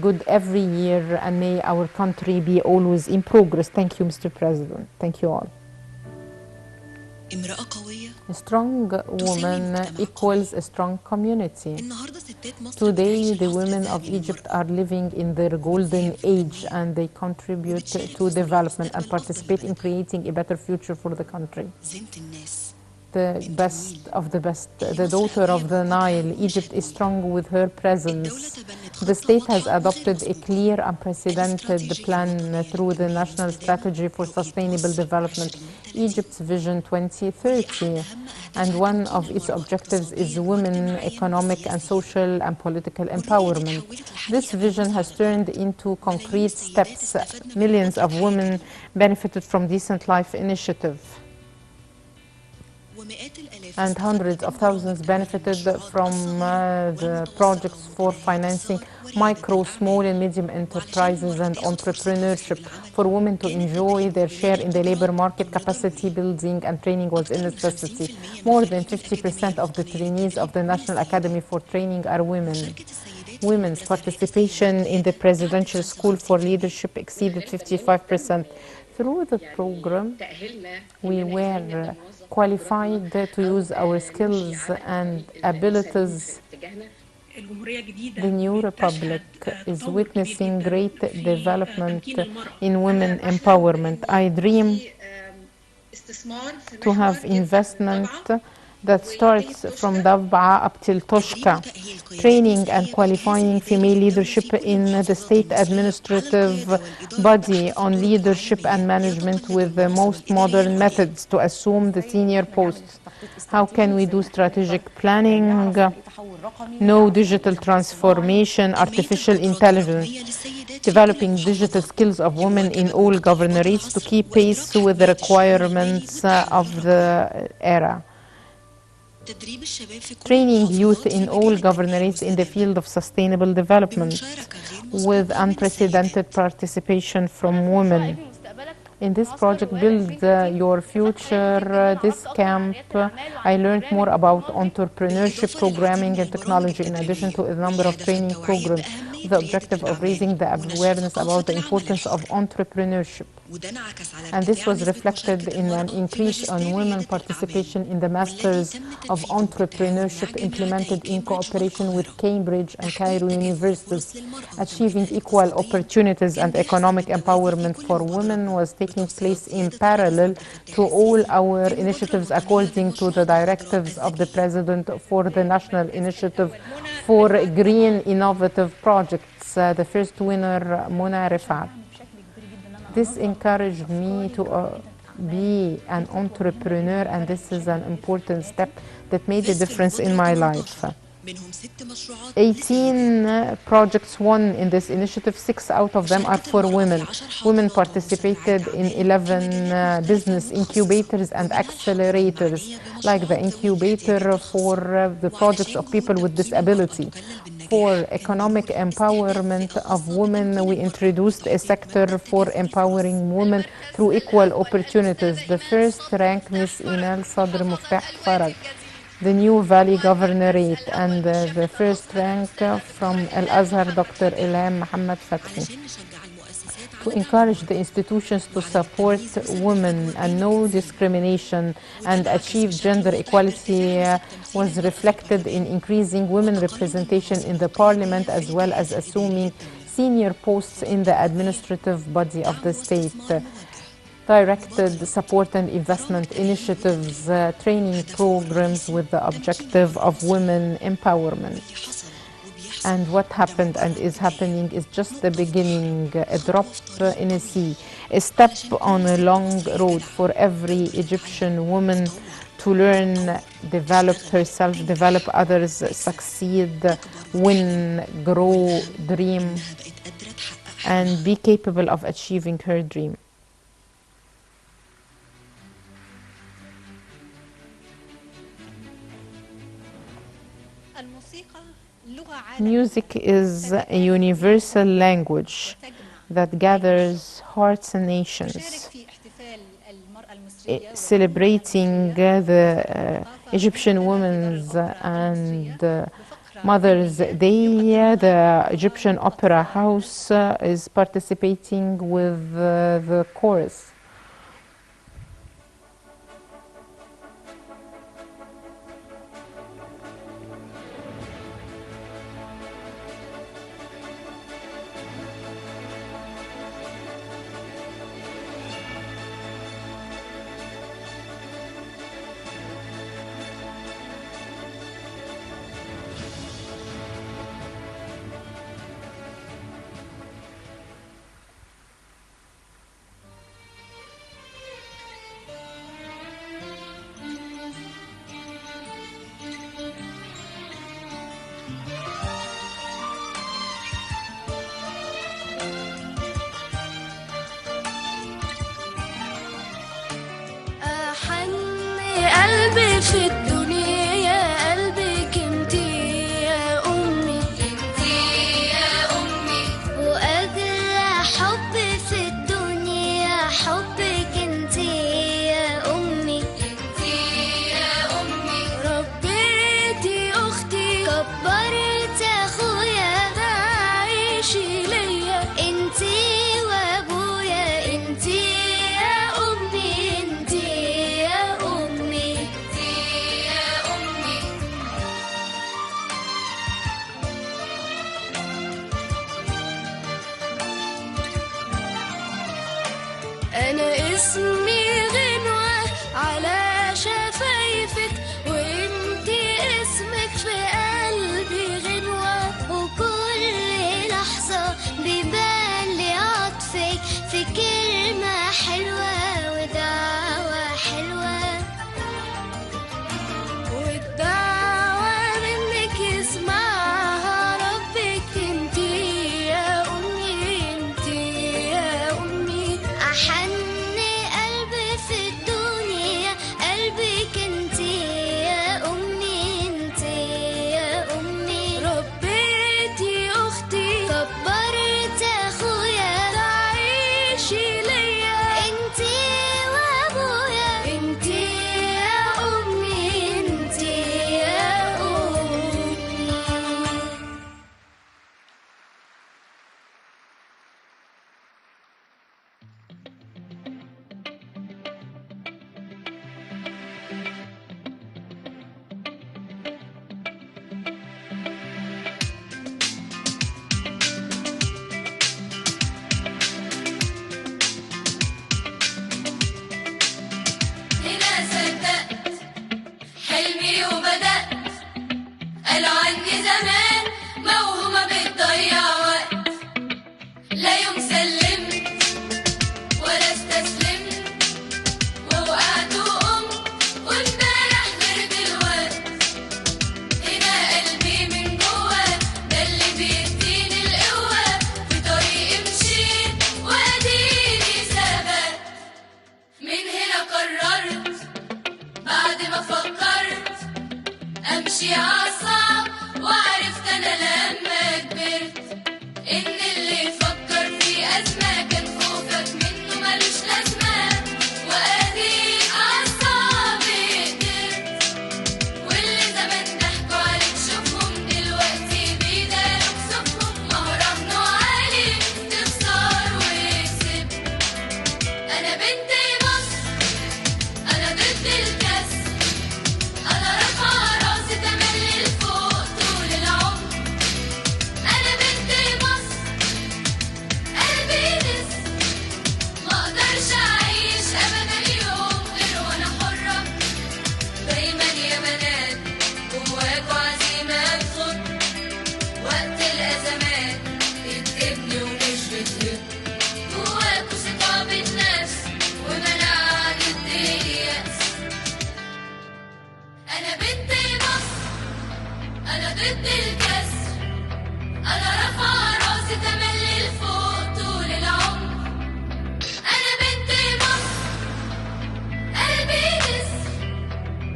good every year, and may our country be always in progress. Thank you, Mr. President. Thank you all. A strong woman equals a strong community. Today, the women of Egypt are living in their golden age, and they contribute to development and participate in creating a better future for the country. best of the best, the daughter of the Nile. Egypt is strong with her presence. The state has adopted a clear, unprecedented plan through the National Strategy for Sustainable Development, Egypt's Vision 2030. And one of its objectives is women, economic and social and political empowerment. This vision has turned into concrete steps. Millions of women benefited from Decent Life Initiative, and hundreds of thousands benefited from the projects for financing micro, small and medium enterprises and entrepreneurship for women to enjoy their share in the labor market. Capacity building and training was a necessity. More than 50% of the trainees of the National Academy for Training are women. Women's participation in the Presidential School for Leadership exceeded 55%. Through the program, we were qualified to use our skills and abilities. The new republic is witnessing great development in women empowerment. I dream to have investment that starts from Davba'a up till Toshka, training and qualifying female leadership in the state administrative body on leadership and management with the most modern methods to assume the senior posts. How can we do strategic planning? No digital transformation, artificial intelligence, developing digital skills of women in all governorates to keep pace with the requirements of the era. Training youth in all governorates in the field of sustainable development with unprecedented participation from women. In this project, Build Your Future, this camp, I learned more about entrepreneurship, programming, and technology, in addition to a number of training programs, with the objective of raising the awareness about the importance of entrepreneurship. And this was reflected in an increase on women participation in the Masters of Entrepreneurship implemented in cooperation with Cambridge and Cairo universities. Achieving equal opportunities and economic empowerment for women was taking place in parallel to all our initiatives according to the directives of the President for the National Initiative for Green Innovative Projects. The first winner, Mona Rifat. This encouraged me to be an entrepreneur, and this is an important step that made a difference in my life. 18 projects won in this initiative. 6 out of them are for women. Women participated in 11 business incubators and accelerators, like the incubator for the projects of people with disability. For economic empowerment of women, we introduced a sector for empowering women through equal opportunities. The first rank, Miss Inal Sadr Muftah Farag, the New Valley Governorate, and the first rank from Al Azhar, Dr. Ilham Muhammad Fathi. To encourage the institutions to support women and no discrimination and achieve gender equality was reflected in increasing women representation in the parliament, as well as assuming senior posts in the administrative body of the state. Directed support and investment initiatives, training programs with the objective of women empowerment. And what happened and is happening is just the beginning, a drop in a sea, a step on a long road for every Egyptian woman to learn, develop herself, develop others, succeed, win, grow, dream, and be capable of achieving her dream. Music is a universal language that gathers hearts and nations. Celebrating the Egyptian Women's and Mother's Day, the Egyptian Opera House is participating with the chorus. في الدنيا يا قلبك انتي يا أمي، انتي يا أمي. وأغلى حب في الدنيا حبك انتي يا أمي، انتي يا أمي. ربيتي أختي كبرت أخويا تعيشي ليا انتي وأبويا، انتي يا أمي، انتي يا أمي، انتي يا أمي. أنا اسمي غنوة على شفايفك، وانتي اسمك في قلبي غنوة، وكل لحظة بيبان لي عطفك في كلمة حلوة ودعوة حلوة، والدعوة منك يسمعها ربك انتي يا أمي، انتي يا أمي. أحن قلبي في الدنيا قلبك انتي يا أمي، انتي يا أمي. ربيتي أختي كبرت أخويا تعيشي ليا انتي وأبويا، انتي يا أمي، انتي يا أمي. هنا صدقت حلمي وبدأت، قالوا عني زمان موهومة بتضيع وقت، لا يوم سلمت ولا استسلمت، ووقعت وقمت وامبارح غير دلوقت. هنا قلبي من جوه ده اللي بيديني القوة، في طريقي مشيت واديني ثبت. من هنا قررت بعد ما فكرت امشي عالصعب، وعرفت انا لما كبرت ان اللي فكر في ازمه كان خوفك منه ملوش لازمه، واديك عالصعب قدرت. واللي زمان ضحكوا عليك شوفهم دلوقتي بيداروا كسوفهم، ما هو راهنوا عليك تخسر وكسبت. انا بنت مصر، أنا ضد الكسر، أنا رافعة راسي تملي لفوق طول العمر. أنا بنت مصر قلبي نسر، مقدرش أعيش أبدا يوم غير وأنا حرة. دايما يا بنات جواكوا عزيمة تخط، وقت الأزمات بتبني ومش بتهد، جواكوا ثقة بالنفس ومناعة ضد اليأس. أنا بنت مصر، أنا ضد الكسر، أنا رافعة راسي تملي لفوق طول العمر. أنا بنت مصر قلبي نسر،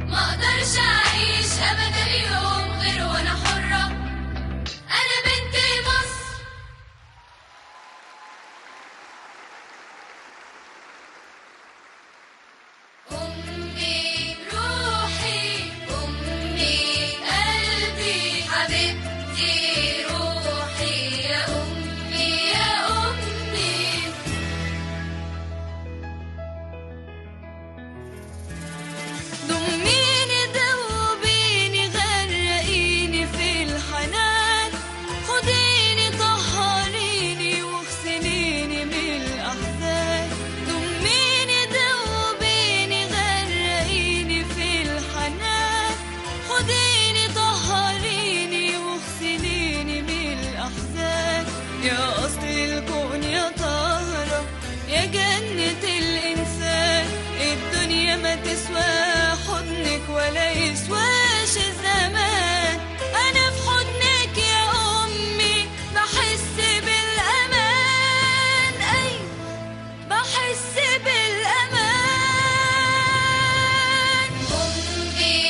مقدرش أعيش أبدا يوم غير وأنا حرة. أنا بنت مصر. أمي روحي، أمي قلبي، حبيبتي روحي يا أمي، يا أمي. ضميني دوبيني غرقيني في الحنان، خديني طهريني واغسليني من الأحزان. ضميني دوبيني غرقيني في الحنان، خديني طهريني واغسليني من الأحزان. يا أصل الكون يا طهرة يا جنة الإنسان، الدنيا ما تسوى حضنك ولا يسواش الزمان. أنا في حضنك يا أمي بحس بالأمان، أيوة بحس بالأمان. أمي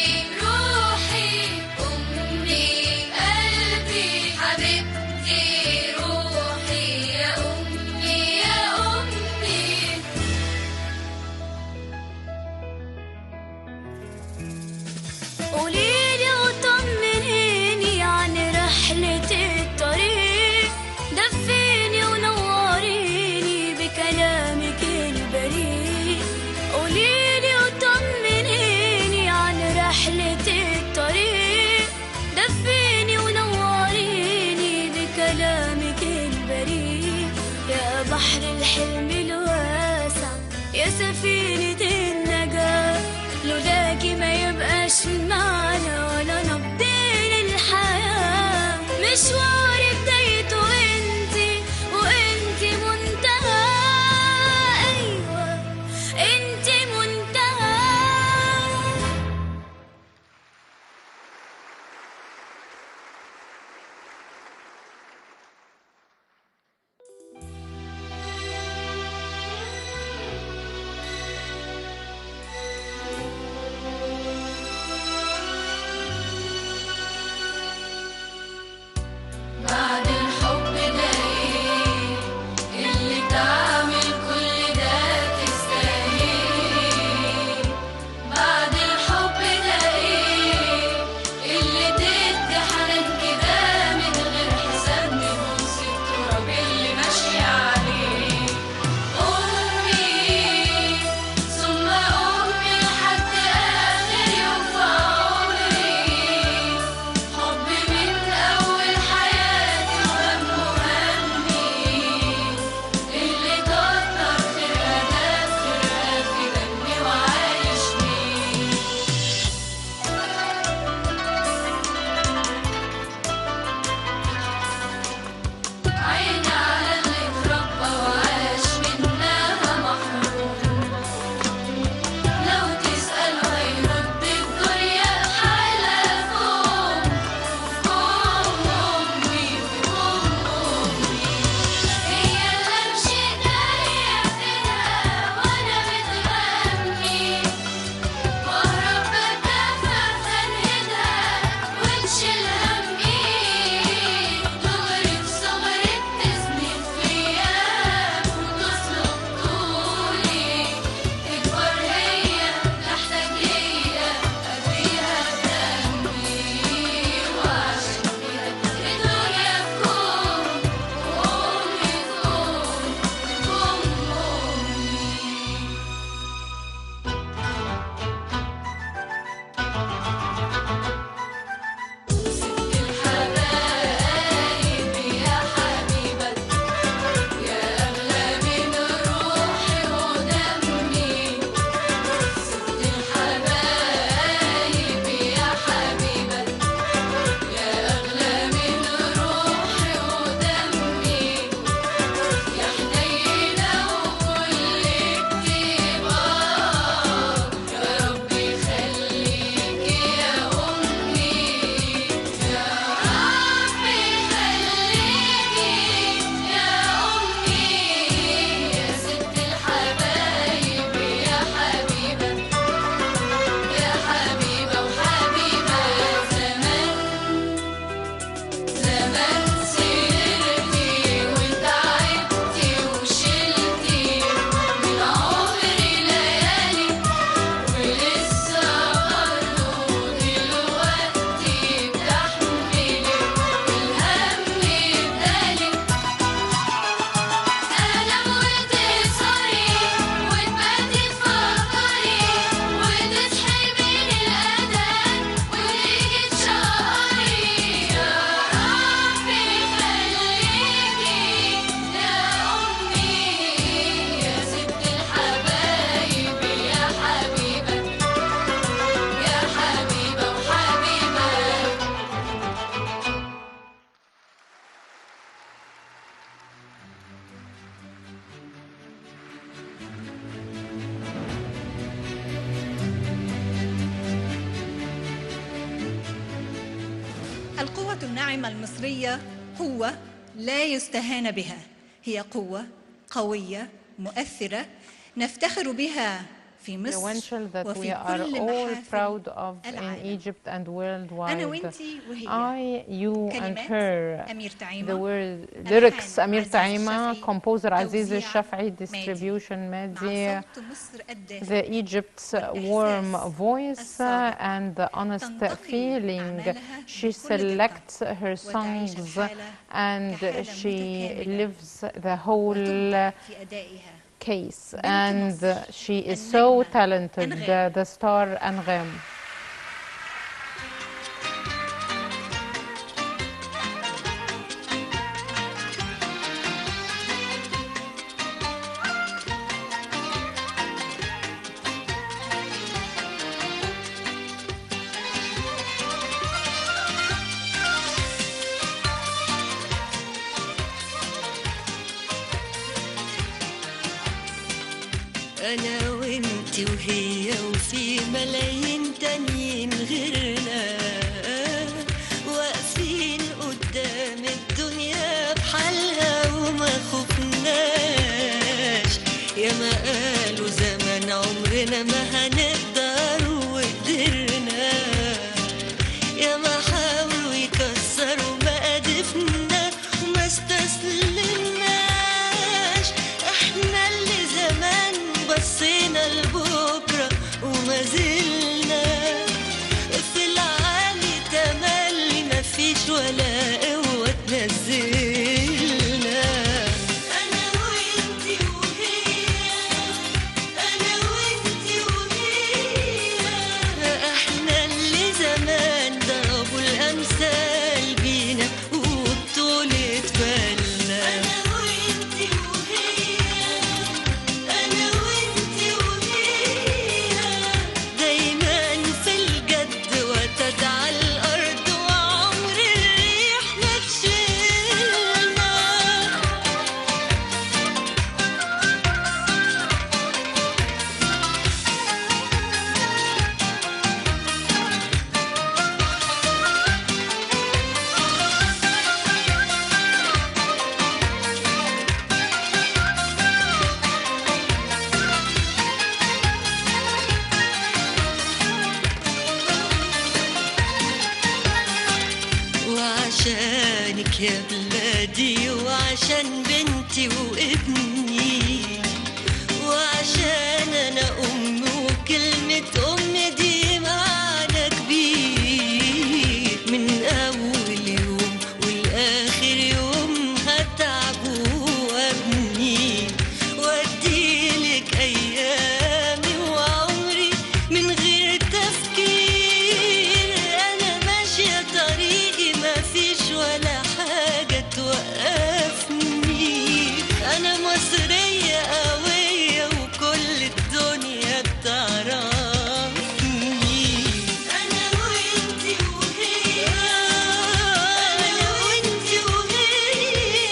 يا سفينة النجاة، لولاكي ما يبقاش معنا ولا نبضين الحياة. مشواري بدايته انتي وانتي منتهى، ايوه انتي منتهى. بعد الحب ده ايه اللي تعمل كل ده تستاهل؟ بعد الحب ده ايه اللي تدي حنان كده من غير حساب نبص التراب اللي ماشية عليه؟ أمي ثم أمي لحد آخر يوم في عمري، حب من أول حياتي وهم همي، اللي كتر خيرها ده خيرها في دمي وعايش بيه. عيني على اللي اتربى وعاش منها محروم، لو تسأل هيرد الدنيا بحالها فوق. أمي هي اللي مشيت عليها فيها وأنا بتغني، وأهرب بدافع خانقتها وتشيل همي. دغري في صغري بتسند فيا وتصلب طولي، تكبر هي تحتاج ليا أديها بدمي، وعشان فيها الدنيا تكون وأمي تكون ست الحبايب يا حبيبة، يا أغلى من روحي ودمي. ست الحبايب يا حبيبة، يا أغلى من روحي ودمي، يا حنينة وكل كتيب يا رب يخليكي يا أمي، يا رب يخليكي يا أمي. يا ست الحبايب يا حبيبة، يا حبيبة وحبيبة زمان، زمان سهرتي وتعبتي وشلتي من عمري ليالي، ولسه برضه دلوقتي بتحملي الهم بدالي. أنام وتسهري وتباتي تفكري وتصحي من الأذان وتيجي تشقري، يا رب يخليكي يا أمي. يا ست الحبايب يا حبيبة، يا حبيبة وحبيبة. القوة الناعمة المصرية قوة لا يستهان بها، هي قوة قوية مؤثرة نفتخر بها في The مصر venture that we وفي are كل all محافل proud of in العالم. Egypt and أنا worldwide. وإنتي وهي. I, you and كلمات her. أمير The تعيمة، word lyrics ألحان أمير عزيز تعيمة, الشافعي، composer عزيز توزيع الشافعي, مادي. distribution مع مادي. صوت مصر الدافئ The Egypt's warm voice and the honest feeling. She selects her songs and she lives the whole في أدائها case, and she is so talented, the star Angham. أنا وإنتي وهي وفي ملايين تانيين غيرنا واقفين قدام الدنيا بحالها وما خفناش. يا ما قالوا زمان عمرنا ما هنقدر وقدرنا، يا ما حاولوا يكسروا مقادفنا وما استسلمناش. احنا اللي زمان بصينا لبكرة وما زلنا في العالي تملي مفيش ولا قوة تنزلنا. أنا وإنتي وهي، أنا وإنتي وهي، احنا اللي زمان ضربوا الأمثال بينا وبطولة بالنا. أنا وإنتي وهي، أنا وإنتي وهي، دايما في الجد وتدعى الأرض وعمر الريح ما تشيلنا. وعشانك يا بلادي وعشان بنتي وابني وعشان انا ام وكلمة ام دي معنى كبير. من اول يوم والاخر يوم هتعب وابني واديلك ايامي وعمري من غير تفكير. انا ماشية طريقي مفيش ولا حاجة توقفني. أنا مصرية قوية وكل الدنيا بتعرفني. أنا وإنتي وهي، أنا وإنتي وهي،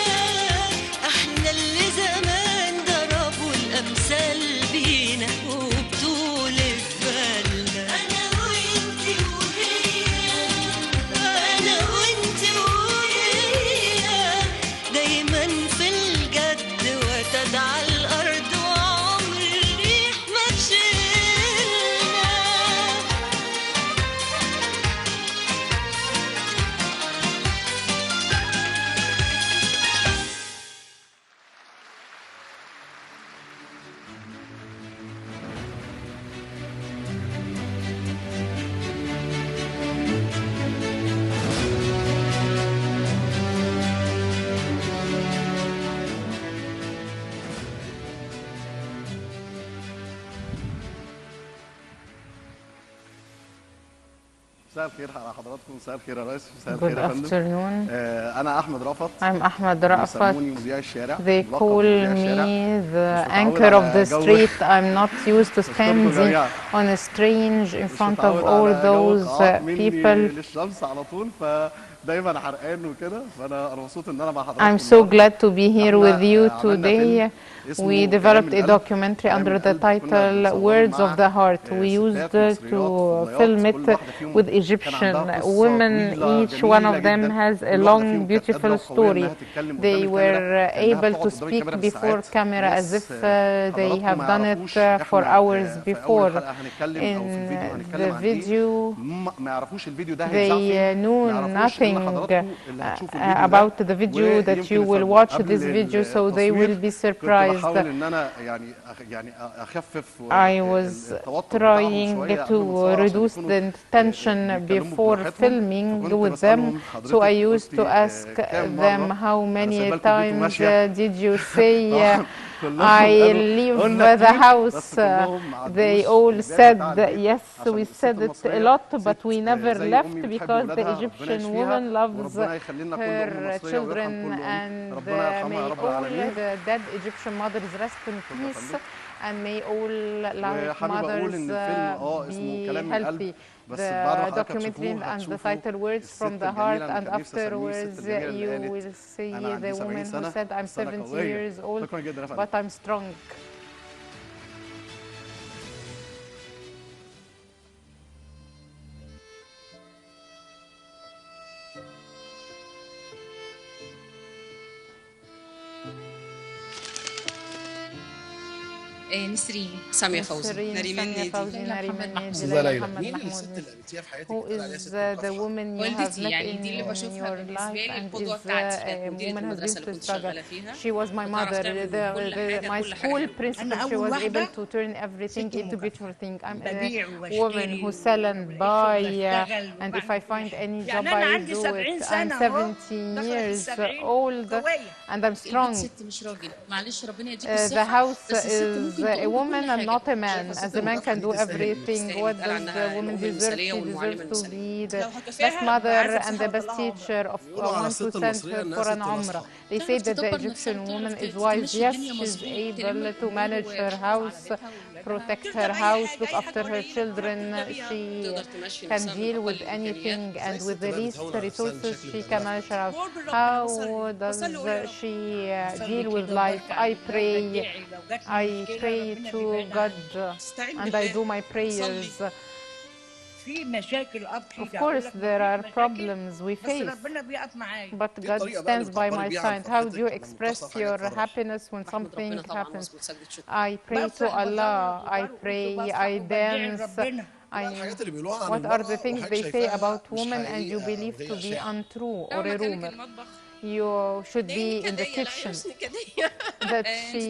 إحنا اللي زمان ضربوا الأمثال بينا وبطولة بالنا. أنا وإنتي وهي، أنا وإنتي وهي، دايما في الجد وتدعى الأرض وعمر الريح ما تشيلنا. مساء الخير على حضراتكم. مساء الخير يا ريس. مساء Good الخير يا فندم. afternoon. انا احمد رأفت. I'm Ahmed Ra'afat. بيسموني مذيع الشارع. They call me the anchor of the street. I'm not used to standing on a stage in front of all those people. للشمس على طول فدايما حرقان وكده فانا مبسوط ان انا مع حضراتكم. I'm so glad to be here with you today. We developed a documentary under the title Words of the Heart. We used to film it with Egyptian women. Each one of them has a long, beautiful story. They were able to speak before camera as if they have done it for hours before. In the video, they knew nothing about the video that you will watch this video, so they will be surprised. I was trying to reduce the tension before filming with them, so I used to ask them how many times did you say I leave the house. They all said yes, we said it a lot, but we never left because the Egyptian woman loves her children, and may all the dead Egyptian mothers rest in peace, and may all live mothers be healthy. The documentary and the title Words from the Heart, and afterwards you will see the woman who said I'm 70 years old but I'm strong. نسرين سامية فوزي نريمان نادي نريمان نادي أستاذة ليلى ليلى. محمد مين محمود الست اللي قابلتيها في حياتك Who بتقول عليها is ست the مكافحة؟ woman you have والدتي met يعني in دي اللي بشوفها your بالنسبة life لي and القدوة is بتاعتي، كانت مديرة woman has المدرسة been اللي to كنت struggle. شغالة فيها. She was my بتعرف mother. تعمل من كل حاجة My كل حاجة school حلوة. principal, she was able to turn everything into beautiful thing. I'm a woman who sell and buy, and if I find any job, I do it. I'm 70 years old and I'm strong. ست مش راجل، معلش ربنا يديك The الصحة. house بس الست is ممكن a تقوم بكل woman and حاجة. not a man. شايفة As ست a man can do everything. What تستاهل does يتقال the عنها woman الأم deserve? المثالية She والمعلمة deserves to المثالية. be the لو best هكافئها mother عايزة and the بصحة best وطلعها teacher of بيقولوا على one to الست send المصرية إنها for an ست umrah. ناصحة. They say that the Egyptian woman is wise. Yes, she's able to manage her house, protect her house, look after her children. She can deal with anything, and with the least resources, she can manage her house. How does she deal with life? I pray to God and I do my prayers. Of course, there are problems we face, but God stands by my side. How do you express your happiness when something happens? I pray to Allah, I pray, I dance. What are the things they say about women and you believe to be untrue or a rumor? You should be in the kitchen, that she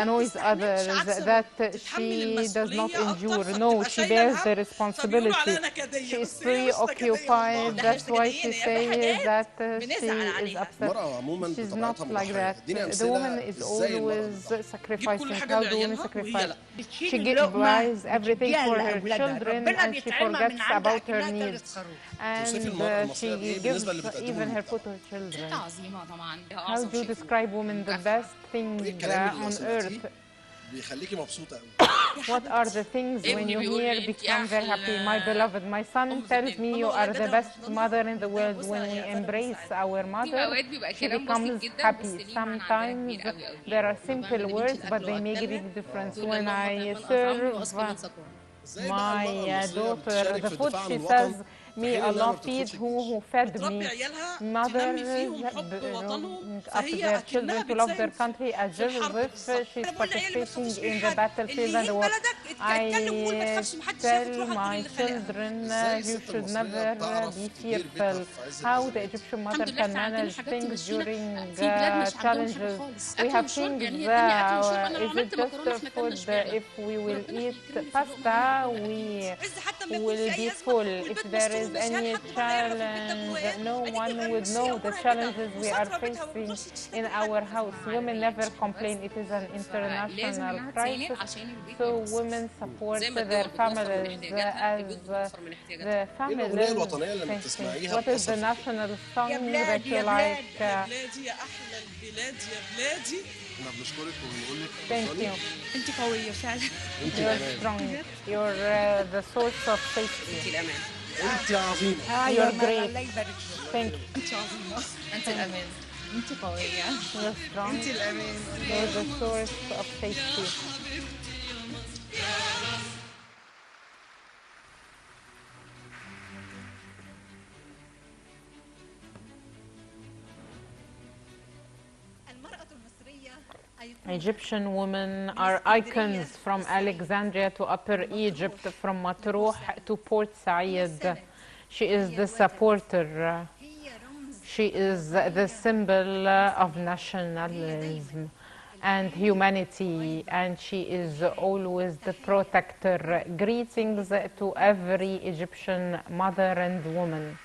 annoys others, that she does not endure. No, she bears the responsibility. She is preoccupied. That's why she says that she is upset. She's not like that. The woman is always sacrificing. How do women sacrifice? She buys everything for her children and she forgets about her needs. And she gives even her food to her children. How do you describe women the best thing on earth? بيخليكي مبسوطة قوي. What are the things when you hear become very happy? My beloved, my son tells me you are the best mother in the world. When we embrace our mother, she becomes happy. Sometimes there are simple words, but they make a big difference. When I serve my daughter the food, she says, may Allah feed who fed me. Mothers up their children to love their country as if she's participating in the battlefield and the war. I tell my children you should never be fearful. How the Egyptian mother can manage things during challenges. We have things, is it just food? If we will eat pasta, we will be full. If there is any challenge, no one would know the challenges we are facing in our house. Women never complain. It is an international crisis. So women support their families as the families. What is the national song that you like? بلادي يا احلى البلاد يا بلادي. احنا بنشكرك وبنقول لك Thank you. انت قوية فعلا. You're strong. You're the source of safety. انت الامان. انت عظيمة. You're great. Thank you. انت عظيمة. انت الامان. انت قوية. You're strong. انت الامان. You're the source of safety. Egyptian women are icons from Alexandria to Upper Egypt, from Matruh to Port Said. She is the supporter. She is the symbol of nationalism and humanity, and she is always the protector. Greetings to every Egyptian mother and woman.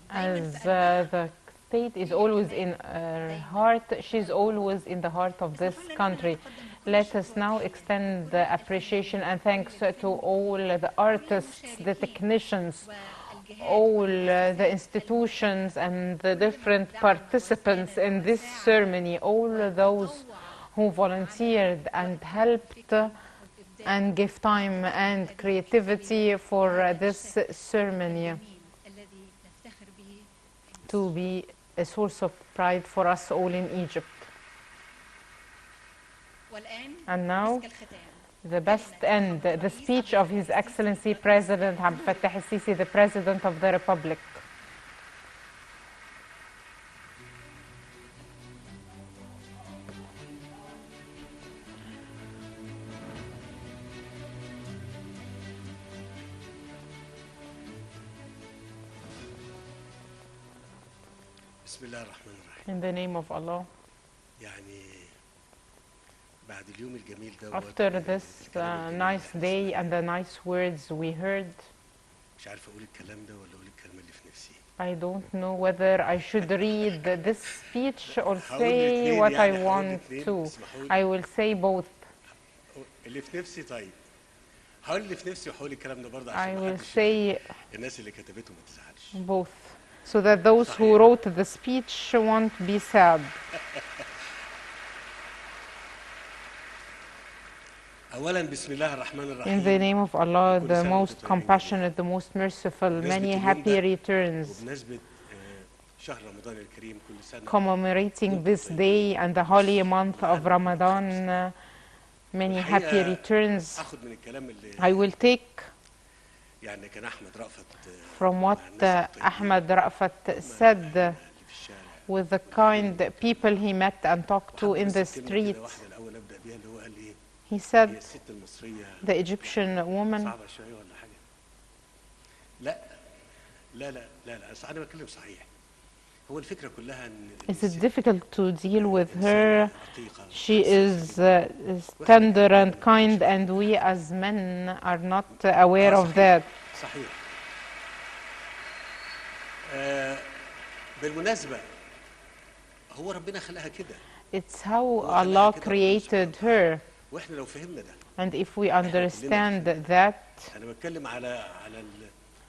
As the state is always in her heart, she's always in the heart of this country. Let us now extend the appreciation and thanks to all the artists, the technicians, all the institutions and the different participants in this ceremony, all those who volunteered and helped and gave time and creativity for this ceremony to be a source of pride for us all in Egypt. And now, the best end, the speech of His Excellency President Abdel Fattah El Sisi, the President of the Republic. بسم الله الرحمن الرحيم. In the name of Allah. يعني بعد اليوم الجميل ده After this nice day and the nice words we heard, مش عارف اقول الكلام ده ولا اقول الكلمه اللي في نفسي. I don't know whether I should read this speech or say what I want to. I will say both. اللي في نفسي طيب. هقول اللي في نفسي وهقول الكلام ده برضه عشان I ما will حدش say الناس اللي كتبته ما تزعلش. both, so that those who wrote the speech won't be sad. أولاً بسم الله الرحمن In الرحيم. the name of Allah, the most compassionate, the most merciful, many happy returns. وبمناسبة شهر رمضان الكريم كل سنة. Commemorating this day and the holy month of Ramadan, many happy returns. أخذ من الكلام اللي I will take يعني كان أحمد رأفت from what Ahmad Ra'fat said with the kind people he met and talked to in the street. He said, the Egyptian woman. صعبة شوية ولا حاجة؟ لا لا لا لا لا أنا بتكلم صحيح. هو الفكرة كلها إن Is it difficult to deal with her? She is tender and kind, and we as men are not aware of that. صحيح. بالمناسبة هو ربنا خلقها كده. It's how Allah created her. وإحنا لو فهمنا ده. And if we understand that, أنا بتكلم على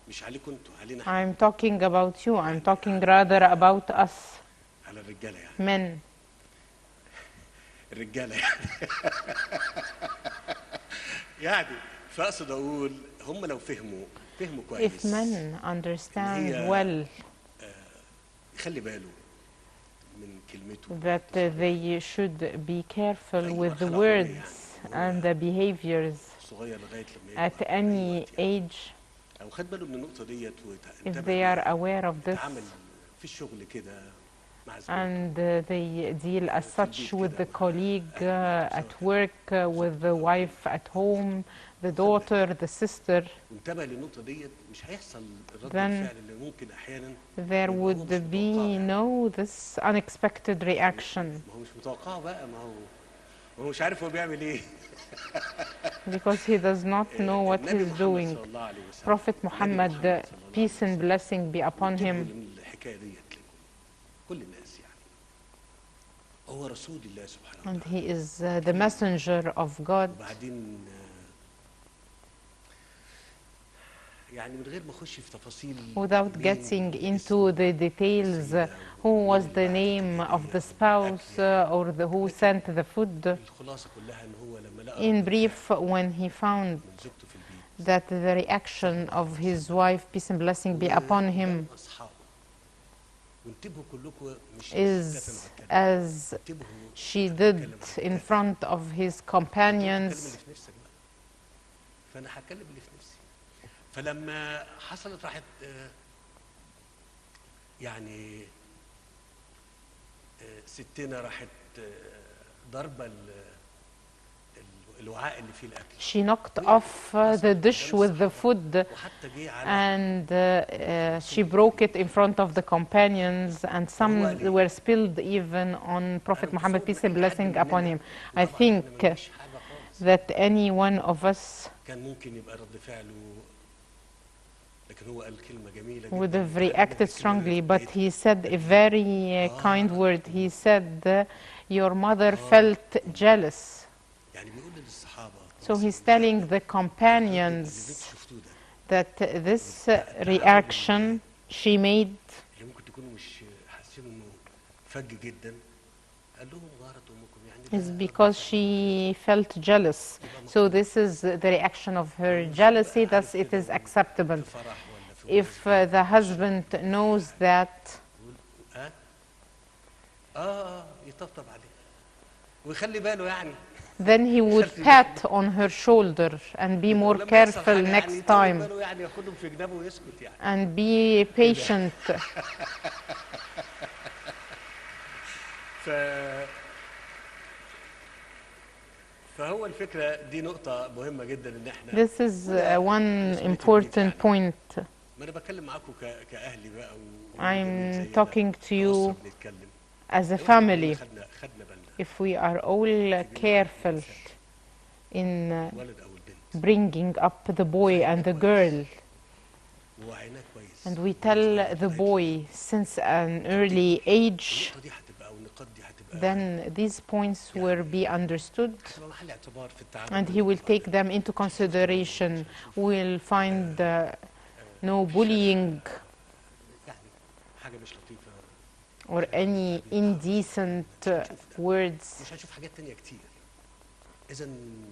مش عليكم أنتوا علينا. I'm talking about you. I'm talking rather about us. على الرجالة يعني. Men. الرجالة يعني. يعني فأقصد أقول هم لو فهموا كويس. If men understand well يخلي باله من كلمته. that they should be careful with the words and the behaviors at any age. If they are aware of this and they deal as such with the colleague at work, with the wife at home, the daughter, the sister, then there would be no this unexpected reaction. Because he does not know what he is doing. Prophet Muhammad, peace and blessing be upon him, and he is the messenger of God. Without getting into the details, who was the name of the spouse or who sent the food, in brief, when he found that the reaction of his wife, peace and blessing be upon him, is as she did in front of his companions. فلما حصلت راحت يعني ستنا راحت ضربة الوعاء اللي فيه الأكل. She knocked off the dish with the food and she broke it in front of the companions, and some were spilled even on Prophet Muhammad, peace and blessing upon him. I think that any one of us would have reacted strongly, but he said a very kind word. He said, your mother felt jealous. So he's telling the companions that this reaction she made is because she felt jealous. So this is the reaction of her jealousy, thus it is acceptable. If the husband knows that, then he would pat on her shoulder and be more careful next time and be patient. فهو الفكرة دي نقطة مهمة جدا إن إحنا This is one important point. I'm talking to you as a family. If we are all careful in bringing up the boy and the girl, and we tell the boy since an early age, then these points will be understood and he will take them into consideration. We'll find no bullying or any indecent words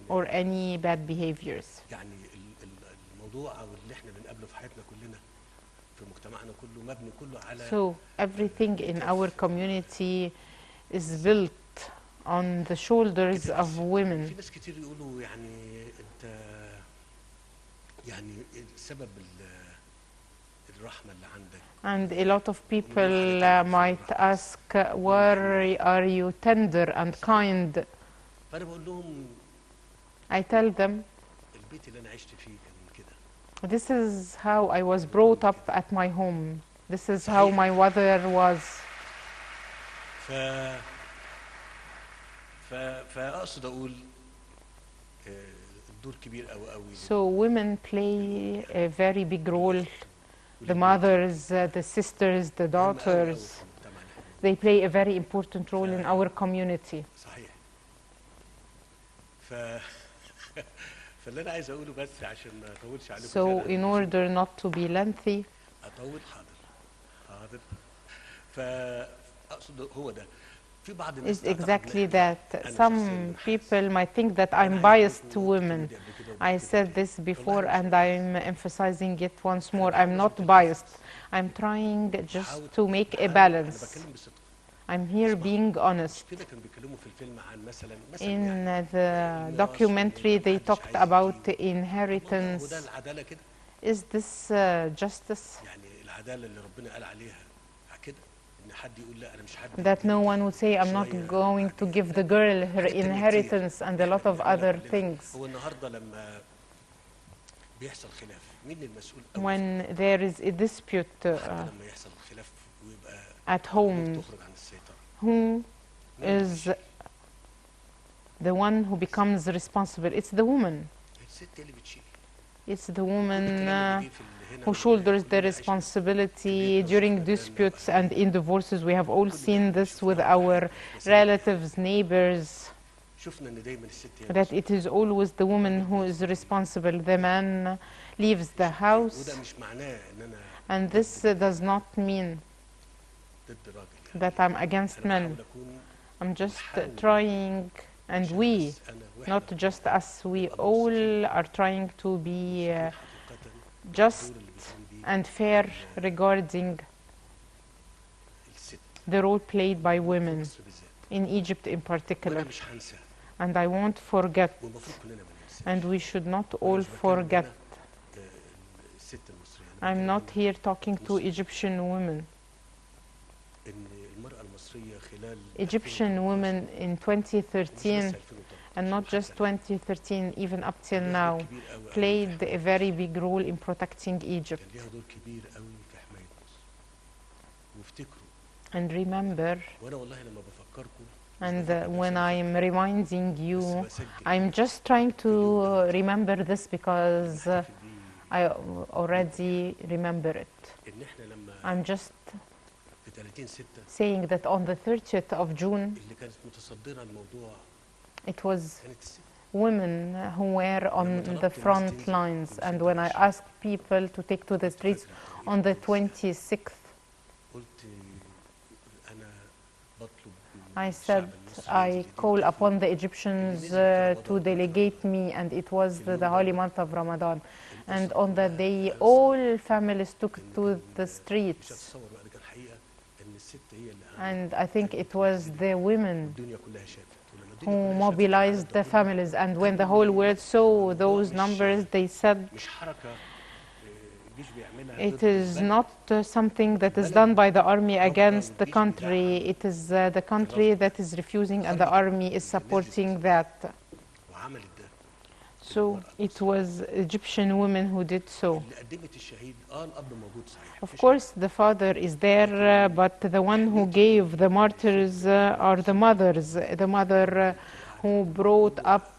or any bad behaviors. So everything in our community is built on the shoulders of women. And a lot of people might ask, why are you tender and kind? I tell them, this is how I was brought up at my home. This is how my mother was. So women play a very big role. The mothers, the sisters, the daughters, they play a very important role in our community. So in order not to be lengthy, it's exactly that. Some people might think that I'm biased to women. I said this before and I'm emphasizing it once more. I'm not biased. I'm trying just to make a balance. I'm here being honest. In the documentary, they talked about inheritance. Is this justice? That no one would say, I'm not going to give the girl her inheritance and a lot of other things. When there is a dispute at home, who is the one who becomes responsible? It's the woman. It's the woman who shoulders the responsibility during disputes and in divorces. We have all seen this with our relatives, neighbors, that it is always the woman who is responsible. The man leaves the house, and this does not mean that I'm against men. I'm just trying, and we, not just us, we all are trying to be just and fair regarding the role played by women in Egypt in particular. And I won't forget, and we should not all forget. I'm not here talking to Egyptian women. Egyptian women in 2013, and not just 2013, even up till now, played a very big role in protecting Egypt. And remember, and when I'm reminding you, I'm just trying to remember this because I already remember it. I'm just saying that on the 30th of June, it was women who were on the front lines. And when I asked people to take to the streets on the 26th, I said, I call upon the Egyptians to delegate me, and it was the holy month of Ramadan. And on that day, all families took to the streets. And I think it was the women who mobilized the families. And when the whole world saw those numbers, they said, it is not something that is done by the army against the country. It is the country that is refusing, and the army is supporting that. So it was Egyptian women who did so. Of course, the father is there, but the one who gave the martyrs are the mothers. The mother who brought up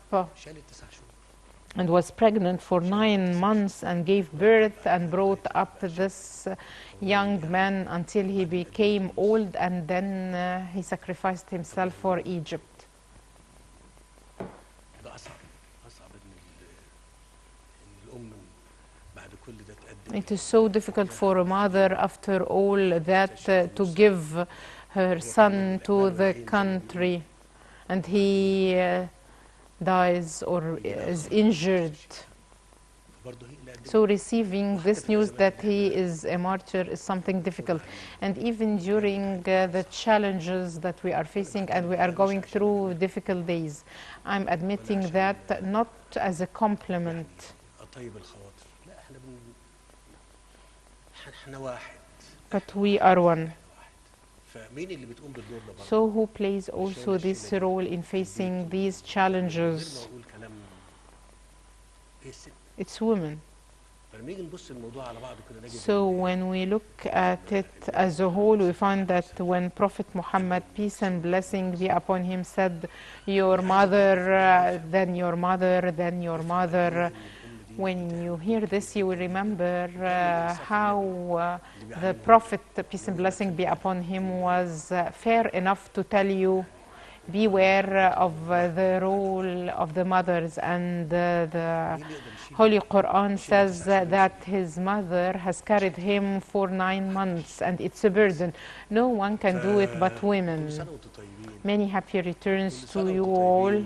and was pregnant for 9 months and gave birth and brought up this young man until he became old, and then he sacrificed himself for Egypt. It is so difficult for a mother after all that to give her son to the country, and he dies or is injured. So receiving this news that he is a martyr is something difficult. And even during the challenges that we are facing, and we are going through difficult days, I'm admitting that not as a compliment. But we are one. So who plays also this role in facing these challenges? It's women. So when we look at it as a whole, we find that when Prophet Muhammad, peace and blessing be upon him, said, your mother, then your mother, then your mother, when you hear this, you will remember how the Prophet, peace and blessing be upon him, was fair enough to tell you, beware of the role of the mothers. And the Holy Quran says that his mother has carried him for 9 months, and it's a burden. No one can do it but women. Many happy returns to you all.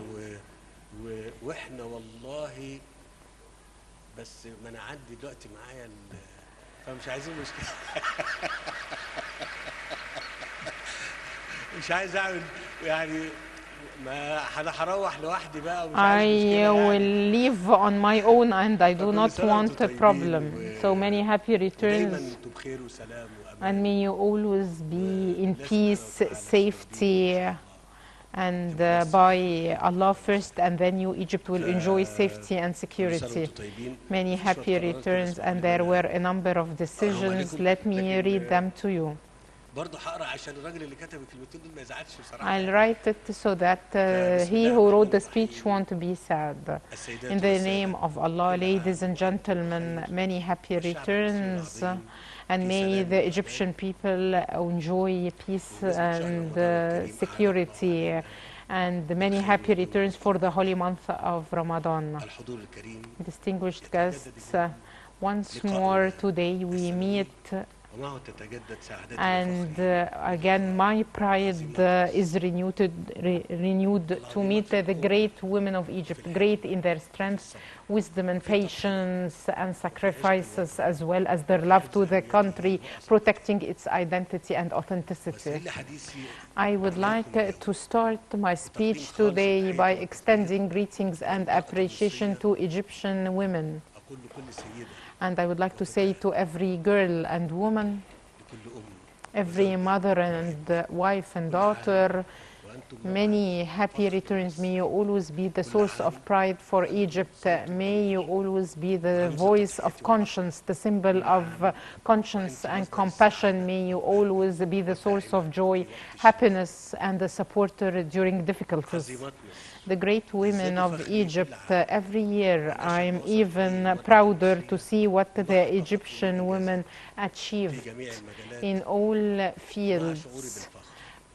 بس ما انا عندي دلوقتي معايا فمش عايزين مشكله مش عايز اعمل يعني ما انا هروح لوحدي بقى ومش عايز مشكله. I will leave on my own and I do not want a problem. So many happy returns. And may you always be in peace, safety, and by Allah first, and then you, Egypt, will enjoy safety and security. Many happy returns, and there were a number of decisions. Let me read them to you. I'll write it so that he who wrote the speech won't be sad. In the name of Allah, ladies and gentlemen, many happy returns. And may the Egyptian people enjoy peace and security, and many happy returns for the holy month of Ramadan. Distinguished guests, once more today we meet, and again my pride is renewed to meet the great women of Egypt, great in their strength, wisdom and patience and sacrifices, as well as their love to the country, protecting its identity and authenticity. I would like to start my speech today by extending greetings and appreciation to Egyptian women. And I would like to say to every girl and woman, every mother and wife and daughter, many happy returns. May you always be the source of pride for Egypt. May you always be the voice of conscience, the symbol of conscience and compassion. May you always be the source of joy, happiness, and the supporter during difficulties. The great women of Egypt, every year I'm even prouder to see what the Egyptian women achieved in all fields.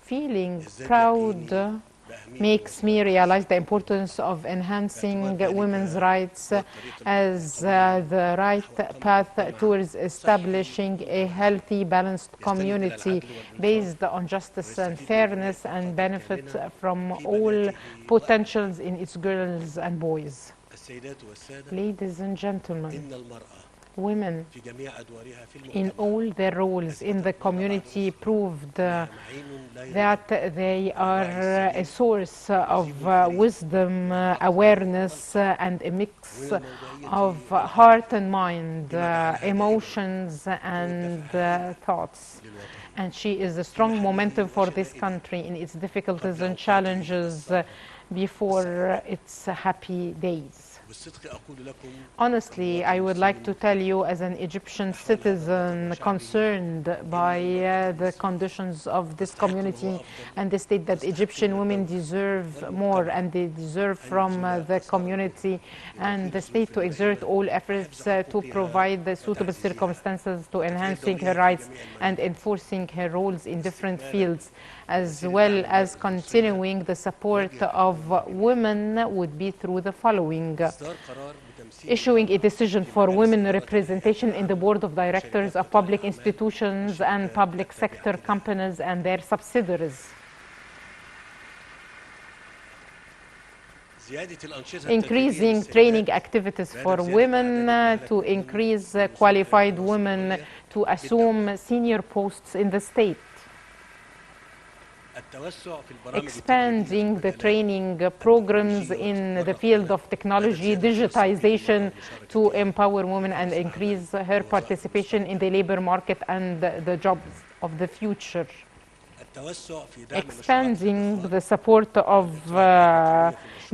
Feeling proud makes me realize the importance of enhancing women's rights as the right path towards establishing a healthy, balanced community based on justice and fairness, and benefit from all potentials in its girls and boys. Ladies and gentlemen, women in all their roles in the community proved that they are a source of wisdom, awareness, and a mix of heart and mind, emotions and thoughts. And she is a strong momentum for this country in its difficulties and challenges before its happy days. Honestly, I would like to tell you, as an Egyptian citizen concerned by the conditions of this community and the state, that Egyptian women deserve more, and they deserve from the community and the state to exert all efforts to provide the suitable circumstances to enhancing her rights and enforcing her roles in different fields, as well as continuing the support of women would be through the following: issuing a decision for women representation in the board of directors of public institutions and public sector companies and their subsidiaries. Increasing training activities for women to increase qualified women to assume senior posts in the state. Expanding the training programs in the field of technology, digitization, to empower women and increase her participation in the labor market and the jobs of the future. Expanding the support of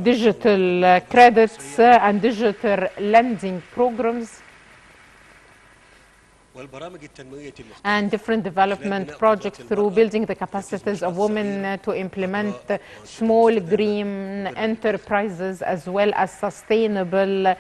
digital credits and digital lending programs and different development projects through building the capacities of women to implement small green enterprises, as well as sustainable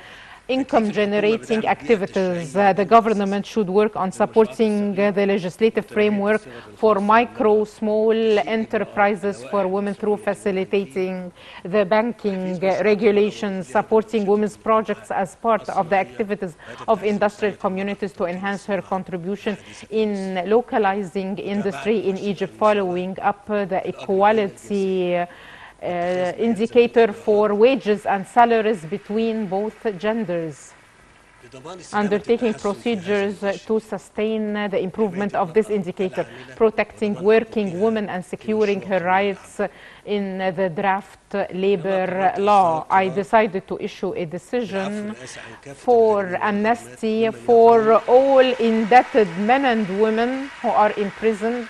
income-generating activities. The government should work on supporting the legislative framework for micro, small enterprises for women through facilitating the banking regulations, supporting women's projects as part of the activities of industrial communities to enhance her contribution in localizing industry in Egypt, following up the equality indicator for wages and salaries between both genders, undertaking procedures to sustain the improvement of this indicator, protecting working women and securing her rights in the draft labor law. I decided to issue a decision for amnesty for all indebted men and women who are imprisoned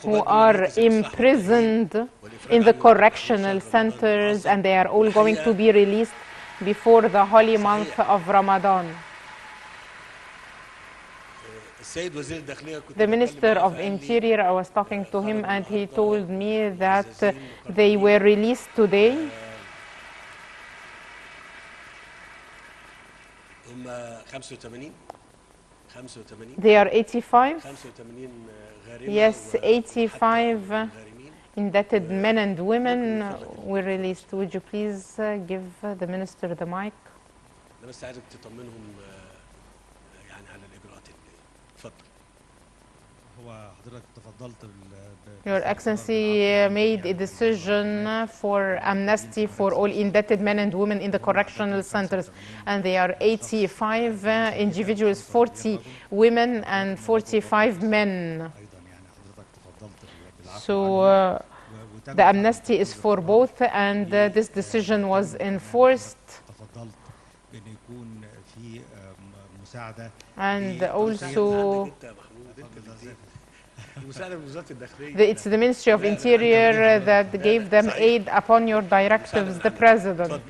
who are imprisoned in the correctional centers, and they are all going to be released before the holy month of Ramadan. The Minister of Interior, I was talking to him, and he told me that they were released today. They are 85. Yes, 85 indebted men and women were released. Would you please give the minister the mic? Your Excellency made a decision for amnesty for all indebted men and women in the correctional centers, and they are 85 individuals, 40 women and 45 men. So the amnesty is for both, and this decision was enforced. And also it's the Ministry of Interior that gave them aid upon your directives, the President.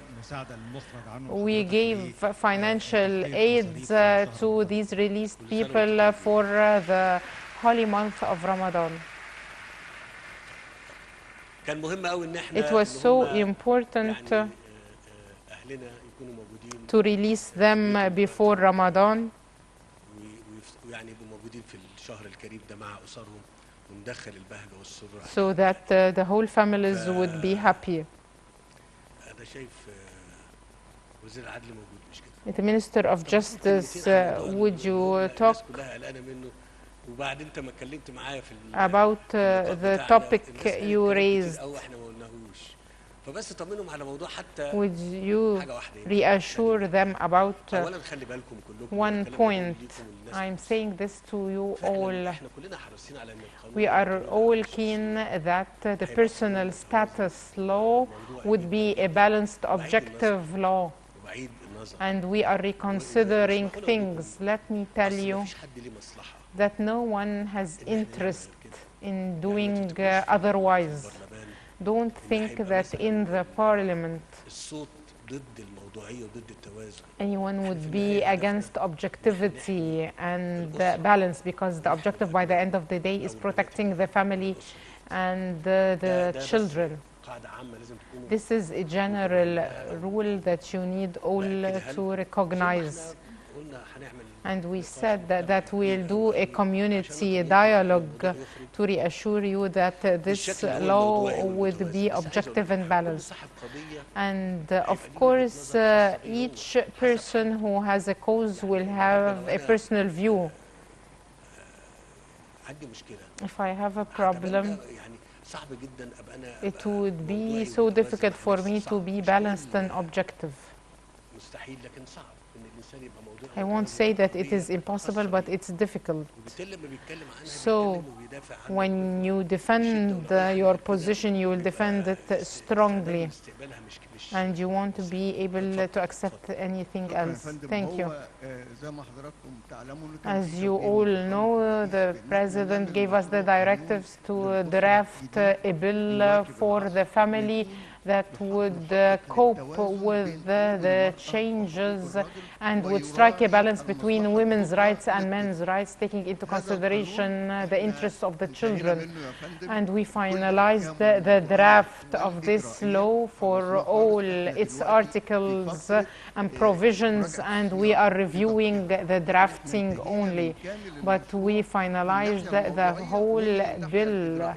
We gave financial aid to these released people for the holy month of Ramadan. It was so important to release them before Ramadan, so that the whole families would be happy. The Minister of Justice, would you talk about the topic you raised? Would you reassure them about one point? I'm saying this to you all. We are all keen that the personal status law would be a balanced, objective law, and we are reconsidering things. Let me tell you that no one has interest in doing otherwise. Don't think that in the parliament anyone would be against objectivity and balance, because the objective by the end of the day is protecting the family and the children. This is a general rule that you need all to recognize. And we said that we'll do a community dialogue to reassure you that this law would be objective and balanced. And of course, each person who has a cause will have a personal view. If I have a problem, it would be so difficult for me to be balanced and objective. I won't say that it is impossible, but it's difficult. So when you defend your position, you will defend it strongly, and you won't be able to accept anything else. Thank you. As you all know, the President gave us the directives to draft a bill for the family that would cope with the changes and would strike a balance between women's rights and men's rights, taking into consideration the interests of the children. And we finalized the draft of this law for all its articles and provisions, and we are reviewing the drafting only. But we finalized the whole bill,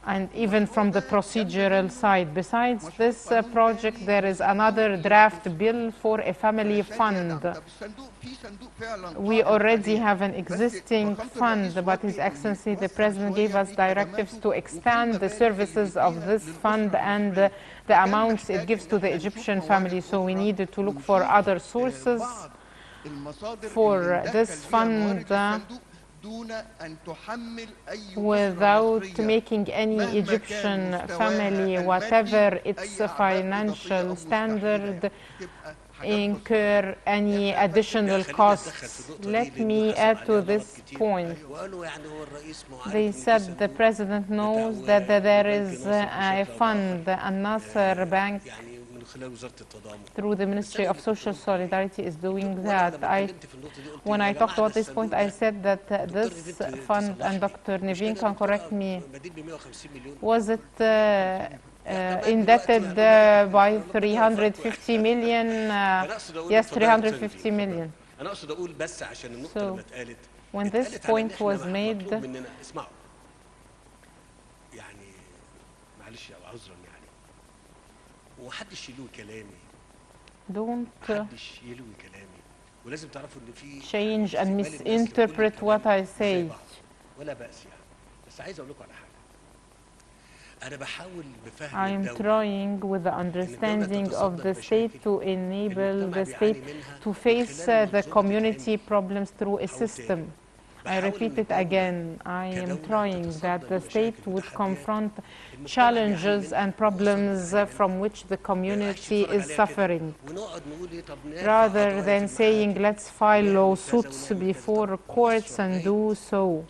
and even from the procedural side. Besides this project, there is another draft bill for a family fund. We already have an existing fund, but His Excellency the President gave us directives to extend the services of this fund and the amounts it gives to the Egyptian family. So we needed to look for other sources for this fund without making any Egyptian family, whatever its financial standard, incur any additional costs. Let me add to this point. They said the President knows that there is a fund, Al-Nasser Bank, through the Ministry of Social Solidarity is doing that. When I talked about this point, I said that this fund, and Dr. Niveen can correct me, was it indebted by 350 million? Yes, 350 million. So, when this point was made, don't change and misinterpret what I say. I am trying with the understanding of the state to enable the state to face the community problems through a system. I repeat it again. I am trying that the state would confront challenges and problems from which the community is suffering, rather than saying let's file lawsuits before courts and do so.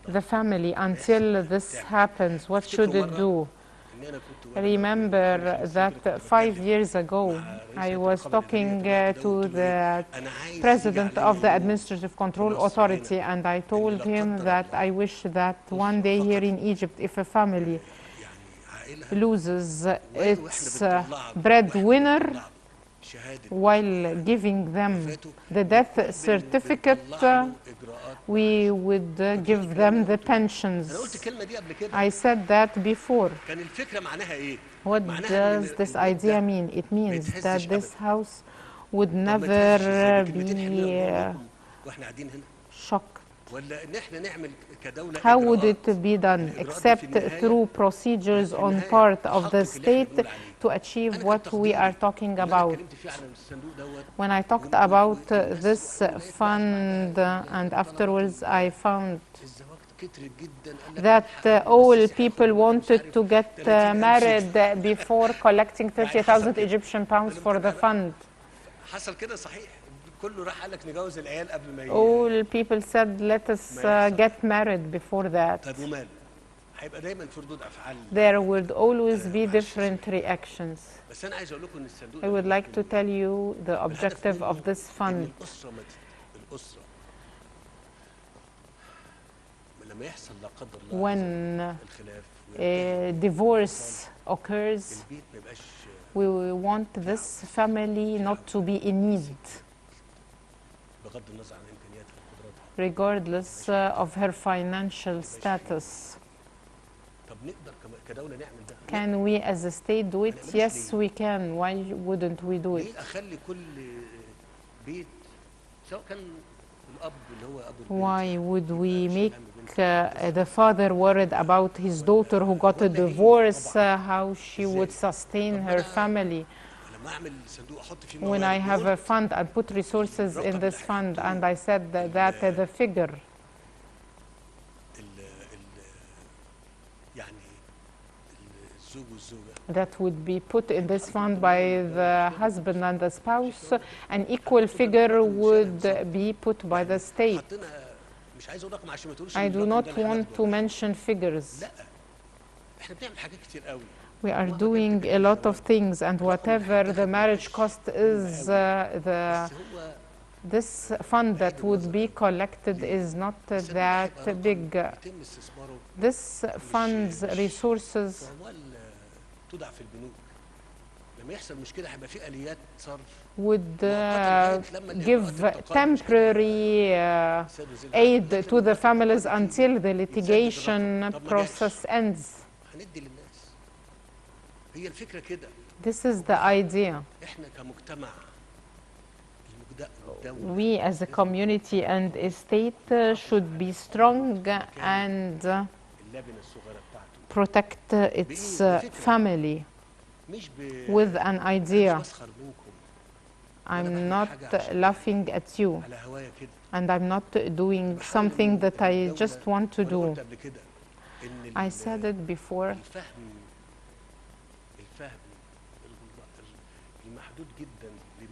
The family, until this happens, what should it do? Remember that 5 years ago, I was talking to the president of the Administrative Control Authority, and I told him that I wish that one day here in Egypt, if a family loses its breadwinner, while giving them the death certificate, we would give them the pensions. I said that before. What does this idea mean? It means that this house would never be shocked. How would it be done except through procedures on part of the state to achieve what we are talking about? When I talked about this fund and afterwards I found that all people wanted to get married before collecting 30,000 Egyptian pounds for the fund. حصل كده صحيح، كله راح قال لك نجوز العيال قبل ما all people said let us get married before that. طيب وماله؟ هيبقى دايما في ردود افعال. There would always be different reactions. بس انا عايز اقول لكم ان الصندوق I would like to tell you the objective of this fund. الاسره لما يحصل لا قدر الله when الخلاف divorce occurs, we want this family not to be in need, بغض النظر عن امكانياتها وقدراتها. regardless of her financial status. طب نقدر كدوله نعمل ده؟ Can we as a state do it? Yes, we can. Why wouldn't we do it? ليه اخلي كل بيت سواء كان الاب اللي هو ابو البيت. Why would we make the father worried about his daughter who got a divorce, how she would sustain her family? When I have a fund and put resources in this fund, and I said that the figure that would be put in this fund by the husband and the spouse, an equal figure would be put by the state. I do not want to mention figures. We are doing a lot of things, and whatever the marriage cost is, this fund that would be collected is not that big. This fund's resources would give temporary aid to the families until the litigation process ends. This is the idea. We as a community and a state should be strong and protect its family with an idea. I'm not laughing at you, and I'm not doing something that I just want to do. I said it before.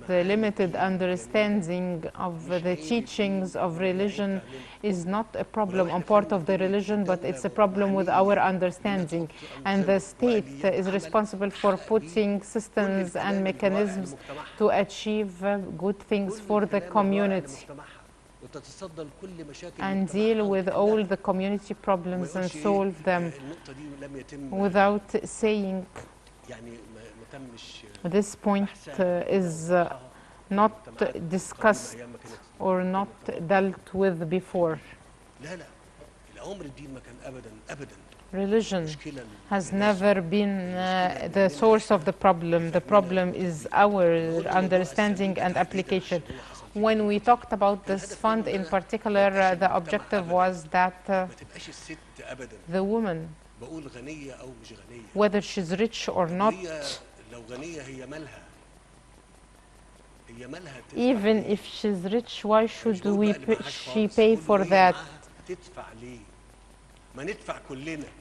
The limited understanding of the teachings of religion is not a problem on part of the religion, but it's a problem with our understanding. And the state is responsible for putting systems and mechanisms to achieve good things for the community and deal with all the community problems and solve them without saying this point is not discussed or not dealt with before. Religion has never been the source of the problem. The problem is our understanding and application. When we talked about this fund in particular, the objective was that the woman, whether she's rich or not, even if she's rich, why should she pay for that?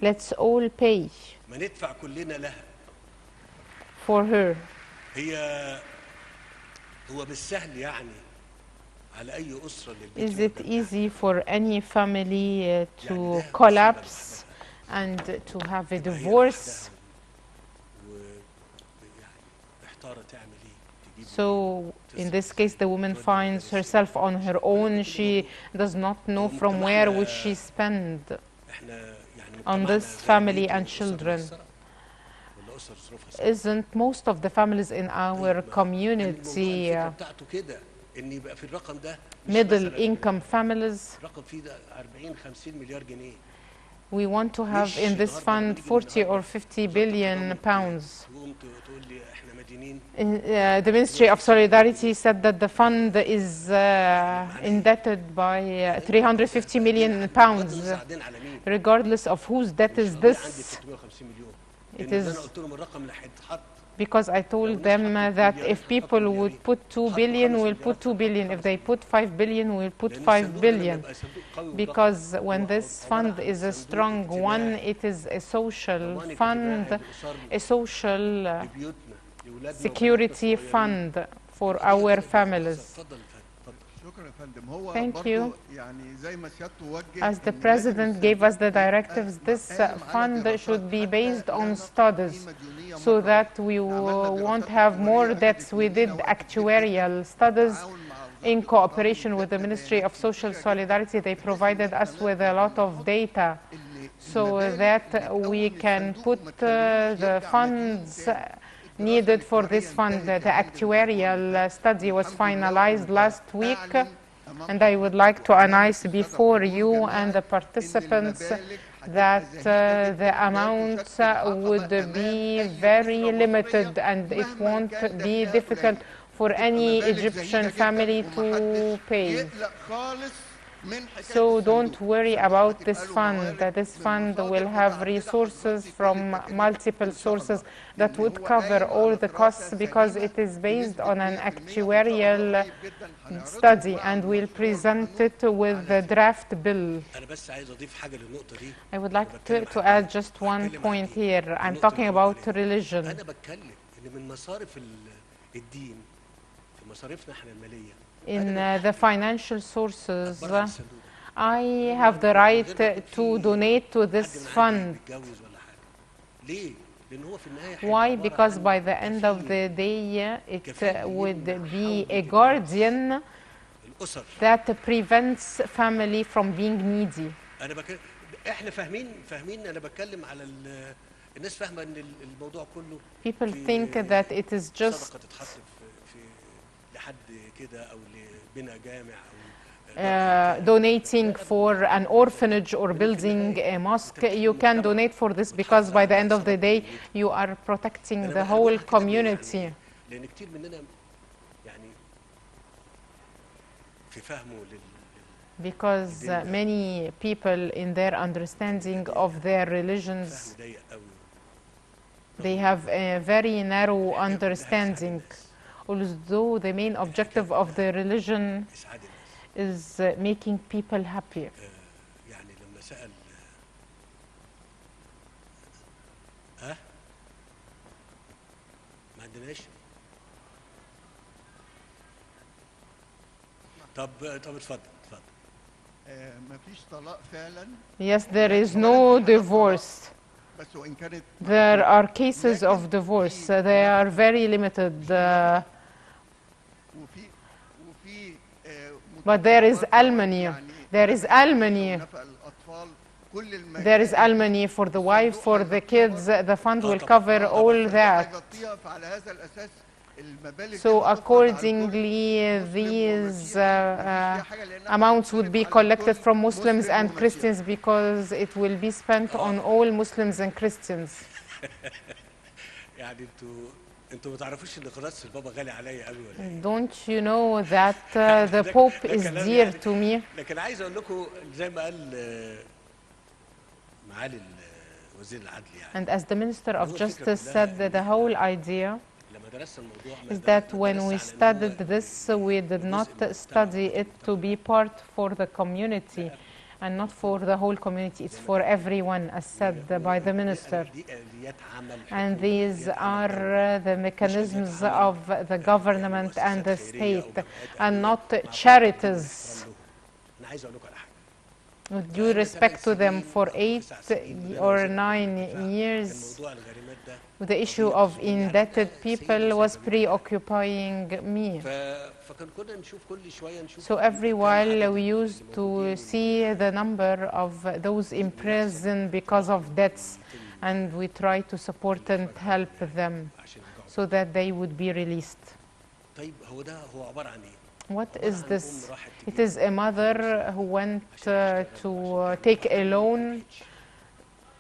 Let's all pay for her. Is it easy for any family to collapse and to have a divorce? So in this case, the woman finds herself on her own. She does not know from where would she spend on this family and children. Isn't most of the families in our community middle income families? We want to have in this fund 40 or 50 billion pounds. The Ministry of Solidarity said that the fund is indebted by 350 million pounds. Regardless of whose debt is this, it is because I told them that if people would put 2 billion, we'll put 2 billion. If they put 5 billion, we'll put 5 billion. Because when this fund is a strong one, it is a social fund, a social security fund for our families. Thank you. As the President gave us the directives, this fund should be based on studies so that we won't have more debts. We did actuarial studies in cooperation with the Ministry of Social Solidarity. They provided us with a lot of data so that we can put the funds needed for this fund. The actuarial study was finalized last week, and I would like to announce before you and the participants that the amounts would be very limited, and it won't be difficult for any Egyptian family to pay. So don't worry about this fund. This fund will have resources from multiple sources that would cover all the costs because it is based on an actuarial study, and we'll present it with the draft bill. I would like to add just one point here. I'm talking about religion. In the financial sources, I have the right to donate to this fund. Why? Because by the end of the day, it would be a guardian that prevents family from being needy. People think that it is just donating for an orphanage or building a mosque. You can donate for this because by the end of the day you are protecting the whole community. Because many people in their understanding of their religions, they have a very narrow understanding. Although the main objective of the religion is making people happy. Yes, there is no divorce. There are cases of divorce. They are very limited. But there is alimony. There is alimony. There is alimony for the wife, for the kids. The fund will cover all that. So accordingly, these amounts would be collected from Muslims and Christians because it will be spent on all Muslims and Christians. Don't you know that the Pope is dear to me? And as the Minister of Justice said, that the whole idea is that when we studied this, we did not study it to be part for the community and not for the whole community. It's for everyone, as said by the Minister. And these are the mechanisms of the government and the state, and not charities. With due respect to them, for 8 or 9 years, the issue of indebted people was preoccupying me. So every while we used to see the number of those in prison because of debts, and we try to support and help them so that they would be released. What is this? It is a mother who went to take a loan,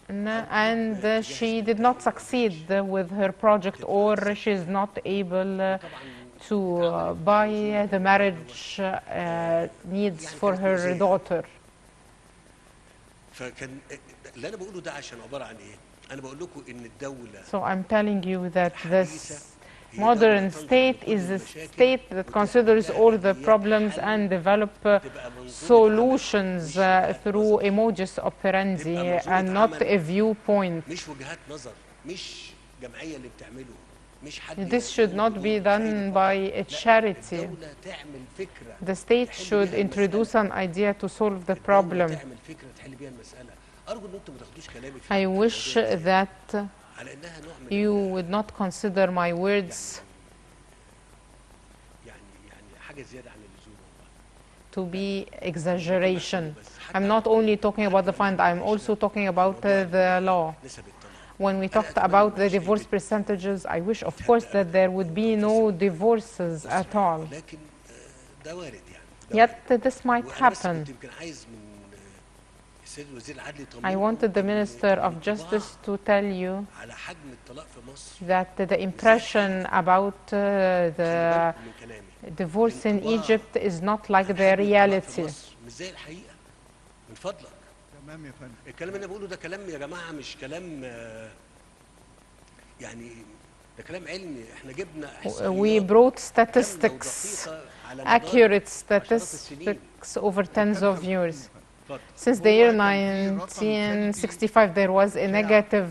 and she did not succeed with her project, or she is not able to buy the marriage needs for her daughter. So I'm telling you that this modern state is a state that considers all the problems and develop solutions through a modus operandi and not a viewpoint. This should not be done by a charity. The state should introduce an idea to solve the problem. I wish that you would not consider my words to be exaggeration. I'm not only talking about the fund, I'm also talking about the law. When we talked about the divorce percentages, I wish, of course, that there would be no divorces at all. Yet this might happen. I wanted the Minister of Justice to tell you that the impression about the divorce in Egypt is not like the reality. تمام يا فندم. الكلام اللي انا بقوله ده كلام يا جماعه مش كلام يعني ده كلام علمي. احنا جبنا We brought statistics, accurate statistics over tens of years. Since the year 1965, there was a negative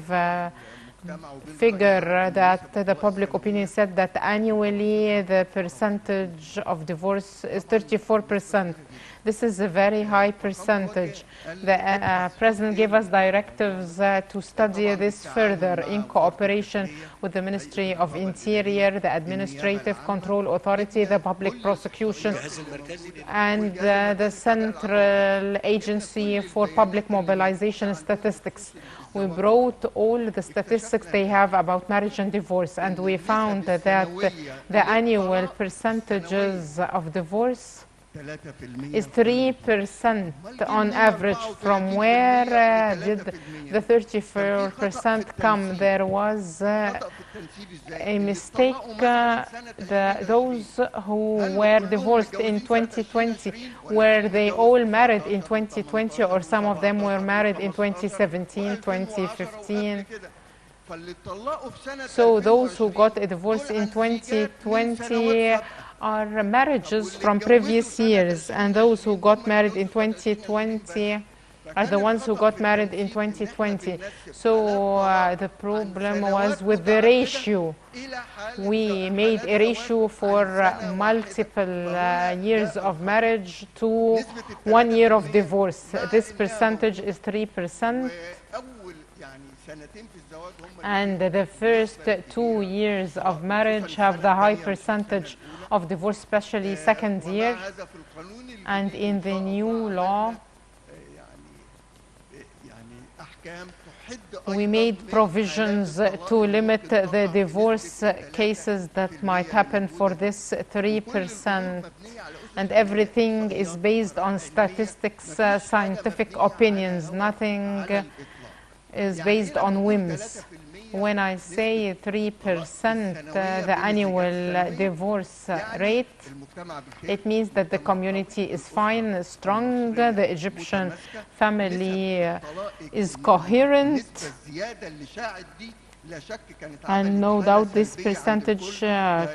figure that the public opinion said that annually the percentage of divorce is 34%. This is a very high percentage. The President gave us directives to study this further in cooperation with the Ministry of Interior, the Administrative Control Authority, the Public Prosecution, and the Central Agency for Public Mobilization and Statistics. We brought all the statistics they have about marriage and divorce, and we found that the annual percentages of divorce is 3% on average. From where did the 34% come? There was a mistake. Those who were divorced in 2020, were they all married in 2020, or some of them were married in 2017, 2015? So those who got a divorce in 2020 are marriages from previous years, and those who got married in 2020 are the ones who got married in 2020. So the problem was with the ratio. We made a ratio for multiple years of marriage to 1 year of divorce. This percentage is 3%. And the first 2 years of marriage have the high percentage of divorce, especially second year. And in the new law, we made provisions to limit the divorce cases that might happen for this 3%. And everything is based on statistics, scientific opinions. Nothing is based on whims. When I say 3%, the annual divorce rate, it means that the community is fine, strong, the Egyptian family is coherent, and no doubt this percentage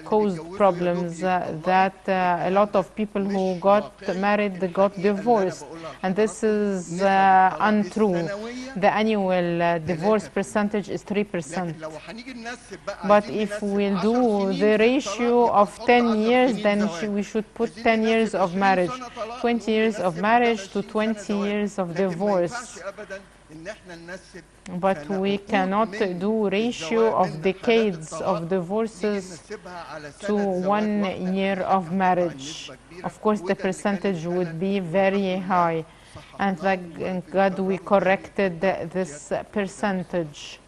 caused problems, that a lot of people who got married got divorced, and this is untrue. The annual divorce percentage is 3%. But if we'll do the ratio of 10 years, then we should put 10 years of marriage, 20 years of marriage to 20 years of divorce. But we cannot do ratio of decades of divorces to 1 year of marriage. Of course, the percentage would be very high. And thank God we corrected this percentage.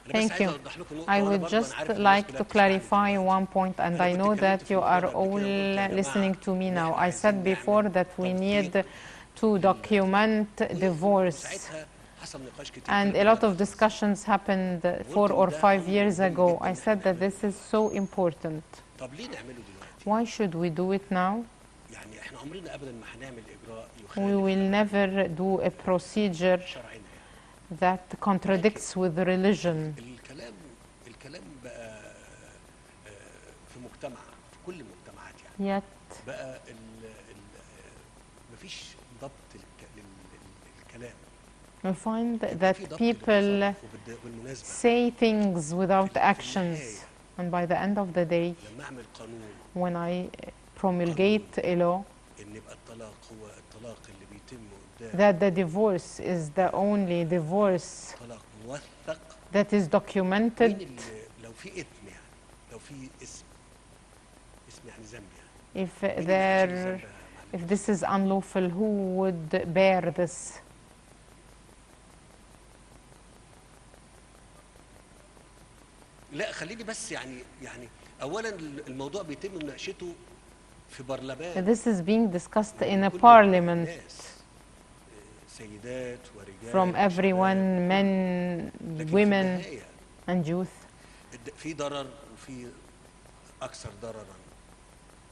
Thank you. I would just like to clarify one point, and I know that you are all listening to me now. I said before that we need to document divorce. And a lot of discussions happened 4 or 5 years ago. I said that this is so important. Why should we do it now? We will never do a procedure that contradicts with religion. Yet you'll find that people say things without actions. And by the end of the day, when I promulgate a law, that the divorce is the only divorce that is documented, if this is unlawful, who would bear this? لا خليني بس يعني اولا الموضوع بيتم مناقشته في برلمان. This is being discussed in a parliament سيدات ورجال from everyone, men, women and youth. في ضرر وفي اكثر ضررا.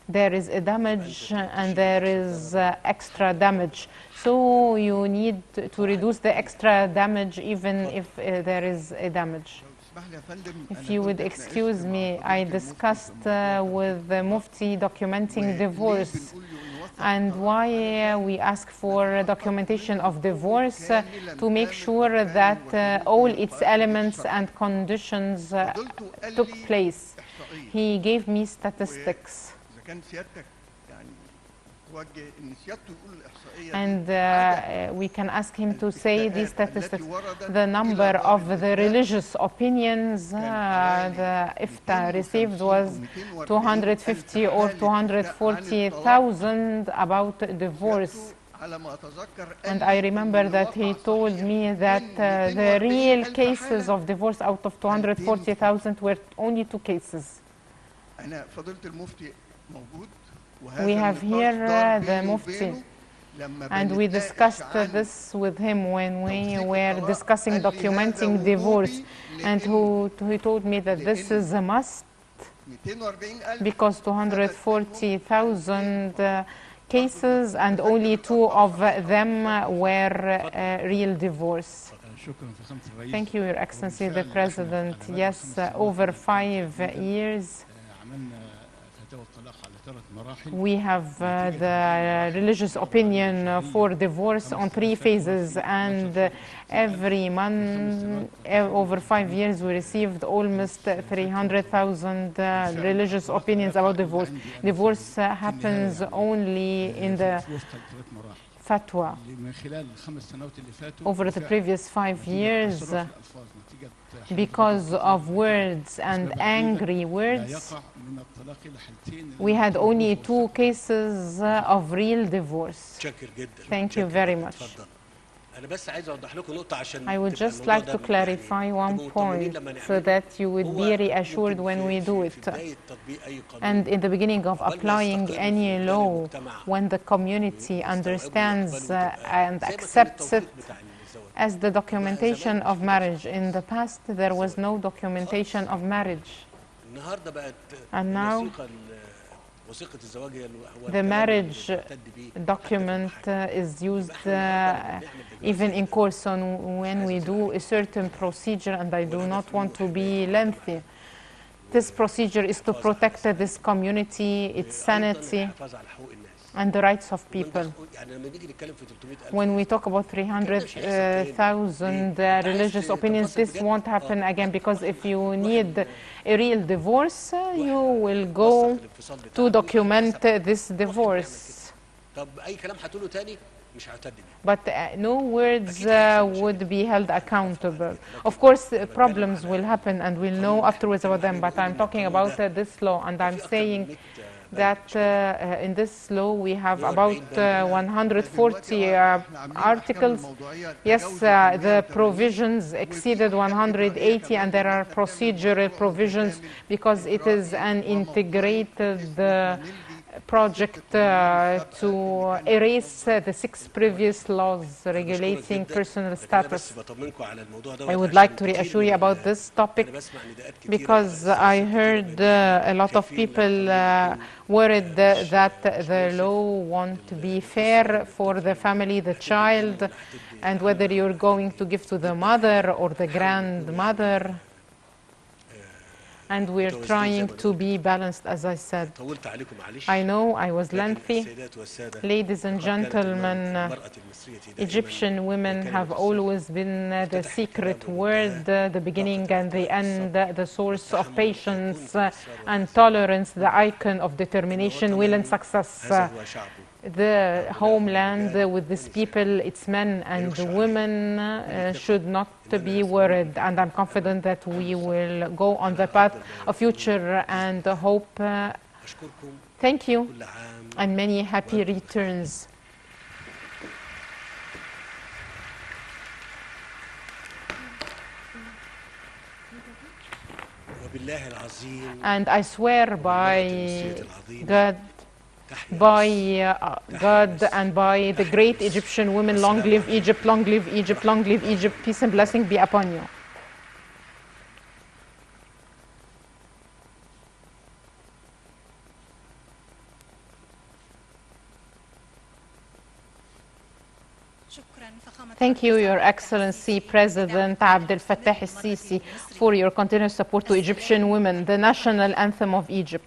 There is a damage and there is extra damage. So you need to reduce the extra damage even if there is a damage. If you would excuse me, I discussed with the Mufti documenting divorce and why we ask for documentation of divorce to make sure that all its elements and conditions took place. He gave me statistics. And we can ask him to say these statistics. The number of the religious opinions the IFTA received was 250 or 240,000 about divorce. And I remember that he told me that the real cases of divorce out of 240,000 were only 2 cases. We have here the Mufti, and we discussed this with him when we were discussing documenting divorce, and he told me that this is a must because 240,000 cases and only 2 of them were real divorce. Thank you, Your Excellency, the President. Yes, over 5 years, we have the religious opinion for divorce on 3 phases, and every month, over 5 years, we received almost 300,000 religious opinions about divorce. Divorce happens only in the fatwa. Over the previous 5 years, because of words and angry words, we had only 2 cases of real divorce. Thank you very much. I would just like to clarify one point so that you would be reassured when we do it. And in the beginning of applying any law, when the community understands and accepts it as the documentation of marriage. In the past, there was no documentation of marriage. And now, the marriage document is used even in course when we do a certain procedure, and I do not want to be lengthy. This procedure is to protect this community, its sanity, and the rights of people. When we talk about 300,000 religious opinions, this won't happen again, because if you need a real divorce, you will go to document this divorce. But no words would be held accountable. Of course, problems will happen, and we'll know afterwards about them, but I'm talking about this law, and I'm saying that in this law we have about 140 articles. Yes, the provisions exceeded 180, and there are procedural provisions because it is an integrated project to erase the 6 previous laws regulating personal status. I would like to reassure you about this topic because I heard a lot of people worried that the law won't be fair for the family, the child, and whether you're going to give to the mother or the grandmother. and we're trying to be balanced, as I said. I know I was lengthy. Ladies and gentlemen, Egyptian women have always been the secret word, the beginning and the end, the source of patience and tolerance, the icon of determination, will, and success. The homeland with these people, its men and women, should not be worried, and I'm confident that we will go on the path of future and hope. Thank you, and many happy returns. And I swear by God, and by the great Egyptian women, long live Egypt, long live Egypt, long live Egypt. Peace and blessing be upon you. Thank you, Your Excellency, President Abdel Fattah El Sisi, for your continuous support to Egyptian women, the national anthem of Egypt.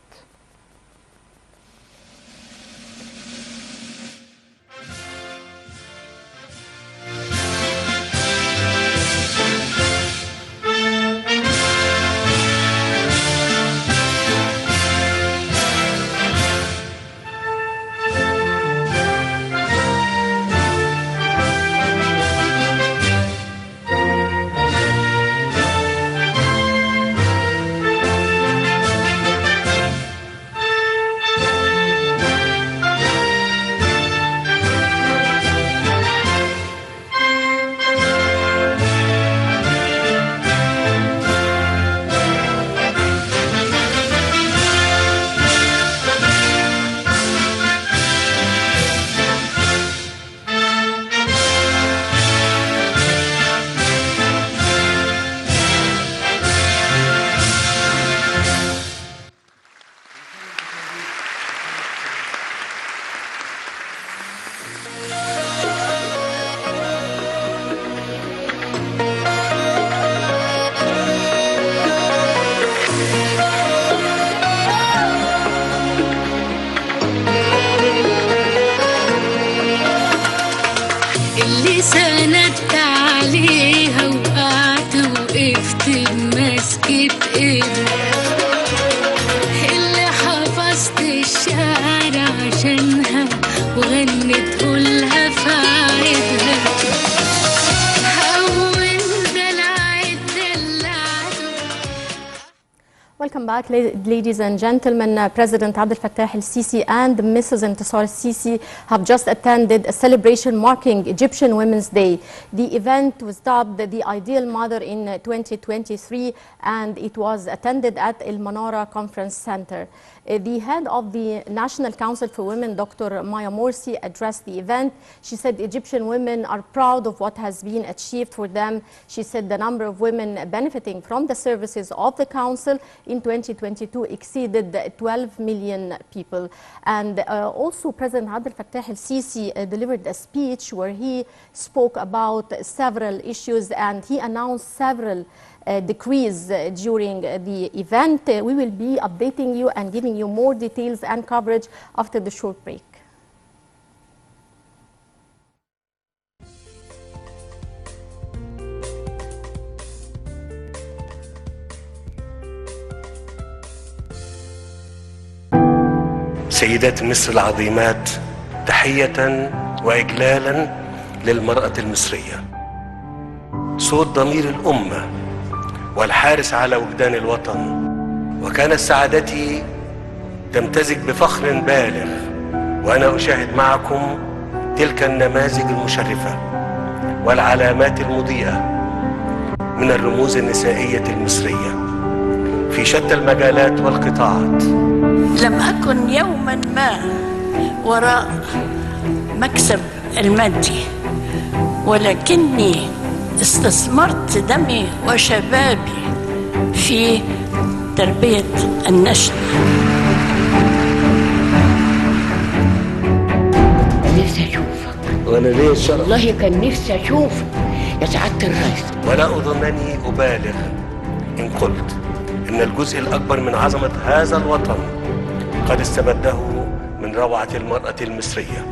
سندت عليها وقعت وقفت بمسكة ايدها اللي حفظت الشعر عشانها وغنت قولها في عيدها أول دلعت دلعته. Welcome back, ladies and gentlemen. President Abdel Fattah El Sisi and Mrs. Entisaar El Sisi have just attended a celebration marking Egyptian Women's Day. The event was dubbed the Ideal Mother in 2023, and it was attended at El Manara Conference Center. The head of the National Council for Women, Dr. Maya Morsi, addressed the event. She said Egyptian women are proud of what has been achieved for them. She said the number of women benefiting from the services of the Council in 2022 exceeded 12 million people. And also President Abdel Fattah El Sisi delivered a speech where he spoke about several issues, and he announced several decrees during the event. We will be updating you and giving you more details and coverage after the short break. سيدات مصر العظيمات، تحية وإجلالا للمرأة المصرية، صوت ضمير الأمة والحارس على وجدان الوطن. وكانت سعادتي تمتزج بفخر بالغ وأنا أشاهد معكم تلك النماذج المشرفة والعلامات المضيئة من الرموز النسائية المصرية في شتى المجالات والقطاعات. لم أكن يوما ما وراء مكسب المادي، ولكني استثمرت دمي وشبابي في تربية النشء. نفسي أشوفك. وأنا ليه الشرف. والله كان نفسي أشوفك يا سعادة الرئيس. ولا أظنني أبالغ إن قلت إن الجزء الأكبر من عظمة هذا الوطن قد استمده من روعة المرأة المصرية.